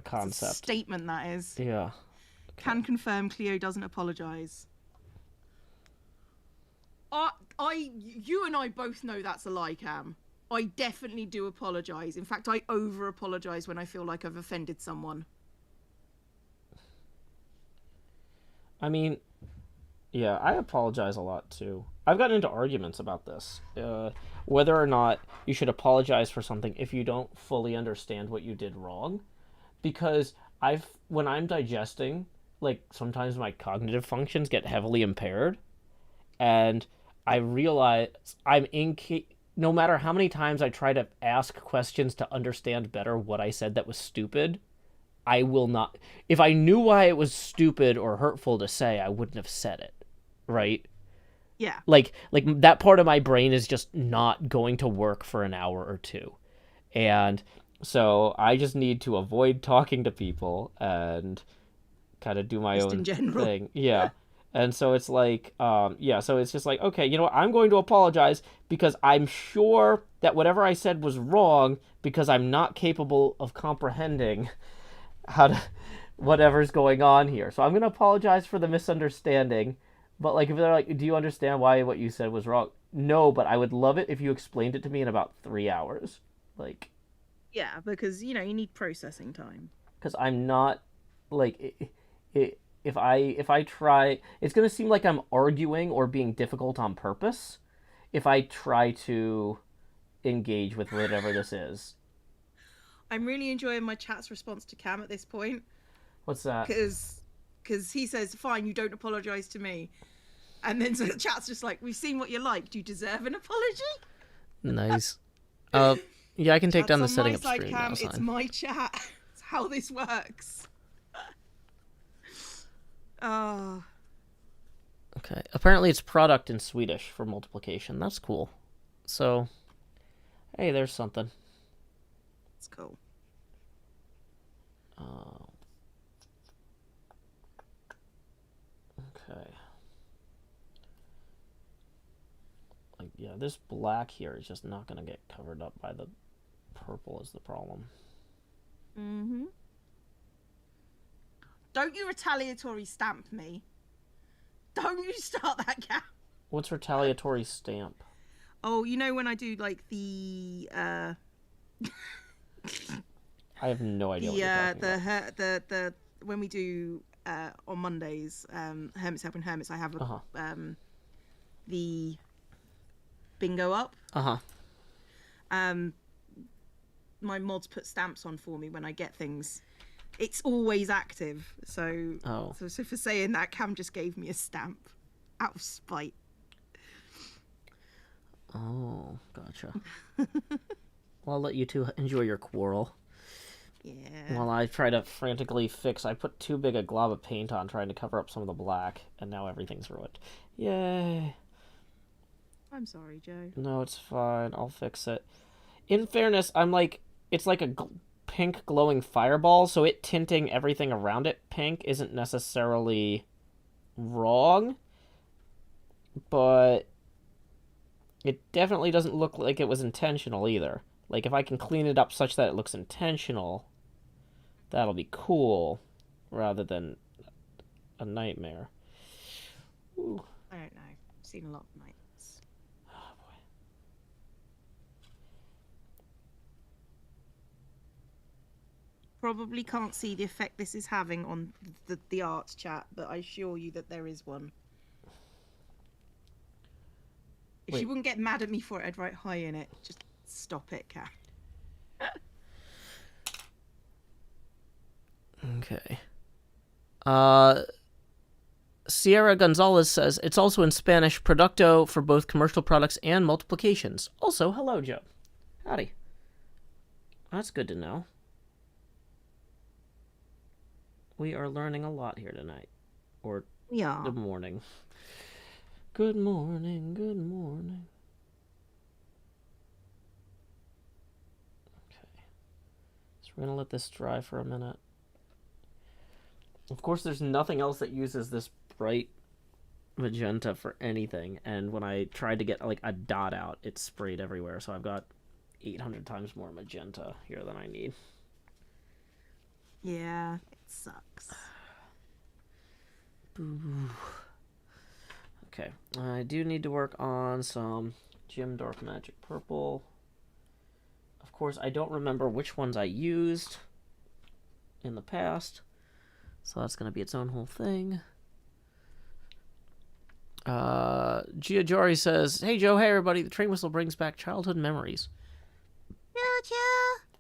concept. That's a statement, that is. Yeah. Okay. Can confirm Cleo doesn't apologise. You and I both know that's a lie, Cam. I definitely do apologise. In fact, I over-apologise when I feel like I've offended someone. I mean, yeah, I apologize a lot too. I've gotten into arguments about this. Whether or not you should apologize for something if you don't fully understand what you did wrong. Because when I'm digesting, like, sometimes my cognitive functions get heavily impaired. And I realize no matter how many times I try to ask questions to understand better what I said that was stupid, I will not... If I knew why it was stupid or hurtful to say, I wouldn't have said it. Right? Yeah. Like that part of my brain is just not going to work for an hour or two. And so I just need to avoid talking to people and kind of do my Just own in general. thing. Yeah. And so it's like, so it's just like, okay, you know what? I'm going to apologize because I'm sure that whatever I said was wrong because I'm not capable of comprehending whatever's going on here. So I'm going to apologize for the misunderstanding. But, like, if they're like, do you understand why what you said was wrong? No, but I would love it if you explained it to me in about 3 hours. Like... Yeah, because, you need processing time. Because I'm not, like... if I try, it's gonna seem like I'm arguing or being difficult on purpose if I try to engage with whatever this is. I'm really enjoying my chat's response to Cam at this point. What's that? Because he says, fine, you don't apologise to me. And then so the chat's just like, we've seen what you like. Do you deserve an apology? Nice. Yeah, I can take down the setting up side, screen Cam, now. it's my chat. It's how this works. Oh. Okay. Apparently it's product in Swedish for multiplication. That's cool. So, hey, there's something. It's cool. Okay. Like, yeah, this black here is just not going to get covered up by the purple is the problem. Mm-hmm. Don't you retaliatory stamp me. Don't you start that, Cam. What's retaliatory stamp? Oh, you know when I do like the I have no idea what you're talking about. the when we do on Mondays, Hermits helping Hermits, I have the bingo up. My mods put stamps on for me when I get things. It's always active, so so for saying that, Cam just gave me a stamp out of spite. Oh, gotcha. Well, I'll let you two enjoy your quarrel. Yeah. While I try to frantically fix, I put too big a glob of paint on trying to cover up some of the black, and now everything's ruined. Yay. I'm sorry, Joe. No, it's fine. I'll fix it. In fairness, I'm like, it's like a pink glowing fireball, so it tinting everything around it pink isn't necessarily wrong, but it definitely doesn't look like it was intentional either. Like, if I can clean it up such that it looks intentional, that'll be cool, rather than a nightmare. Ooh. I don't know. I've seen a lot of nights. Oh, boy. Probably can't see the effect this is having on the art chat, but I assure you that there is one. If Wait. she wouldn't get mad at me for it, I'd write hi in it. Just stop it, Kat. Okay. Sierra Gonzalez says, it's also in Spanish, producto for both commercial products and multiplications. Also, hello, Joe. Howdy. That's good to know. We are learning a lot here tonight. Or the morning. Good morning, good morning. Okay. So we're going to let this dry for a minute. Of course, there's nothing else that uses this bright magenta for anything. And when I tried to get like a dot out, it sprayed everywhere. So I've got 800 times more magenta here than I need. Yeah, it sucks. Boo. Okay, I do need to work on some Gem Dark Magic Purple. Of course, I don't remember which ones I used in the past, so that's going to be its own whole thing. Giajari says, hey Joe, hey everybody, the train whistle brings back childhood memories.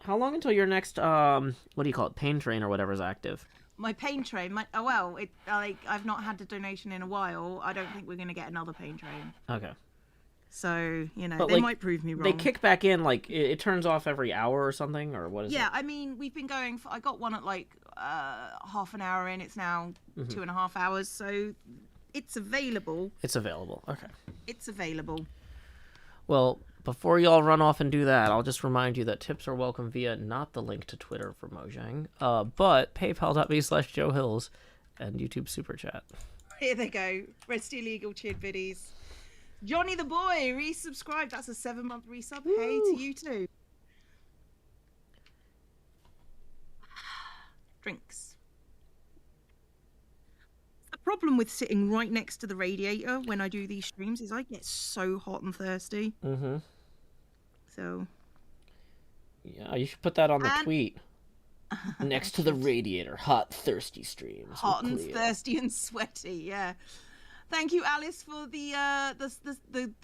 How long until your next, what do you call it, pain train or whatever is active? My pain train, I've not had a donation in a while. I don't think we're going to get another pain train. Okay. So, you know, but, they might prove me wrong. They kick back in, like, it turns off every hour or something, or what is it? Yeah, I mean, we've been going for, I got one at like half an hour in. It's now 2.5 hours, so it's available. It's available, okay. It's available. Well, before y'all run off and do that, I'll just remind you that tips are welcome via not the link to Twitter for Mojang, but paypal.me/Joe Hills and YouTube Super Chat. Here they go. Red Steel Eagle cheered biddies. Johnny the Boy resubscribed. That's a 7-month resub. Woo! Hey to you too. Drinks. The problem with sitting right next to the radiator when I do these streams is I get so hot and thirsty. Mm-hmm. So. Yeah, you should put that on the tweet. Next to the radiator, hot, thirsty streams. Hot and thirsty and sweaty, yeah. Thank you, Alice, for the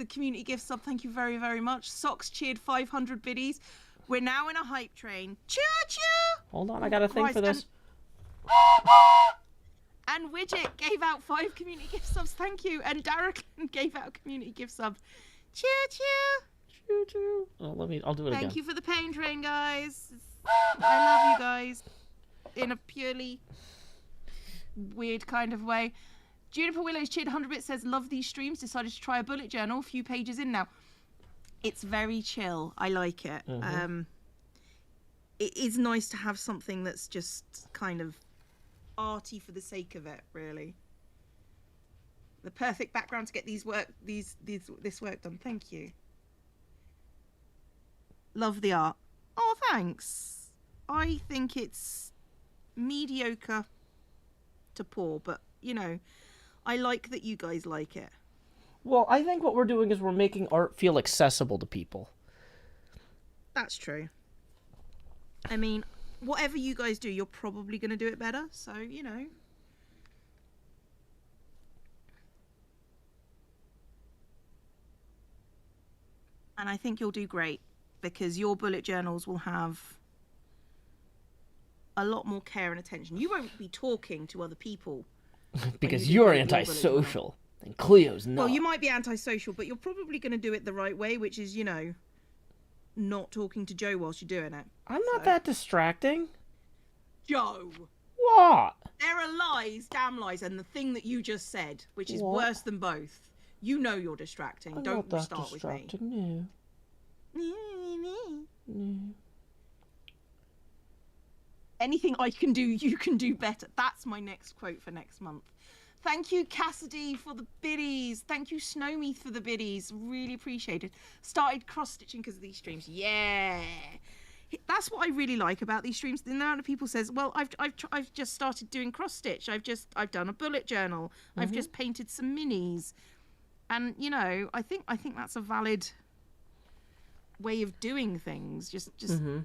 community gift sub. Thank you very, very much. Socks cheered 500 biddies. We're now in a hype train. Choo choo! Hold on, I got a thing for this. And Widget gave out 5 community gift subs. Thank you. And Darraghan gave out a community gift sub. Choo choo! Choo choo! Oh, I'll do it again. Thank you for the pain train, guys. I love you guys. In a purely weird kind of way. Juniper Willows cheered 100 bits, says, love these streams, decided to try a bullet journal, a few pages in now. It's very chill. I like it. It is nice to have something that's just kind of arty for the sake of it, really. The perfect background to get this work done. Thank you. Love the art. Oh, thanks. I think it's mediocre to poor, but, you know, I like that you guys like it. Well, I think what we're doing is we're making art feel accessible to people. That's true. I mean, whatever you guys do, you're probably going to do it better, so, you know. And I think you'll do great, because your bullet journals will have a lot more care and attention. You won't be talking to other people. Because you're antisocial, and Cleo's not. Well, you might be antisocial, but you're probably going to do it the right way, which is, you know, not talking to Joe whilst you're doing it. I'm not that distracting. Joe! What? There are lies, damn lies, and the thing that you just said, which is worse than both. You know you're distracting. I'm Don't not start with me. No. Anything I can do, you can do better. That's my next quote for next month. Thank you, Cassidy, for the biddies. Thank you, Snowmeath, for the biddies. Really appreciated. Started cross-stitching because of these streams. Yeah. That's what I really like about these streams. The amount of people says, well, I've just started doing cross-stitch. I've done a bullet journal. I've just painted some minis. And, you know, I think that's a valid way of doing things, just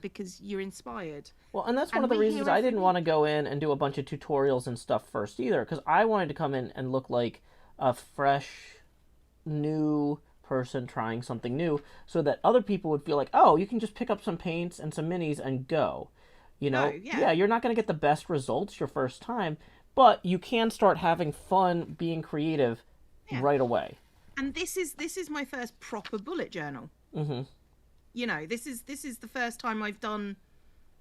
because you're inspired. Well, and that's one of the reasons I didn't want to go in and do a bunch of tutorials and stuff first either, because I wanted to come in and look like a fresh, new person trying something new, so that other people would feel like, oh, you can just pick up some paints and some minis and go. You know, yeah, you're not going to get the best results your first time, but you can start having fun being creative right away. And this is my first proper bullet journal. You know, this is the first time I've done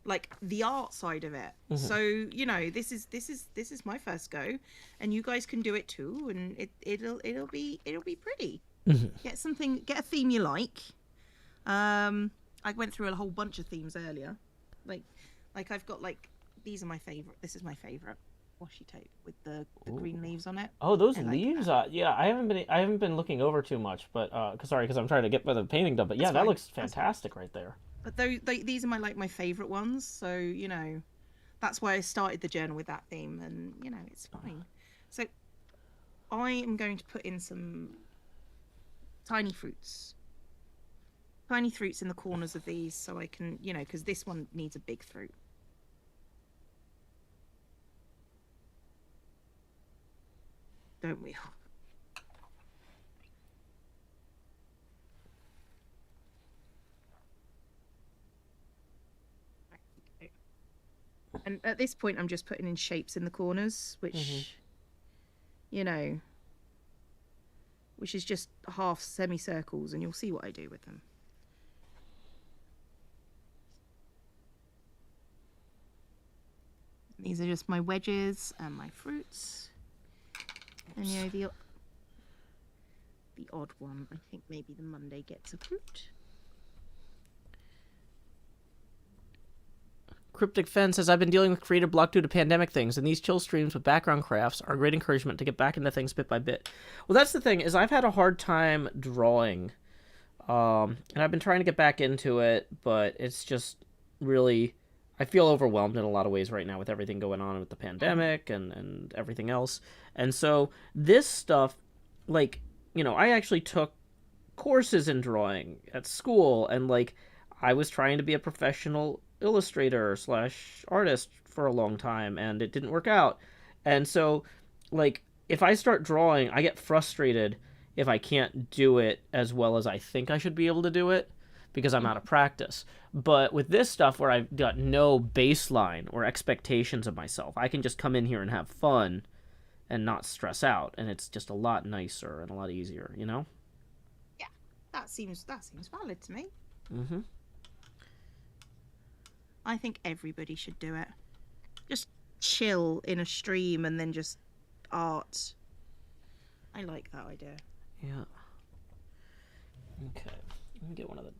like the art side of it. So, you know, this is my first go, and you guys can do it too, and it'll be pretty. Get a theme you like. I went through a whole bunch of themes earlier. Like I've got like, these are my favorite. This is my favorite washi tape with the green leaves on it. Oh, those leaves! Yeah, I haven't been looking over too much, but because I'm trying to get the painting done. But yeah, that looks fantastic right there. But these are my favorite ones. So, you know, that's why I started the journal with that theme, and you know, it's fine. So I am going to put in some tiny fruits in the corners of these, so I can, you know, because this one needs a big fruit. Don't we? And at this point, I'm just putting in shapes in the corners, which, you know, which is just half semicircles, and you'll see what I do with them. These are just my wedges and my fruits. And, you know, the odd one, I think maybe the Monday gets a fruit. Cryptic Fen says, I've been dealing with creative block due to pandemic things, and these chill streams with background crafts are a great encouragement to get back into things bit by bit. Well, that's the thing, is I've had a hard time drawing, and I've been trying to get back into it, but it's just really, I feel overwhelmed in a lot of ways right now with everything going on with the pandemic and everything else. And so this stuff, like, you know, I actually took courses in drawing at school, and like, I was trying to be a professional illustrator slash artist for a long time, and it didn't work out. And so, like, if I start drawing, I get frustrated if I can't do it as well as I think I should be able to do it because I'm out of practice. But with this stuff where I've got no baseline or expectations of myself, I can just come in here and have fun and not stress out, and it's just a lot nicer and a lot easier, you know? Yeah, that seems valid to me. Mm-hmm. I think everybody should do it. Just chill in a stream and then just art. I like that idea. Yeah. Okay. Let me get one of the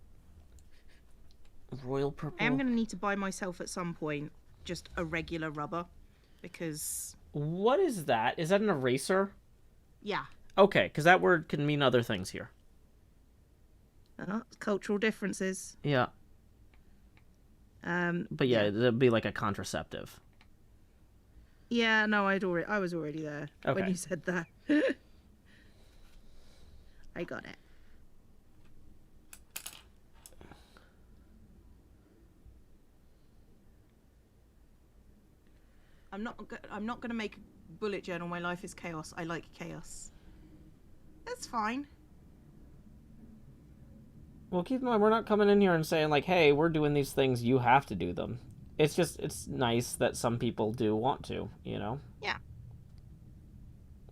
royal purple. I am going to need to buy myself at some point just a regular rubber because... What is that? Is that an eraser? Yeah. Okay, because that word can mean other things here. Cultural differences. Yeah. But yeah, it'd be like a contraceptive. Yeah, no, I was already there when you said that. I got it. I'm not going to make a bullet journal. My life is chaos. I like chaos. That's fine. Well, keep in mind, we're not coming in here and saying, like, hey, we're doing these things, you have to do them. It's just, it's nice that some people do want to, you know? Yeah.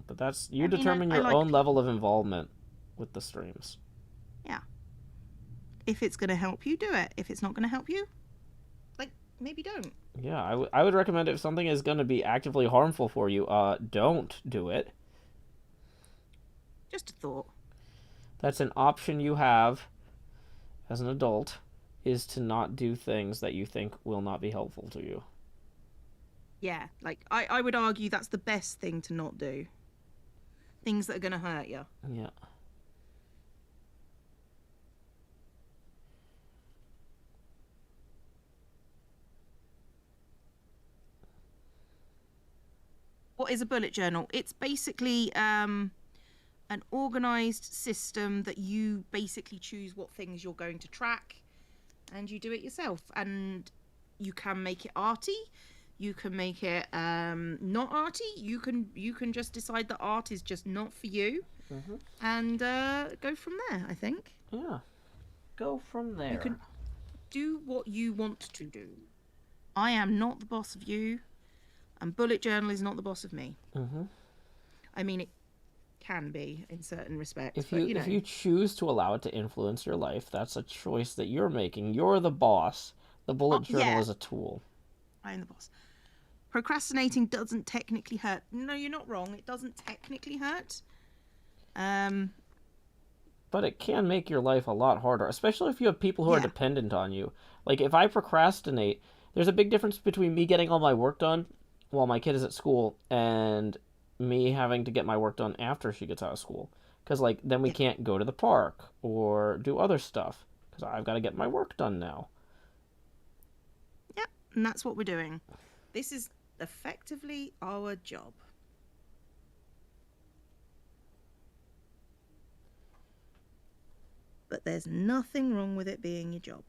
But that's, you determine your own level of involvement with the streams. Yeah. If it's going to help you, do it. If it's not going to help you, like, maybe don't. Yeah, I would recommend if something is going to be actively harmful for you, don't do it. Just a thought. That's an option you have as an adult, is to not do things that you think will not be helpful to you. Yeah, like, I would argue that's the best thing to not do. Things that are going to hurt you. Yeah. What is a bullet journal? It's basically an organized system that you basically choose what things you're going to track and you do it yourself. And you can make it arty, you can make it not arty, you can just decide that art is just not for you. Mm-hmm. And go from there, I think. Yeah, go from there. You can do what you want to do. I am not the boss of you, and bullet journal is not the boss of me. Mm-hmm. I mean, it can be in certain respects. If you choose to allow it to influence your life, that's a choice that you're making. You're the boss. The bullet journal is a tool. I am the boss. Procrastinating doesn't technically hurt. No, you're not wrong. It doesn't technically hurt. But it can make your life a lot harder, especially if you have people who are dependent on you. Like, if I procrastinate, there's a big difference between me getting all my work done while my kid is at school and me having to get my work done after she gets out of school. Because, like, then we can't go to the park or do other stuff because I've got to get my work done now. Yep, and that's what we're doing. This is effectively our job. But there's nothing wrong with it being your job.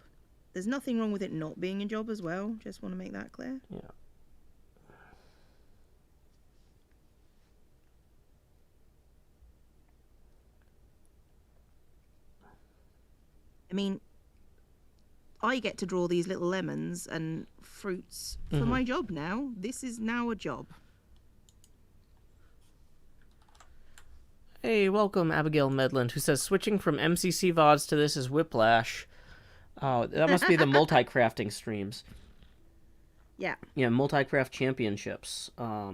There's nothing wrong with it not being your job as well. Just want to make that clear. Yeah. I mean, I get to draw these little lemons and fruits for my job now. This is now a job. Hey, welcome, Abigail Medland, who says, switching from MCC VODs to this is whiplash. Oh, that must be the multi-crafting streams. Yeah. Yeah, multi-craft championships. Yeah,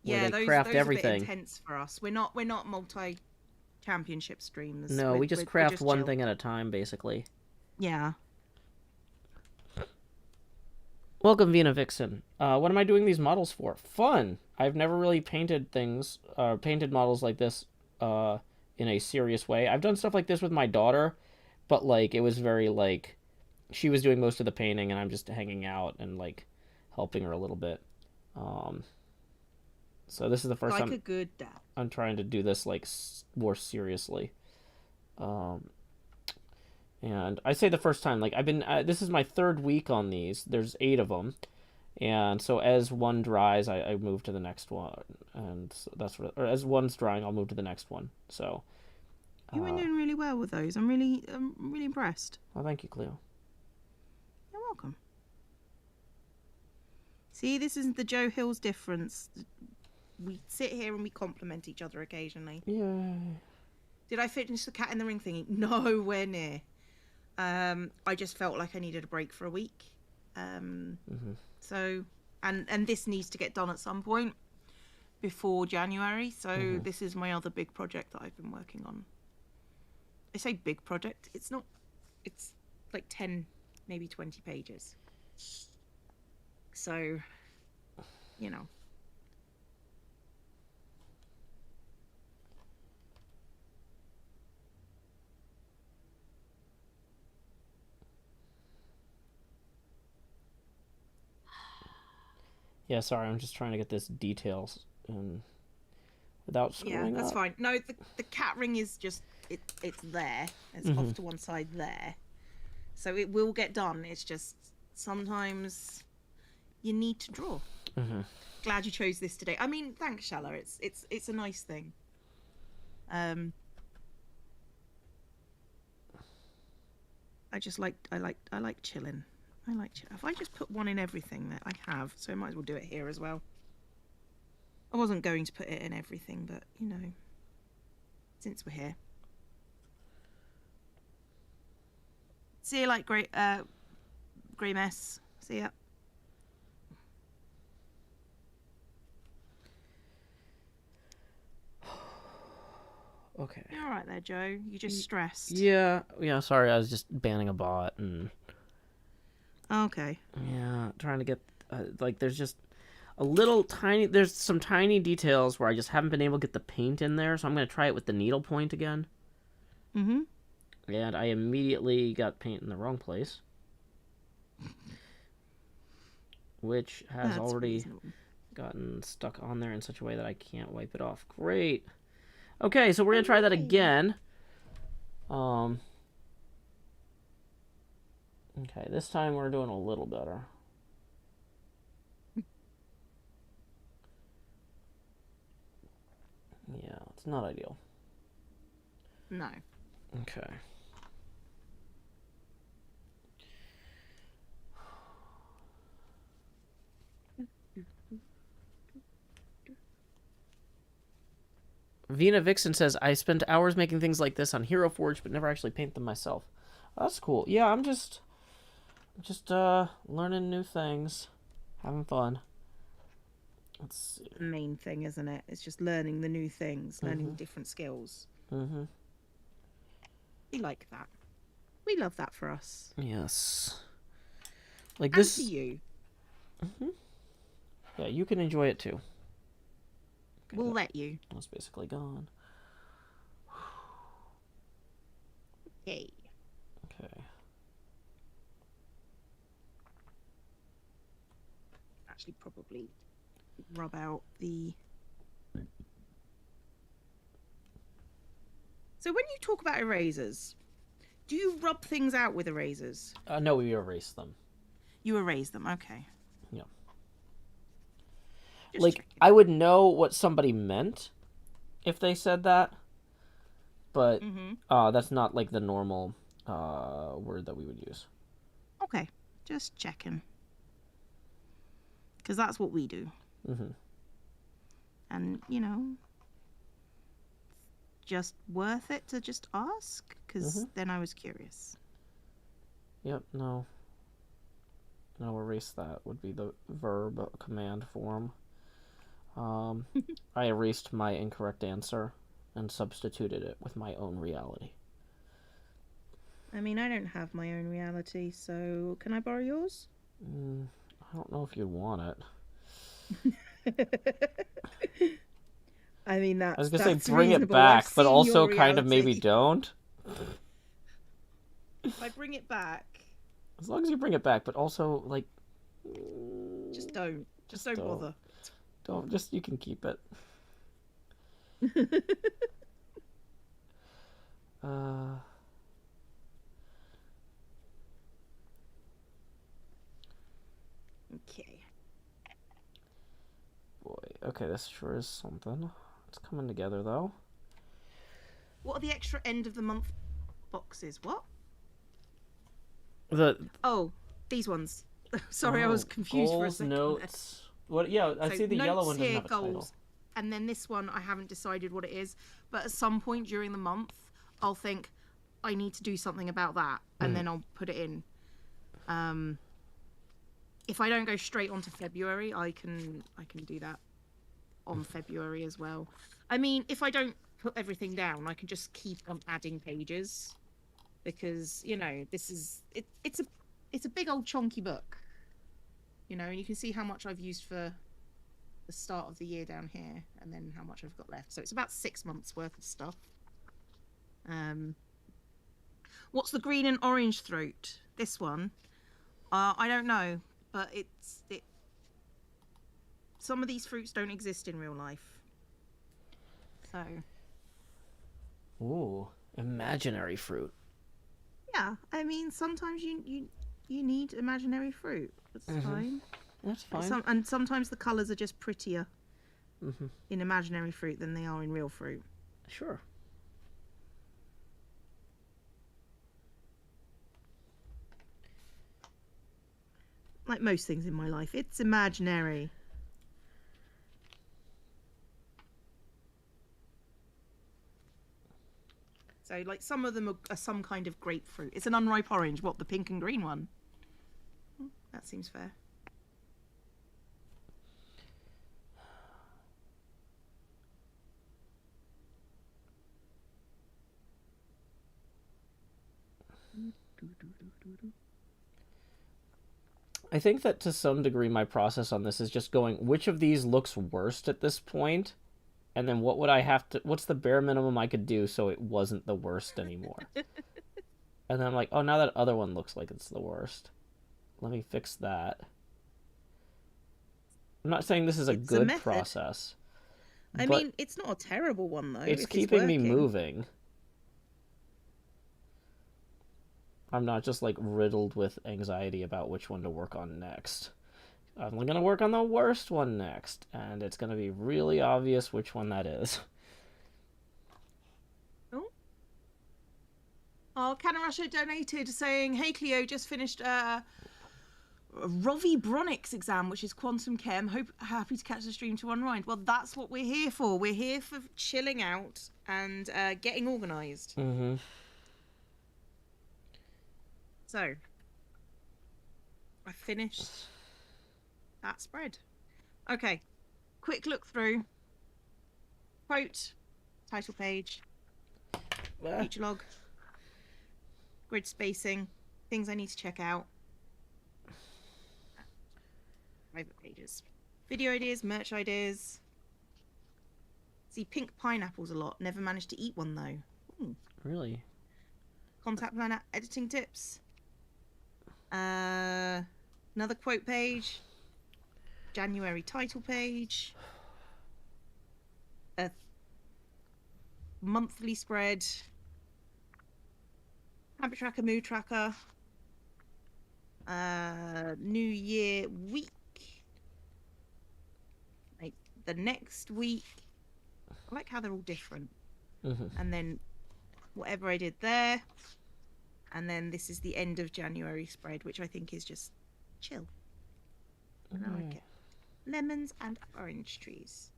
they craft those everything. Are a bit intense for us. We're not multi-championship streamers. No, we just craft one thing at a time, basically. Yeah. Welcome, Vina Vixen. What am I doing these models for? Fun! I've never really painted things, painted models like this in a serious way. I've done stuff like this with my daughter, but, like, it was very, like, she was doing most of the painting and I'm just hanging out and, like, helping her a little bit. So this is the first time a good dad. I'm trying to do this, like, more seriously. And And I say the first time, like, I've been, this is my 3rd week on these. There's 8 of them. And so as one dries, I move to the next one. And so that's what, or as one's drying, I'll move to the next one. So. You've been doing really well with those. I'm really impressed. Well, thank you, Cleo. You're welcome. See, this isn't the Joe Hills difference. We sit here and we compliment each other occasionally. Yay. Did I finish the cat in the ring thingy? Nowhere near. I just felt like I needed a break for a week. So, and this needs to get done at some point before January. So this is my other big project that I've been working on. I say big project. It's not. It's like 10, maybe 20 pages. So, you know. Yeah, sorry, I'm just trying to get this details in without screwing Yeah, that's up. fine. No, the cat ring is just it's there. It's off to one side there. So it will get done. It's just sometimes you need to draw. Glad you chose this today. I mean, thanks, Shalla. It's a nice thing. I like chilling. If I just put one in everything that I have, so I might as well do it here as well. I wasn't going to put it in everything, but you know, since we're here. See you like grey mess. See ya. Okay. You're all right there, Joe. You just stressed. Yeah, sorry, I was just banning a bot and... Okay. Yeah, trying to get, like, there's just a little tiny, there's some tiny details where I just haven't been able to get the paint in there, so I'm going to try it with the needle point again. And I immediately got paint in the wrong place. Which has That's already reasonable. gotten stuck on there in such a way that I can't wipe it off. Great. Okay, so we're going to try that again. Okay, this time we're doing a little better. Yeah, it's not ideal. No. Okay. Vina Vixen says, I spent hours making things like this on Hero Forge, but never actually paint them myself. That's cool. Yeah, I'm just learning new things, having fun. Let's see. The main thing, isn't it? It's just learning the new things, learning different skills. We like that. We love that for us. Yes. Like And this. for you. Yeah, you can enjoy it too. Okay, We'll let you. That's basically gone. Okay. Okay. Actually, probably rub out the... So when you talk about erasers, do you rub things out with erasers? No, we erase them. You erase them, okay. Yeah. Just Like, checking. I would know what somebody meant if they said that, but that's not, like, the normal word that we would use. Okay, just checking. Because that's what we do. And, you know, just worth it to just ask? Because then I was curious. Yep, no. No, erase that would be the verb command form. I erased my incorrect answer and substituted it with my own reality. I mean, I don't have my own reality, so can I borrow yours? I don't know if you want it. I mean, I was gonna say bring it back, but also kind of maybe don't. If I bring it back... As long as you bring it back, but also, like... Just don't. Just don't bother. Don't, just, you can keep it. Okay, this sure is something. It's coming together, though. What are the extra end of the month boxes? What? Oh, these ones. Sorry, I was confused for a second. Notes. What? Yeah, I see the yellow one doesn't have a title. And then this one, I haven't decided what it is. But at some point during the month, I'll think, I need to do something about that. And then I'll put it in. If I don't go straight onto February, I can do that on February as well. I mean, if I don't put everything down, I can just keep on adding pages. Because, you know, this is... It's a big old chunky book. You know, and you can see how much I've used for the start of the year down here, and then how much I've got left. So it's about 6 months worth of stuff. What's the green and orange throat? This one, I don't know, but some of these fruits don't exist in real life. So. Ooh, imaginary fruit. Yeah, I mean, sometimes you need imaginary fruit. That's fine. That's fine. And sometimes the colours are just prettier in imaginary fruit than they are in real fruit. Sure. Like most things in my life, it's imaginary. So, like, some of them are some kind of grapefruit. It's an unripe orange. What, the pink and green one? That seems fair. I think that to some degree my process on this is just going, which of these looks worst at this point? And then what would I have to... What's the bare minimum I could do so it wasn't the worst anymore? And then I'm like, oh, now that other one looks like it's the worst. Let me fix that. I'm not saying this is a good process. I mean, it's not a terrible one, though. It's keeping me moving. I'm not just, like, riddled with anxiety about which one to work on next. I'm going to work on the worst one next, and it's going to be really obvious which one that is. Oh, Canarasha donated saying, hey, Cleo, just finished Rovi Bronics exam, which is quantum chem. Happy to catch the stream to unwind. Well, that's what we're here for. We're here for chilling out and getting organised. So, I finished that spread. Okay, quick look through. Quote, title page, feature log, grid spacing, things I need to check out, private pages, video ideas, merch ideas. See pink pineapples a lot. Never managed to eat one though. Ooh. Really? Contact planner editing tips. Another quote page. January title page. A monthly spread. Habit tracker, mood tracker. New Year week. Like the next week. I like how they're all different. And then whatever I did there. And then this is the end of January spread, which I think is just chill. I like it. Lemons and orange trees.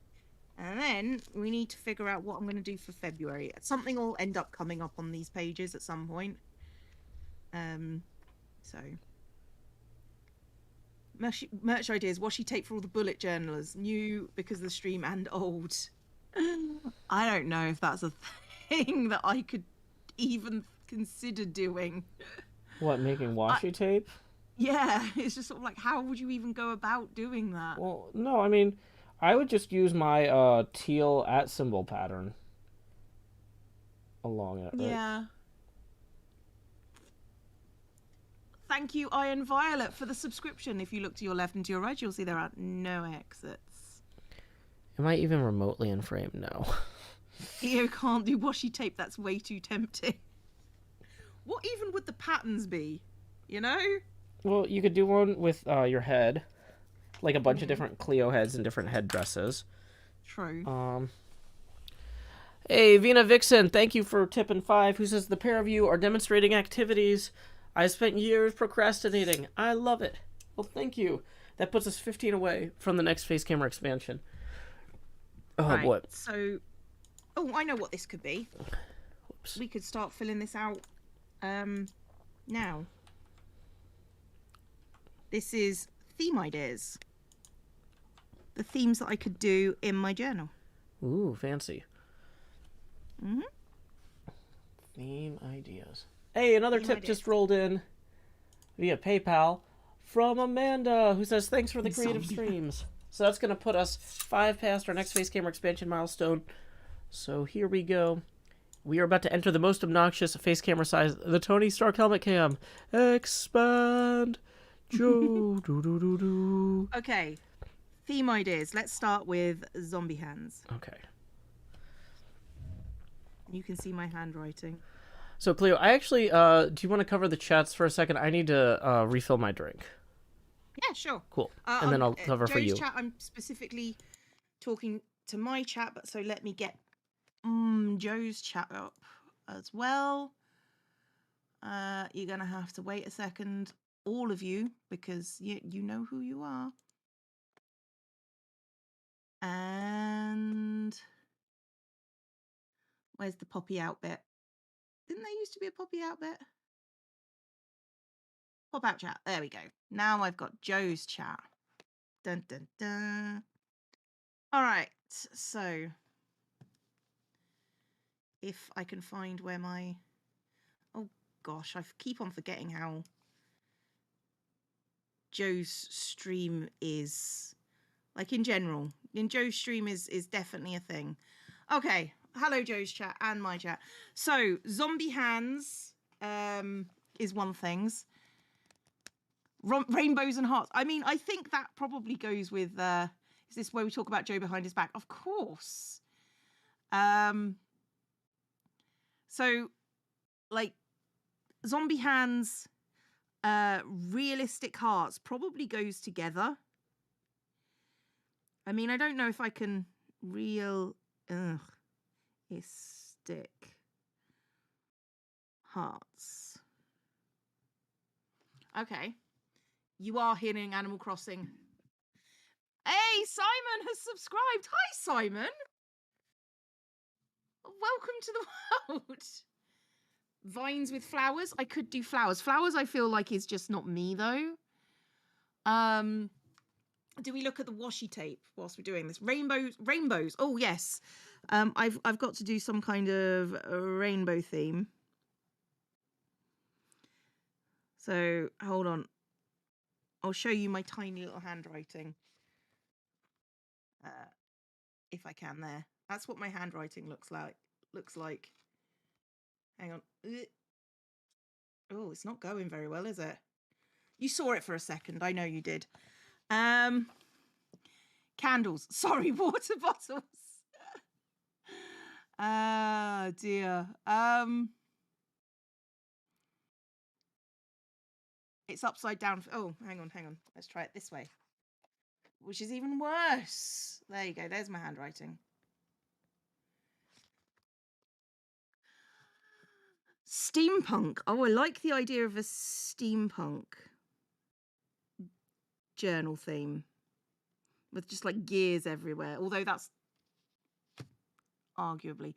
And then we need to figure out what I'm going to do for February. Something will end up coming up on these pages at some point. So. Merch ideas. Washi tape for all the bullet journalers. New because of the stream and old. I don't know if that's a thing that I could even consider doing. What, making washi tape? Yeah, it's just sort of like, how would you even go about doing that? Well, no, I mean, I would just use my teal @ symbol pattern along it, right? Yeah. Thank you, Iron Violet, for the subscription. If you look to your left and to your right, you'll see there are no exits. Am I even remotely in frame? No. EO can't do washi tape. That's way too tempting. What even would the patterns be? You know? Well, you could do one with your head. Like a bunch of different Cleo heads and different headdresses. True. Hey, Vina Vixen, thank you for tipping 5, who says, the pair of you are demonstrating activities I spent years procrastinating. I love it. Well, thank you. That puts us 15 away from the next face camera expansion. Oh, right, boy. So, I know what this could be. Whoops. We could start filling this out now. This is theme ideas. The themes that I could do in my journal. Ooh, fancy. Mm-hmm. Theme ideas. Hey, another tip just rolled in via PayPal from Amanda, who says, thanks for the creative streams. So that's going to put us 5 past our next face camera expansion milestone. So here we go. We are about to enter the most obnoxious face camera size, the Tony Stark helmet cam. Expand. Joe. Do. Okay. Theme ideas. Let's start with zombie hands. Okay. You can see my handwriting. So, Cleo, I actually, do you want to cover the chats for a second? I need to refill my drink. Yeah, sure. Cool. And then I'll cover Joe's for you. Chat, I'm specifically talking to my chat, but so let me get Joe's chat up as well. You're going to have to wait a second, all of you, because you know who you are. And where's the poppy out bit? Didn't there used to be a poppy out bit? Pop out chat. There we go. Now I've got Joe's chat. Dun, dun, dun. All right. So if I can find where my... Oh, gosh. I keep on forgetting how Joe's stream is. Like, in general. In Joe's stream is definitely a thing. Okay. Hello, Joe's chat and my chat. So, zombie hands is one thing. Rainbows and hearts. I mean, I think that probably goes with... is this where we talk about Joe behind his back? Of course. So, like, zombie hands, realistic hearts probably goes together. I mean, I don't know if I can realistic hearts. Okay. You are hearing Animal Crossing. Hey, Simon has subscribed. Hi, Simon. Welcome to the world. Vines with flowers. I could do flowers. Flowers, I feel like, is just not me, though. Do we look at the washi tape whilst we're doing this? Rainbows. Oh, yes. I've got to do some kind of rainbow theme. So, hold on. I'll show you my tiny little handwriting. If I can there. That's what my handwriting looks like. Hang on. Oh, it's not going very well, is it? You saw it for a second. I know you did. Candles. Sorry, water bottles. Ah, dear. It's upside down. Oh, hang on. Let's try it this way. Which is even worse. There you go. There's my handwriting. Steampunk. Oh, I like the idea of a steampunk journal theme with just like gears everywhere. Although that's arguably...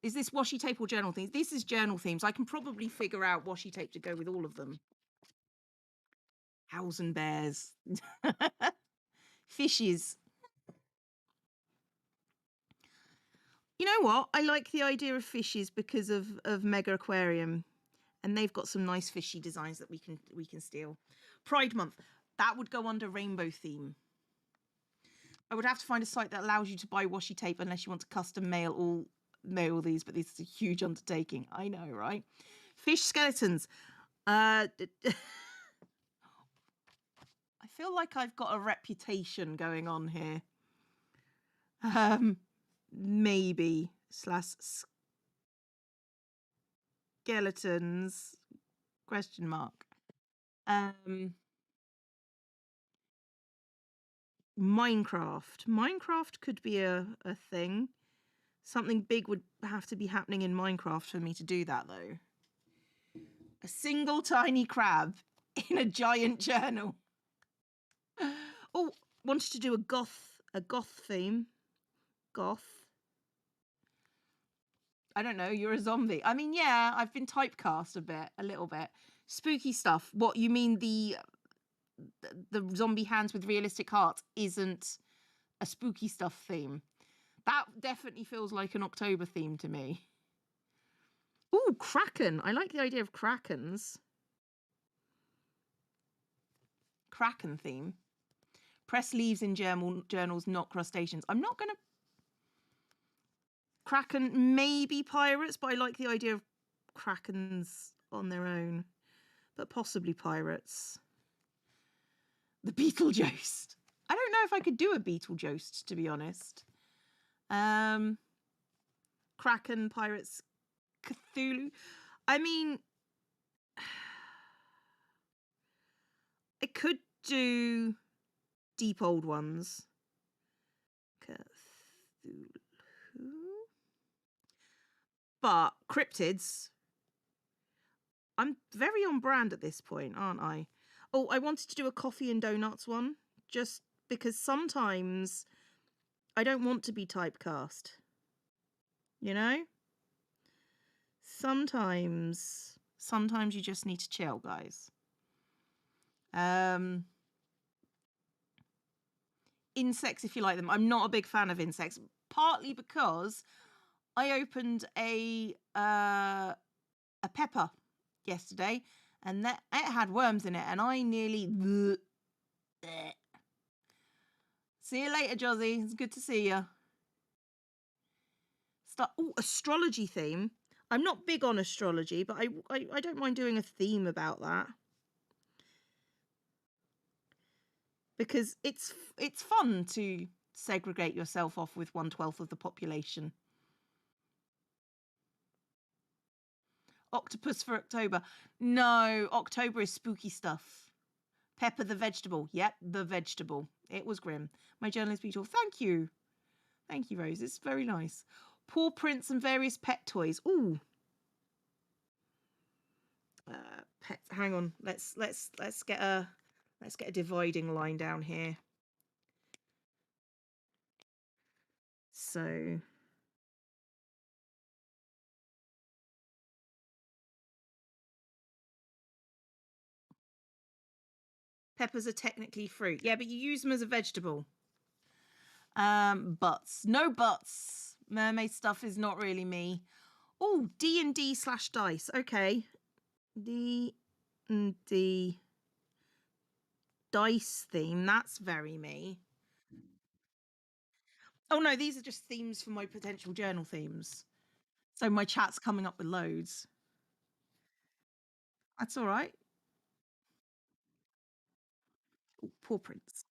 Is this washi tape or journal themes? This is journal themes. I can probably figure out washi tape to go with all of them. Owls and bears. Fishes. You know what? I like the idea of fishes because of Mega Aquarium. And they've got some nice fishy designs that we can steal. Pride Month. That would go under rainbow theme. I would have to find a site that allows you to buy washi tape unless you want to custom mail these, but this is a huge undertaking. I know, right? Fish skeletons. I feel like I've got a reputation going on here. Maybe / skeletons ? Minecraft. Minecraft could be a thing. Something big would have to be happening in Minecraft for me to do that, though. A single tiny crab in a giant journal. Oh, wanted to do a goth theme. Goth. I don't know, you're a zombie. I mean, yeah, I've been typecast a little bit. Spooky stuff. What, you mean the zombie hands with realistic hearts isn't a spooky stuff theme? That definitely feels like an October theme to me. Ooh, Kraken. I like the idea of Krakens. Kraken theme. Press leaves in journals, not crustaceans. I'm not going to... Kraken, maybe pirates, but I like the idea of Krakens on their own. But possibly pirates. The Beetlejuice. I don't know if I could do a Beetlejuice, to be honest. Kraken, pirates, Cthulhu. I mean, I could do deep old ones. Cthulhu. But cryptids, I'm very on brand at this point, aren't I? Oh, I wanted to do a coffee and donuts one, just because sometimes I don't want to be typecast. You know? Sometimes you just need to chill, guys. Insects, if you like them. I'm not a big fan of insects, partly because I opened a pepper yesterday, and that it had worms in it, and I nearly... See you later, Josie. It's good to see you. Oh, astrology theme. I'm not big on astrology, but I don't mind doing a theme about that. Because it's fun to segregate yourself off with 1/12 of the population. Octopus for October. No, October is spooky stuff. Pepper the vegetable. Yep, the vegetable. It was grim. My journal is beautiful. Thank you. Thank you, Rose. It's very nice. Paw prints and various pet toys. Ooh. Pets. Hang on. Let's get a dividing line down here. So peppers are technically fruit. Yeah, but you use them as a vegetable. Butts. No butts. Mermaid stuff is not really me. Oh, D&D/dice. Okay. D&D dice theme. That's very me. Oh no, these are just themes for my potential journal themes. So my chat's coming up with loads. That's all right. Ooh, paw prints.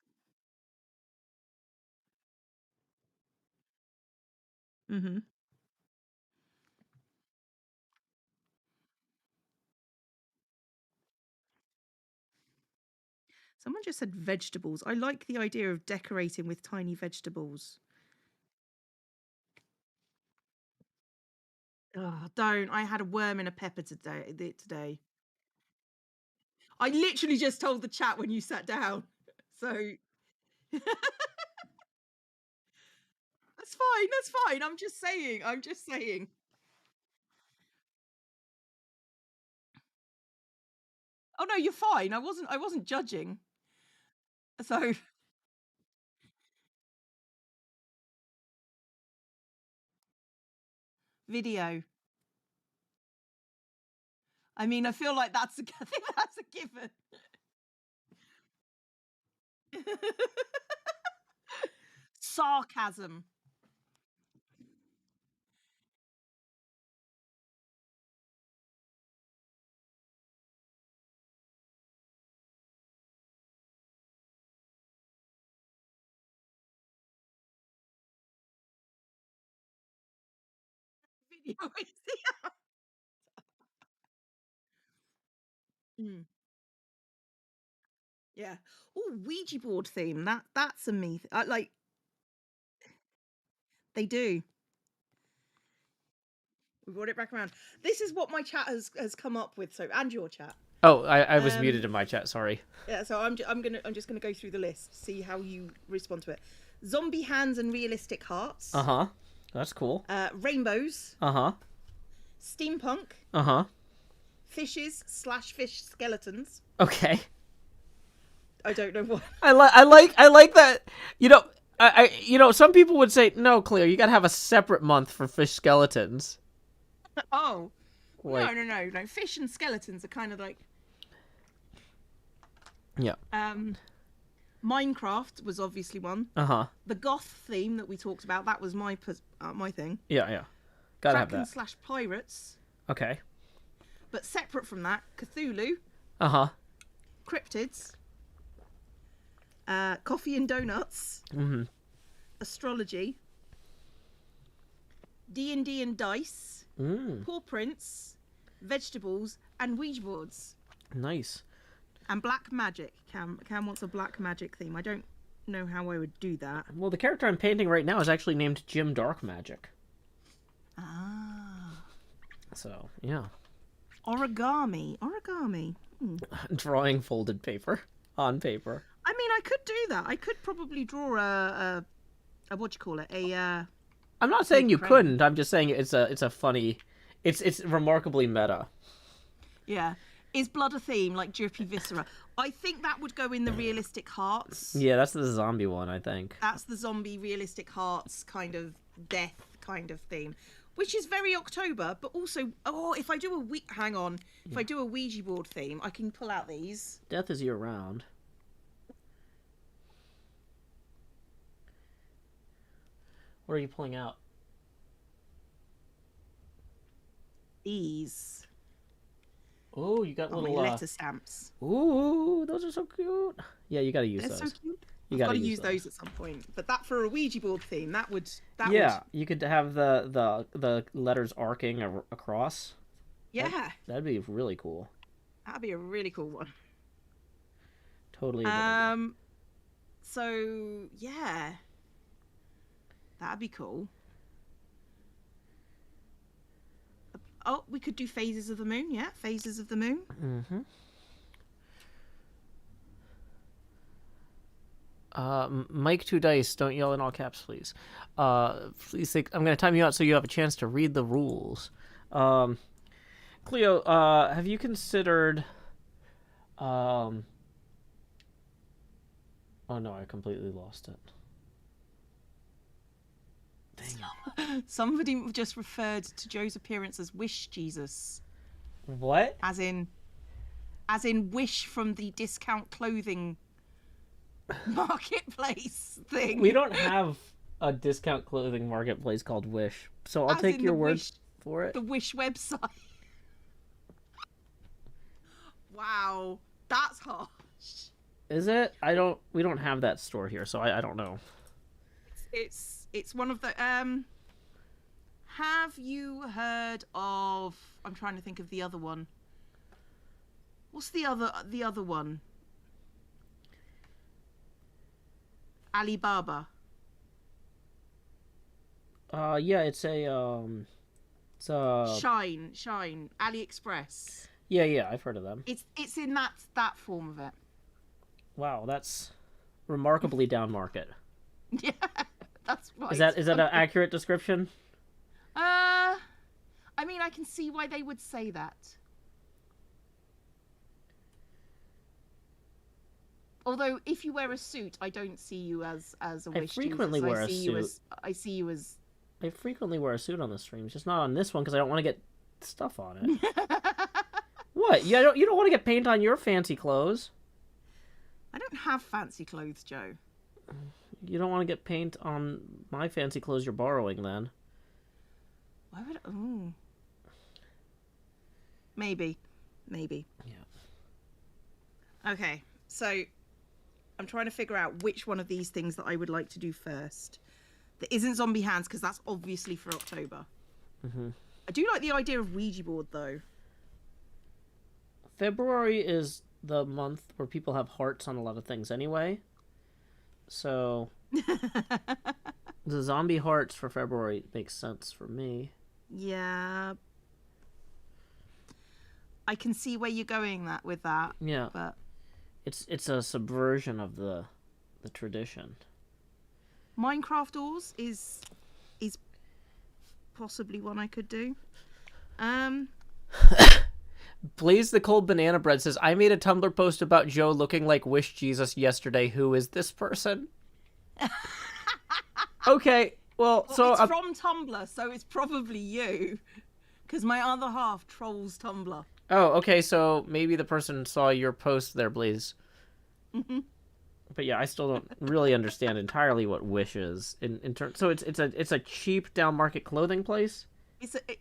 Mm-hmm. Someone just said vegetables. I like the idea of decorating with tiny vegetables. Oh, don't. I had a worm in a pepper today. I literally just told the chat when you sat down. So that's fine. That's fine. I'm just saying. Oh no, you're fine. I wasn't judging. So video. I mean, I feel like I think that's a given. Sarcasm. Video. Mm. Yeah. Oh, Ouija board theme. That's a me. Like they do. We brought it back around. This is what my chat has come up with. So, and your chat. Oh, I was muted in my chat. Sorry. Yeah. So I'm just gonna go through the list, see how you respond to it. Zombie hands and realistic hearts. That's cool. Rainbows. Steampunk. Fishes / fish skeletons. Okay. I don't know what. I like that. You know, some people would say, no, Cleo, you gotta have a separate month for fish skeletons. Oh. Like, No. Fish and skeletons are kind of like. Yeah. Minecraft was obviously one. The goth theme that we talked about, that was my thing. Yeah. Gotta have Kraken that. / pirates. Okay. But separate from that, Cthulhu. Cryptids. Coffee and donuts. Astrology. D&D and dice. Paw prints. Vegetables and Ouija boards. Nice. And black magic. Cam wants a black magic theme. I don't know how I would do that. Well, the character I'm painting right now is actually named Jim Dark Magic. Ah. So, yeah. Origami. Drawing folded paper on paper. I mean, I could do that. I could probably draw a what do you call it? I'm not saying you couldn't. I'm just saying it's a funny. It's remarkably meta. Yeah. Is blood a theme, like drippy viscera? I think that would go in the realistic hearts. Yeah, that's the zombie one, I think. That's the zombie realistic hearts kind of death kind of theme, which is very October, but also, if I do if I do a Ouija board theme, I can pull out these. Death is year-round. What are you pulling out? These. Oh, you got little letter stamps. Ooh, those are so cute. Yeah, you got to use They're those. so cute. You got to use those at some point. But that for a Ouija board theme, that would. You could have the letters arcing across. Yeah. That'd be really cool. That'd be a really cool one. Totally. So yeah, that'd be cool. Oh, we could do phases of the moon. Yeah, phases of the moon. Mike 2 Dice, don't yell in all caps, please. Please think, I'm going to time you out so you have a chance to read the rules. Cleo, have you considered... Oh no, I completely lost it. Dang. Somebody just referred to Joe's appearance as Wish Jesus. What? As in Wish from the discount clothing marketplace thing. We don't have a discount clothing marketplace called Wish, so I'll take your word for it. The Wish website. Wow, that's harsh. Is it? We don't have that store here, so I don't know. It's one of the have you heard of, I'm trying to think of the other one. What's the other one? Alibaba. Yeah, it's a Shine, AliExpress. Yeah, I've heard of them. It's in that form of it. Wow, that's remarkably down market. Yeah, that's right. Is that an accurate description? I mean, I can see why they would say that. Although, if you wear a suit, I don't see you as a Wish Jesus. I frequently wear a suit. I see you as. I frequently wear a suit on the streams, just not on this one because I don't want to get stuff on it. What? You don't want to get paint on your fancy clothes? I don't have fancy clothes, Joe. You don't want to get paint on my fancy clothes you're borrowing, then? Why would? Oh. Maybe. Yeah. Okay, so I'm trying to figure out which one of these things that I would like to do first. That isn't zombie hands, because that's obviously for October. Mm-hmm. I do like the idea of Ouija board, though. February is the month where people have hearts on a lot of things anyway. So the zombie hearts for February makes sense for me. Yeah. I can see where you're going with that. Yeah. But it's a subversion of the tradition. Minecraft Oars is possibly one I could do. Blaze the Cold Banana Bread says, I made a Tumblr post about Joe looking like Wish Jesus yesterday. Who is this person? Okay, well, so... It's from Tumblr, so it's probably you. Because my other half trolls Tumblr. Oh, okay, so maybe the person saw your post there, Blaze. Mm-hmm. But yeah, I still don't really understand entirely what Wish is. In terms, so it's a cheap down market clothing place?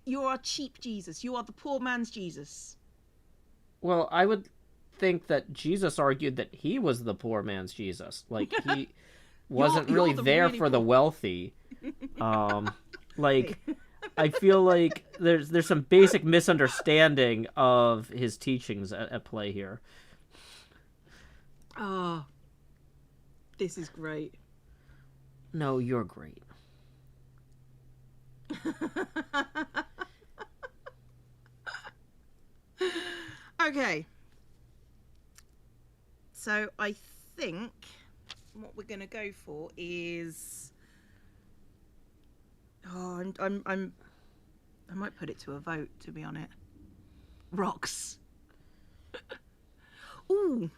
You are cheap Jesus. You are the poor man's Jesus. Well, I would think that Jesus argued that he was the poor man's Jesus. Like, he wasn't really there for the wealthy. Like, I feel like there's some basic misunderstanding of his teachings at play here. Oh, this is great. No, you're great. Okay. So I think what we're gonna go for is I might put it to a vote, to be honest. Rocks. Ooh.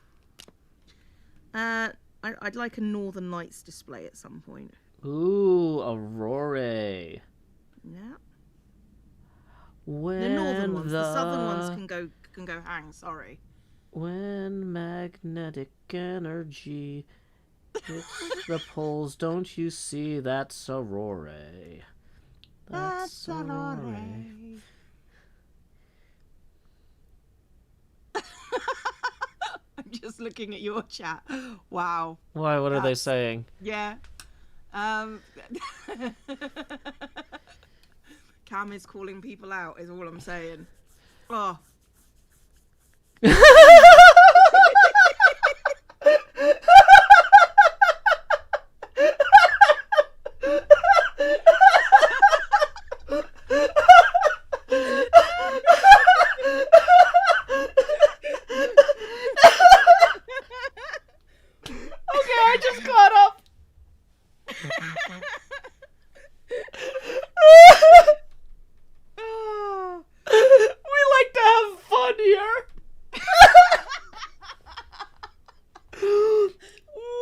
I'd like a Northern Lights display at some point. Ooh, Aurora. Yeah. When the northern ones, the southern ones can go hang. Sorry. When magnetic energy hits the poles, don't you see that's Aurora? That's Aurora. I'm just looking at your chat. Wow. Why? What are they saying? Yeah. Cam is calling people out, is all I'm saying. Oh. I just caught up. We like to have fun here.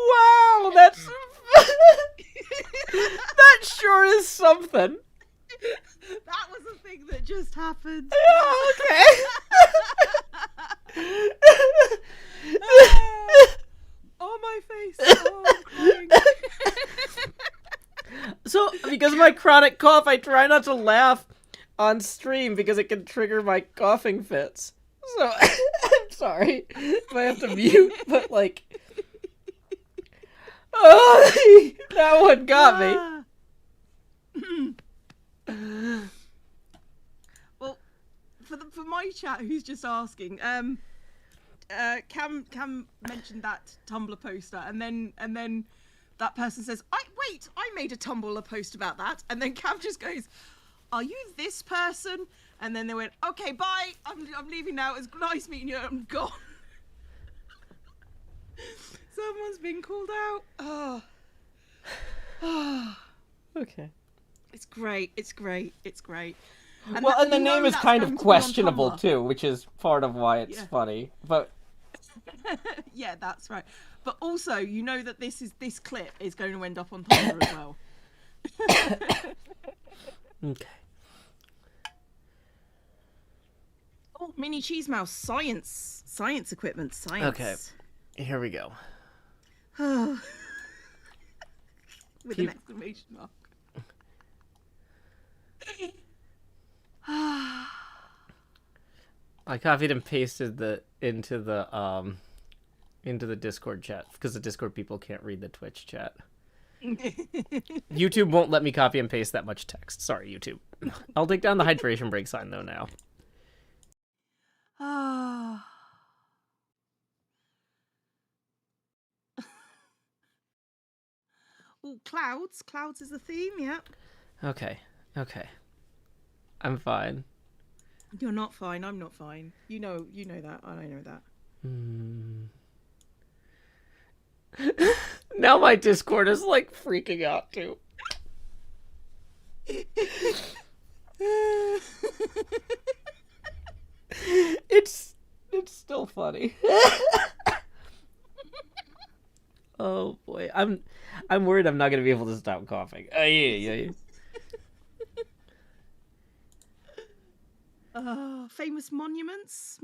Wow, that's that sure is something. That was a thing that just happened. Okay. Oh, my face. Oh, I'm crying. So, because of my chronic cough, I try not to laugh on stream because it can trigger my coughing fits. So, I'm sorry if I have to mute, but like... Oh, that one got me. Well, for my chat, who's just asking, Cam mentioned that Tumblr poster, and then that person says, I made a Tumblr post about that, and then Cam just goes, are you this person? And then they went, okay, bye, I'm leaving now, it's nice meeting you, I'm gone. Someone's been called out. Oh. Okay. It's great. And Well, and the name is kind of questionable Tumblr. too, which is part of why it's funny. But yeah, that's right. But also, you know that this clip is going to end up on Tumblr as well. okay. Oh, mini cheese mouse, science equipment, science. Okay, here we go. With an exclamation mark. I copied and pasted into the Discord chat because the Discord people can't read the Twitch chat. YouTube won't let me copy and paste that much text. Sorry, YouTube. I'll take down the hydration break sign though now. Oh, clouds. Clouds is the theme, yeah. Okay. I'm fine. You're not fine. I'm not fine. You know that. I know that. Now my Discord is like freaking out too. It's still funny. Oh boy, I'm worried I'm not gonna be able to stop coughing. Yeah. Famous monuments.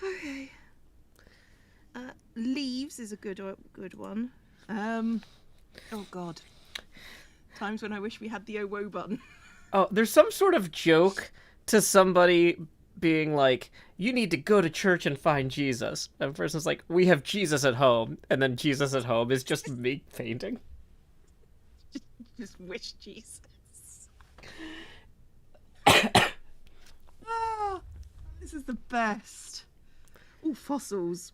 Okay. Leaves is a good one. Oh God. Times when I wish we had the oh whoa button. Oh, there's some sort of joke to somebody being like, you need to go to church and find Jesus. And the person's like, we have Jesus at home. And then Jesus at home is just me painting. Just wish Jesus. This is the best. Oh, fossils.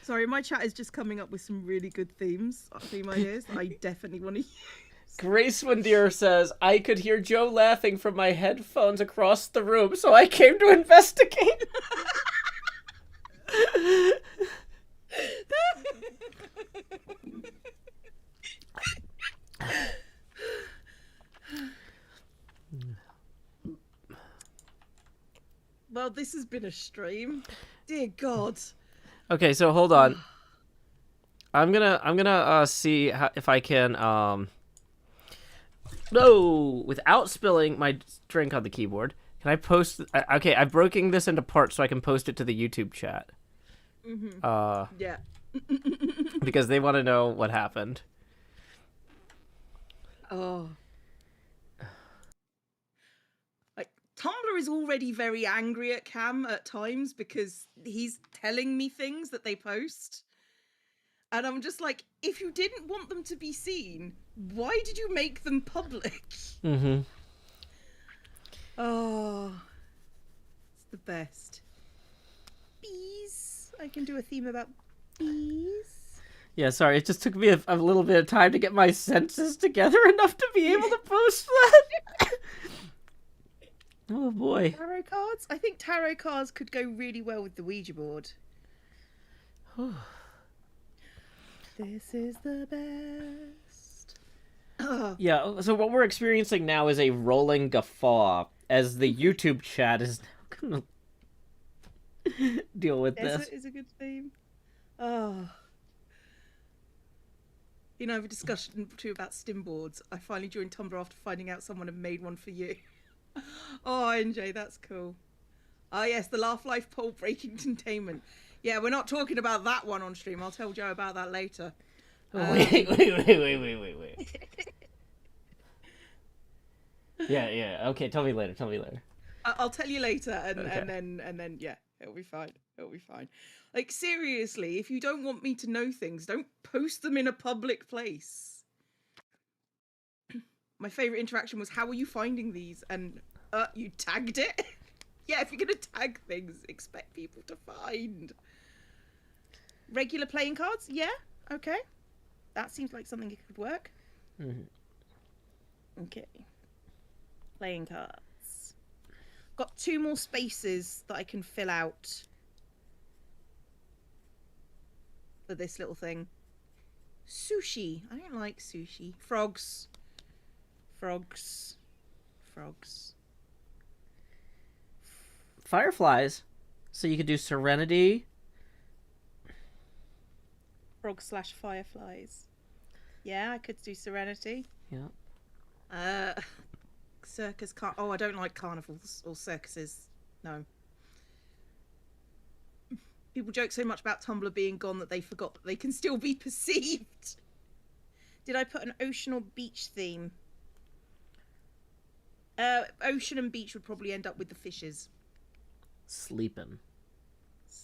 Sorry, my chat is just coming up with some really good theme ideas that I definitely want to use. Grace Windeer says, I could hear Joe laughing from my headphones across the room, so I came to investigate. Well, this has been a stream. Dear God. Okay, so hold on. I'm gonna see if I can no, without spilling my drink on the keyboard. Can I post? Okay, I'm breaking this into parts so I can post it to the YouTube chat. Yeah. Because they want to know what happened. Oh. Like, Tumblr is already very angry at Cam at times because he's telling me things that they post. And I'm just like, if you didn't want them to be seen, why did you make them public? Mm-hmm. Oh. It's the best. Bees. I can do a theme about bees. Yeah, sorry, it just took me a little bit of time to get my senses together enough to be able to post that. Oh boy. Tarot cards? I think tarot cards could go really well with the Ouija board. This is the best. Yeah, so what we're experiencing now is a rolling guffaw as the YouTube chat is now gonna deal with this. Is a good theme. Oh. You know, I have a discussion too about stim boards. I finally joined Tumblr after finding out someone had made one for you. Oh, NJ, that's cool. Ah, yes, the Laugh Life poll breaking containment. Yeah, we're not talking about that one on stream. I'll tell Joe about that later. Wait. Yeah. Okay, tell me later. I'll tell you later, and Okay. then yeah, it'll be fine. Like, seriously, if you don't want me to know things, don't post them in a public place. My favorite interaction was, how are you finding these? And you tagged it. Yeah, if you're gonna tag things, expect people to find. Regular playing cards? Yeah, okay. That seems like something that could work. Mm-hmm. Okay. Playing cards. Got 2 more spaces that I can fill out for this little thing. Sushi. I don't like sushi. Frogs. Fireflies. So you could do Serenity. Frog/fireflies. Yeah, I could do Serenity. Yeah. Circus. Oh, I don't like carnivals or circuses. No. People joke so much about Tumblr being gone that they forgot that they can still be perceived. Did I put an ocean or beach theme? Ocean and beach would probably end up with the fishes. Sleeping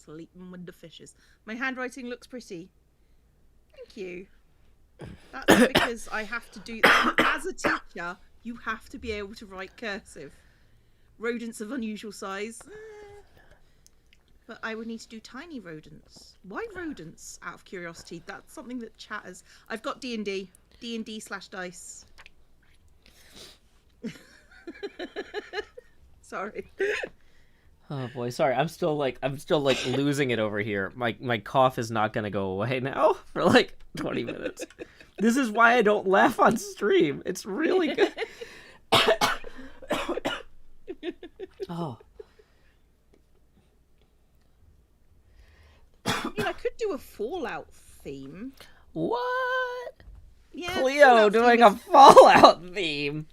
with the fishes. My handwriting looks pretty. Thank you. That's because I have to do that. As a teacher, you have to be able to write cursive. Rodents of unusual size. But I would need to do tiny rodents. Why rodents, out of curiosity? That's something that chat has... I've got D&D. D&D/dice. Sorry. Oh boy, sorry. I'm still like losing it over here. My cough is not gonna go away now for like 20 minutes. This is why I don't laugh on stream. It's really good. Oh. I could do a Fallout theme. What? Yeah, Cleo doing a Fallout theme.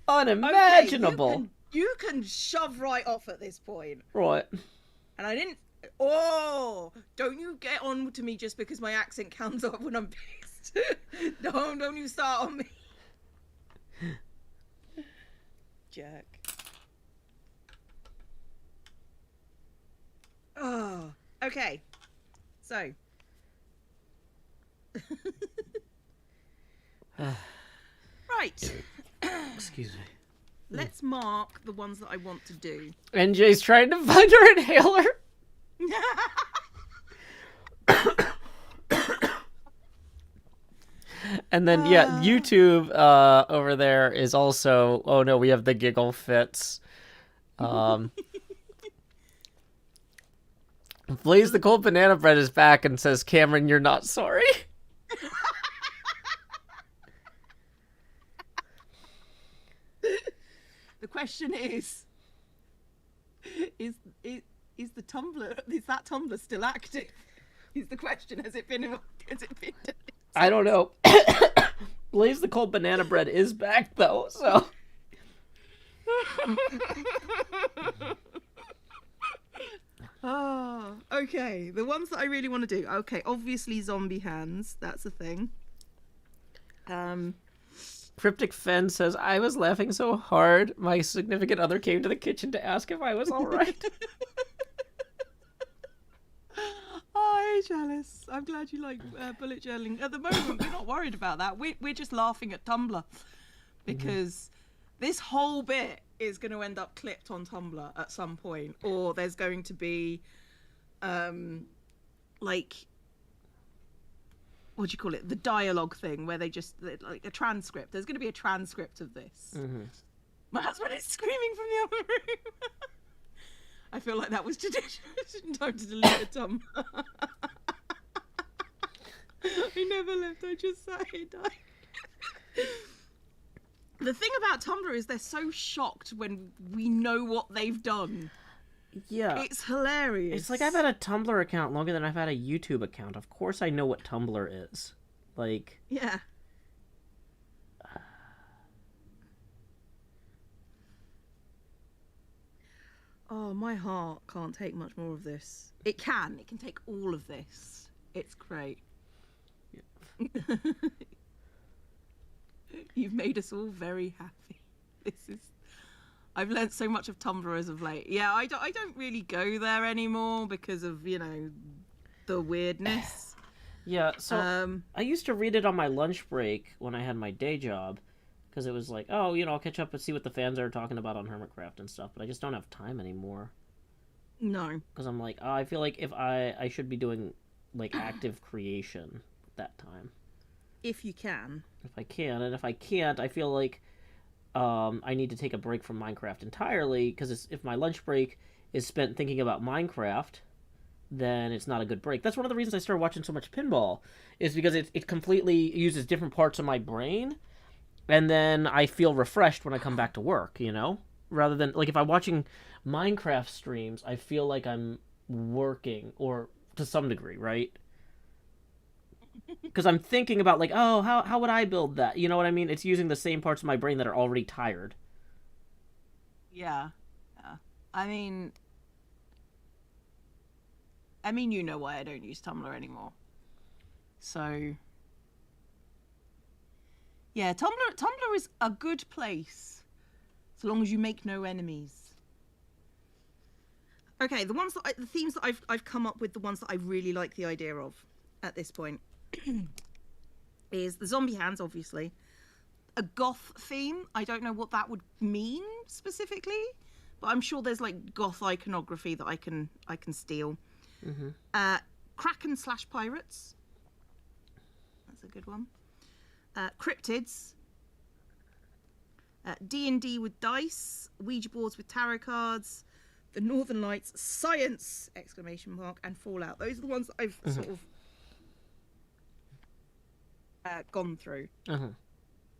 Unimaginable. Okay, you can shove right off at this point. Right. And I didn't... Oh! Don't you get on to me just because my accent comes up when I'm pissed. Don't you start on me. Jerk. Oh, okay. So. Right. Excuse me. Let's mark the ones that I want to do. NJ's trying to find her inhaler. And then, yeah, YouTube over there is also... Oh, no, we have the giggle fits. Blaze the Cold Banana Bread is back and says, Cameron, you're not sorry. The question is the Tumblr, is that Tumblr still active? Is the question, has it been deleted? I don't know. Blaze the Cold Banana Bread is back, though, so... Oh, okay. The ones that I really want to do. Okay, obviously zombie hands. That's a thing. Cryptic Fen says, I was laughing so hard, my significant other came to the kitchen to ask if I was all right. Oh, jealous. I'm glad you like bullet journaling. At the moment, we're not worried about that. We're just laughing at Tumblr because this whole bit is going to end up clipped on Tumblr at some point, or there's going to be, like, what do you call it? The dialogue thing where they just like a transcript. There's going to be a transcript of this. My husband is screaming from the other room. I feel like that was time to delete a Tumblr. I never left. I just sat here dying. The thing about Tumblr is they're so shocked when we know what they've done. Yeah. It's hilarious. It's like I've had a Tumblr account longer than I've had a YouTube account. Of course I know what Tumblr is. Like... Yeah. Oh, my heart can't take much more of this. It can. It can take all of this. It's great. Yeah. You've made us all very happy. I've learnt so much of Tumblr as of late. Yeah, I don't really go there anymore because of, you know, the weirdness. Yeah, so I used to read it on my lunch break when I had my day job, because it was like, oh, you know, I'll catch up and see what the fans are talking about on Hermitcraft and stuff, but I just don't have time anymore. No. Because I'm like, oh, I feel like if I should be doing, like, active creation at that time. If you can. If I can, and if I can't, I feel like I need to take a break from Minecraft entirely, because if my lunch break is spent thinking about Minecraft, then it's not a good break. That's one of the reasons I started watching so much pinball, is because it completely uses different parts of my brain, and then I feel refreshed when I come back to work, you know? Rather than, like, if I'm watching Minecraft streams, I feel like I'm working, or to some degree, right? Because I'm thinking about, like, oh, how would I build that? You know what I mean? It's using the same parts of my brain that are already tired. Yeah. I mean, you know why I don't use Tumblr anymore. So, yeah, Tumblr is a good place, so long as you make no enemies. Okay, the themes that I've come up with, the ones that I really like the idea of at this point, is the zombie hands, obviously. A goth theme. I don't know what that would mean specifically, but I'm sure there's like goth iconography that I can steal. Kraken/pirates. That's a good one. Cryptids. D&D with dice, Ouija boards with tarot cards, the Northern Lights, science! ! And Fallout. Those are the ones that I've sort of gone through.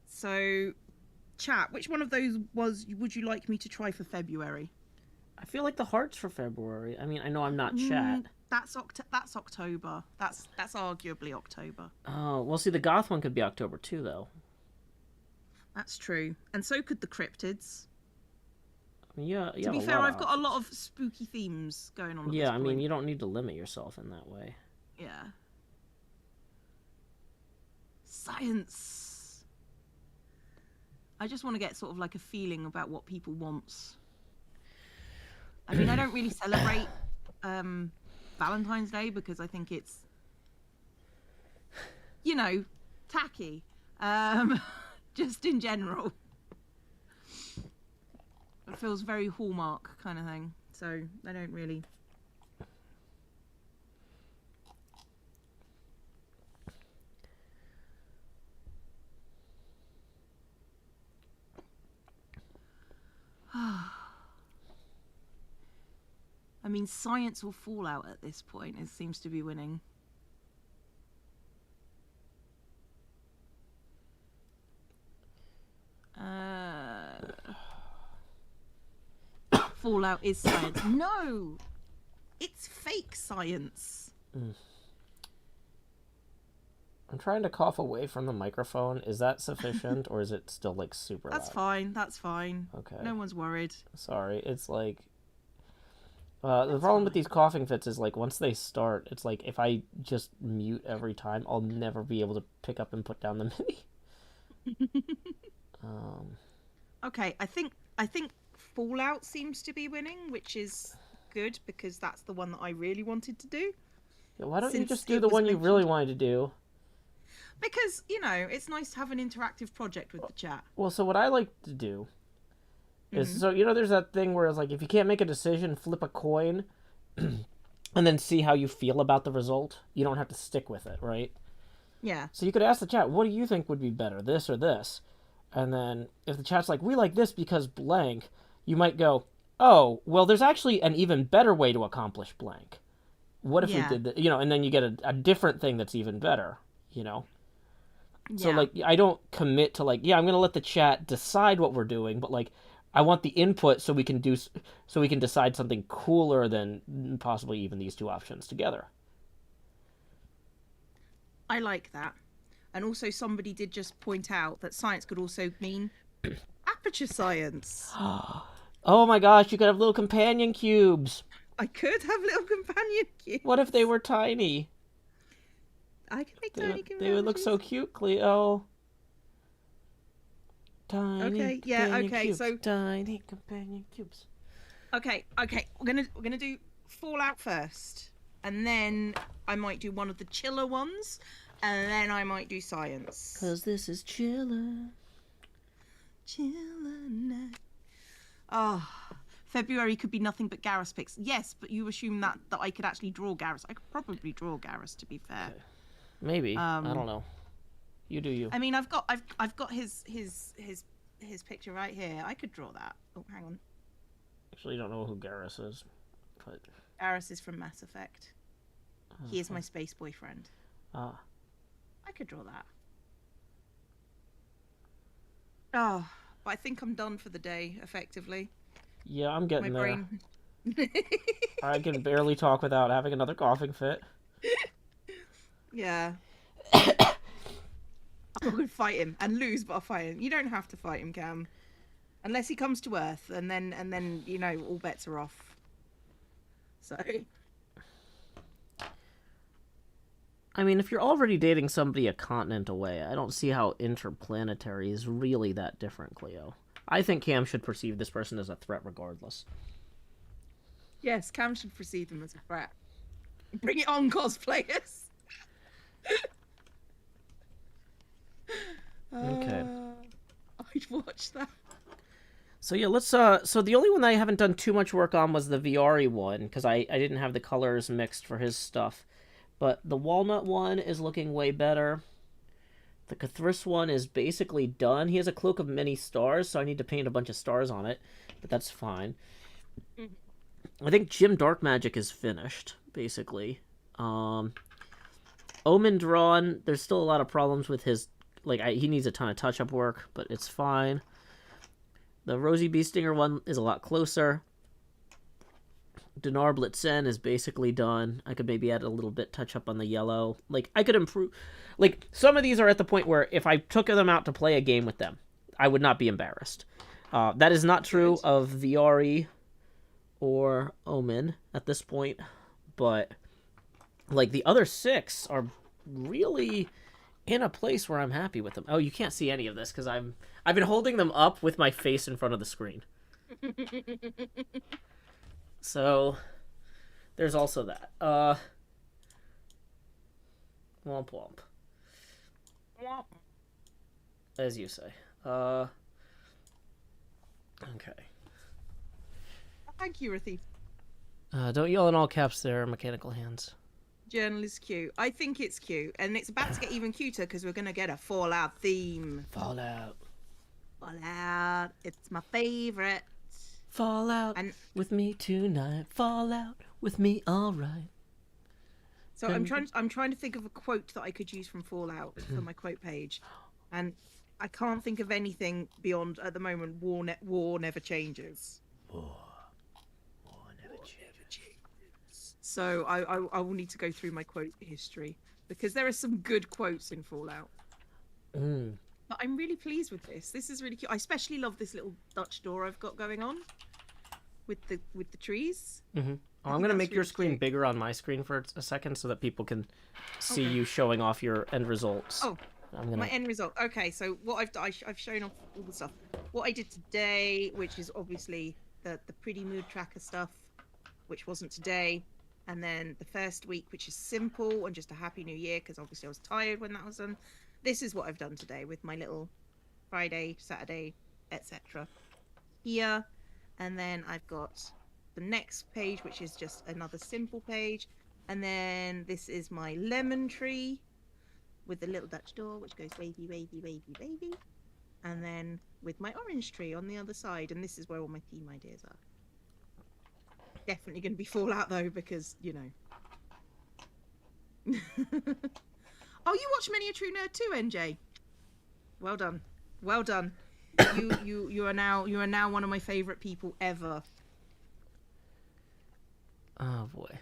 So, chat, which one of those would you like me to try for February? I feel like the hearts for February. I mean, I know I'm not chat. That's October. That's arguably October. Oh, well, see, the goth one could be October too, though. That's true. And so could the cryptids. Yeah. To be fair, I've got a lot of spooky themes going on. Yeah, I mean, you don't need to limit yourself in that way. Yeah. Science. I just want to get sort of like a feeling about what people want. I mean, I don't really celebrate Valentine's Day because I think it's, you know, tacky. Just in general. It feels very Hallmark kind of thing. So I don't really. I mean, science or Fallout at this point, it seems to be winning. Fallout is science. No! It's fake science. I'm trying to cough away from the microphone. Is that sufficient, or is it still, like, super loud? That's fine. Okay. No one's worried. Sorry, it's like... the problem with these coughing fits is, like, once they start, it's like, if I just mute every time, I'll never be able to pick up and put down the MIDI. Okay, I think Fallout seems to be winning, which is good, because that's the one that I really wanted to do. Yeah, why don't you just do the one you really wanted to do? Because, you know, it's nice to have an interactive project with the chat. Well, so what I like to do is, so, you know, there's that thing where it's like, if you can't make a decision, flip a coin, and then see how you feel about the result. You don't have to stick with it, right? Yeah. So you could ask the chat, what do you think would be better, this or this? And then if the chat's like, we like this because blank, you might go, oh, well, there's actually an even better way to accomplish blank. What if we did that? You know, and then you get a different thing that's even better, you know? Yeah. So, like, I don't commit to, like, yeah, I'm going to let the chat decide what we're doing, but, like, I want the input so we can decide something cooler than possibly even these two options together. I like that. And also somebody did just point out that science could also mean aperture science. Oh my gosh, you could have little companion cubes. I could have little companion cubes. What if they were tiny? I can make tiny companion. They would look so cute, Cleo. Tiny cubes. So tiny companion cubes. Okay. We're gonna do Fallout first, and then I might do one of the chiller ones, and then I might do science. 'Cause this is chiller. Chiller night. Oh, February could be nothing but Garrus picks. Yes, but you assume that I could actually draw Garrus. I could probably draw Garrus, to be fair. Okay. Maybe. I don't know. You do you. I mean, I've got his picture right here. I could draw that. Oh, hang on. Actually, don't know who Garrus is, but Garrus is from Mass Effect. He is my space boyfriend. Ah. I could draw that. Oh, but I think I'm done for the day, effectively. Yeah, I'm getting there. Brain... I can barely talk without having another coughing fit. Yeah. I could fight him and lose, but I'll fight him. You don't have to fight him, Cam. Unless he comes to Earth, and then you know, all bets are off. So... I mean, if you're already dating somebody a continent away, I don't see how interplanetary is really that different, Cleo. I think Cam should perceive this person as a threat regardless. Yes, Cam should perceive them as a threat. Bring it on, cosplayers! Okay. I'd watch that. So yeah, let's so the only one that I haven't done too much work on was the Viari one, because I didn't have the colors mixed for his stuff. But the walnut one is looking way better. The Cathris one is basically done. He has a cloak of many stars, so I need to paint a bunch of stars on it, but that's fine. I think Jim Dark Magic is finished, basically. Omen Drawn, there's still a lot of problems with his, like, he needs a ton of touch-up work, but it's fine. The Rosie Beestinger one is a lot closer. Dinar Blitzen is basically done. I could maybe add a little bit touch-up on the yellow. Like, I could improve... Like, some of these are at the point where if I took them out to play a game with them, I would not be embarrassed. That is not true of Viari or Omen at this point, but, like, the other 6 are really in a place where I'm happy with them. Oh, you can't see any of this because I've been holding them up with my face in front of the screen. So, there's also that. Womp womp. Womp. As you say. Okay. Thank you, Ruthie. Don't yell in all caps there, mechanical hands. Journal is cute. I think it's cute. And it's about to get even cuter because we're going to get a Fallout theme. Fallout. Fallout. It's my favorite. Fallout with me tonight. Fallout with me, all right. So I'm trying to think of a quote that I could use from Fallout for my quote page, and I can't think of anything beyond at the moment. War never changes. War never changes. So I will need to go through my quote history because there are some good quotes in Fallout. But I'm really pleased with this. This is really cute. I especially love this little Dutch door I've got going on with the trees. Mm-hmm. Oh, I'm going to make your screen bigger on my screen for a second so that people can see you showing off your end results. Oh, my end result. Okay, so what I've shown off all the stuff. What I did today, which is obviously the pretty mood tracker stuff, which wasn't today. And then the first week, which is simple and just a happy new year, because obviously I was tired when that was done. This is what I've done today with my little Friday, Saturday, etc. here. And then I've got the next page, which is just another simple page. And then this is my lemon tree with the little Dutch door, which goes wavy, wavy, wavy, wavy. And then with my orange tree on the other side. And this is where all my theme ideas are. Definitely going to be Fallout, though, because, you know. Oh, you watch Many a True Nerd too, NJ. Well done, well done. You are now one of my favorite people ever. Oh boy.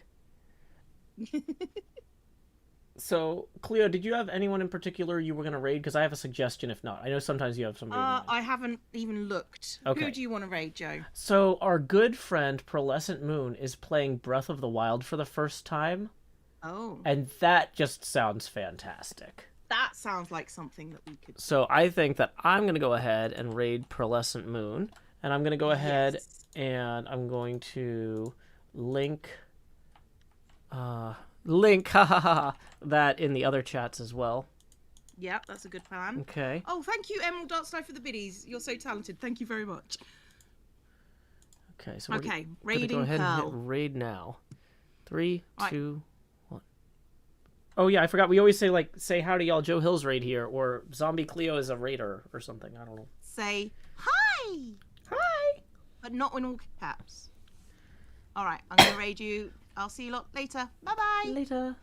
So, Cleo, did you have anyone in particular you were going to raid? Because I have a suggestion. If not, I know sometimes you have somebody. I haven't even looked. Okay. Who do you want to raid, Joe? So our good friend Pearlescent Moon is playing Breath of the Wild for the first time. Oh. And that just sounds fantastic. That sounds like something that we could... So I think that I'm going to go ahead and raid Pearlescent Moon. And I'm going to go ahead and I'm going to link that in the other chats as well. Yep, that's a good plan. Okay. Oh, thank you, Emerald Darkstar, for the biddies. You're so talented. Thank you very much. Okay, so we're raiding go ahead Pearl. And hit raid now. 3, 2, 1. Oh yeah, I forgot. We always say howdy y'all, Joe Hill's raid here, or Zombie Cleo is a raider or something. I don't know. Say hi. Hi. But not in all caps. All right, I'm gonna raid you. I'll see you lot later. Bye bye. Later.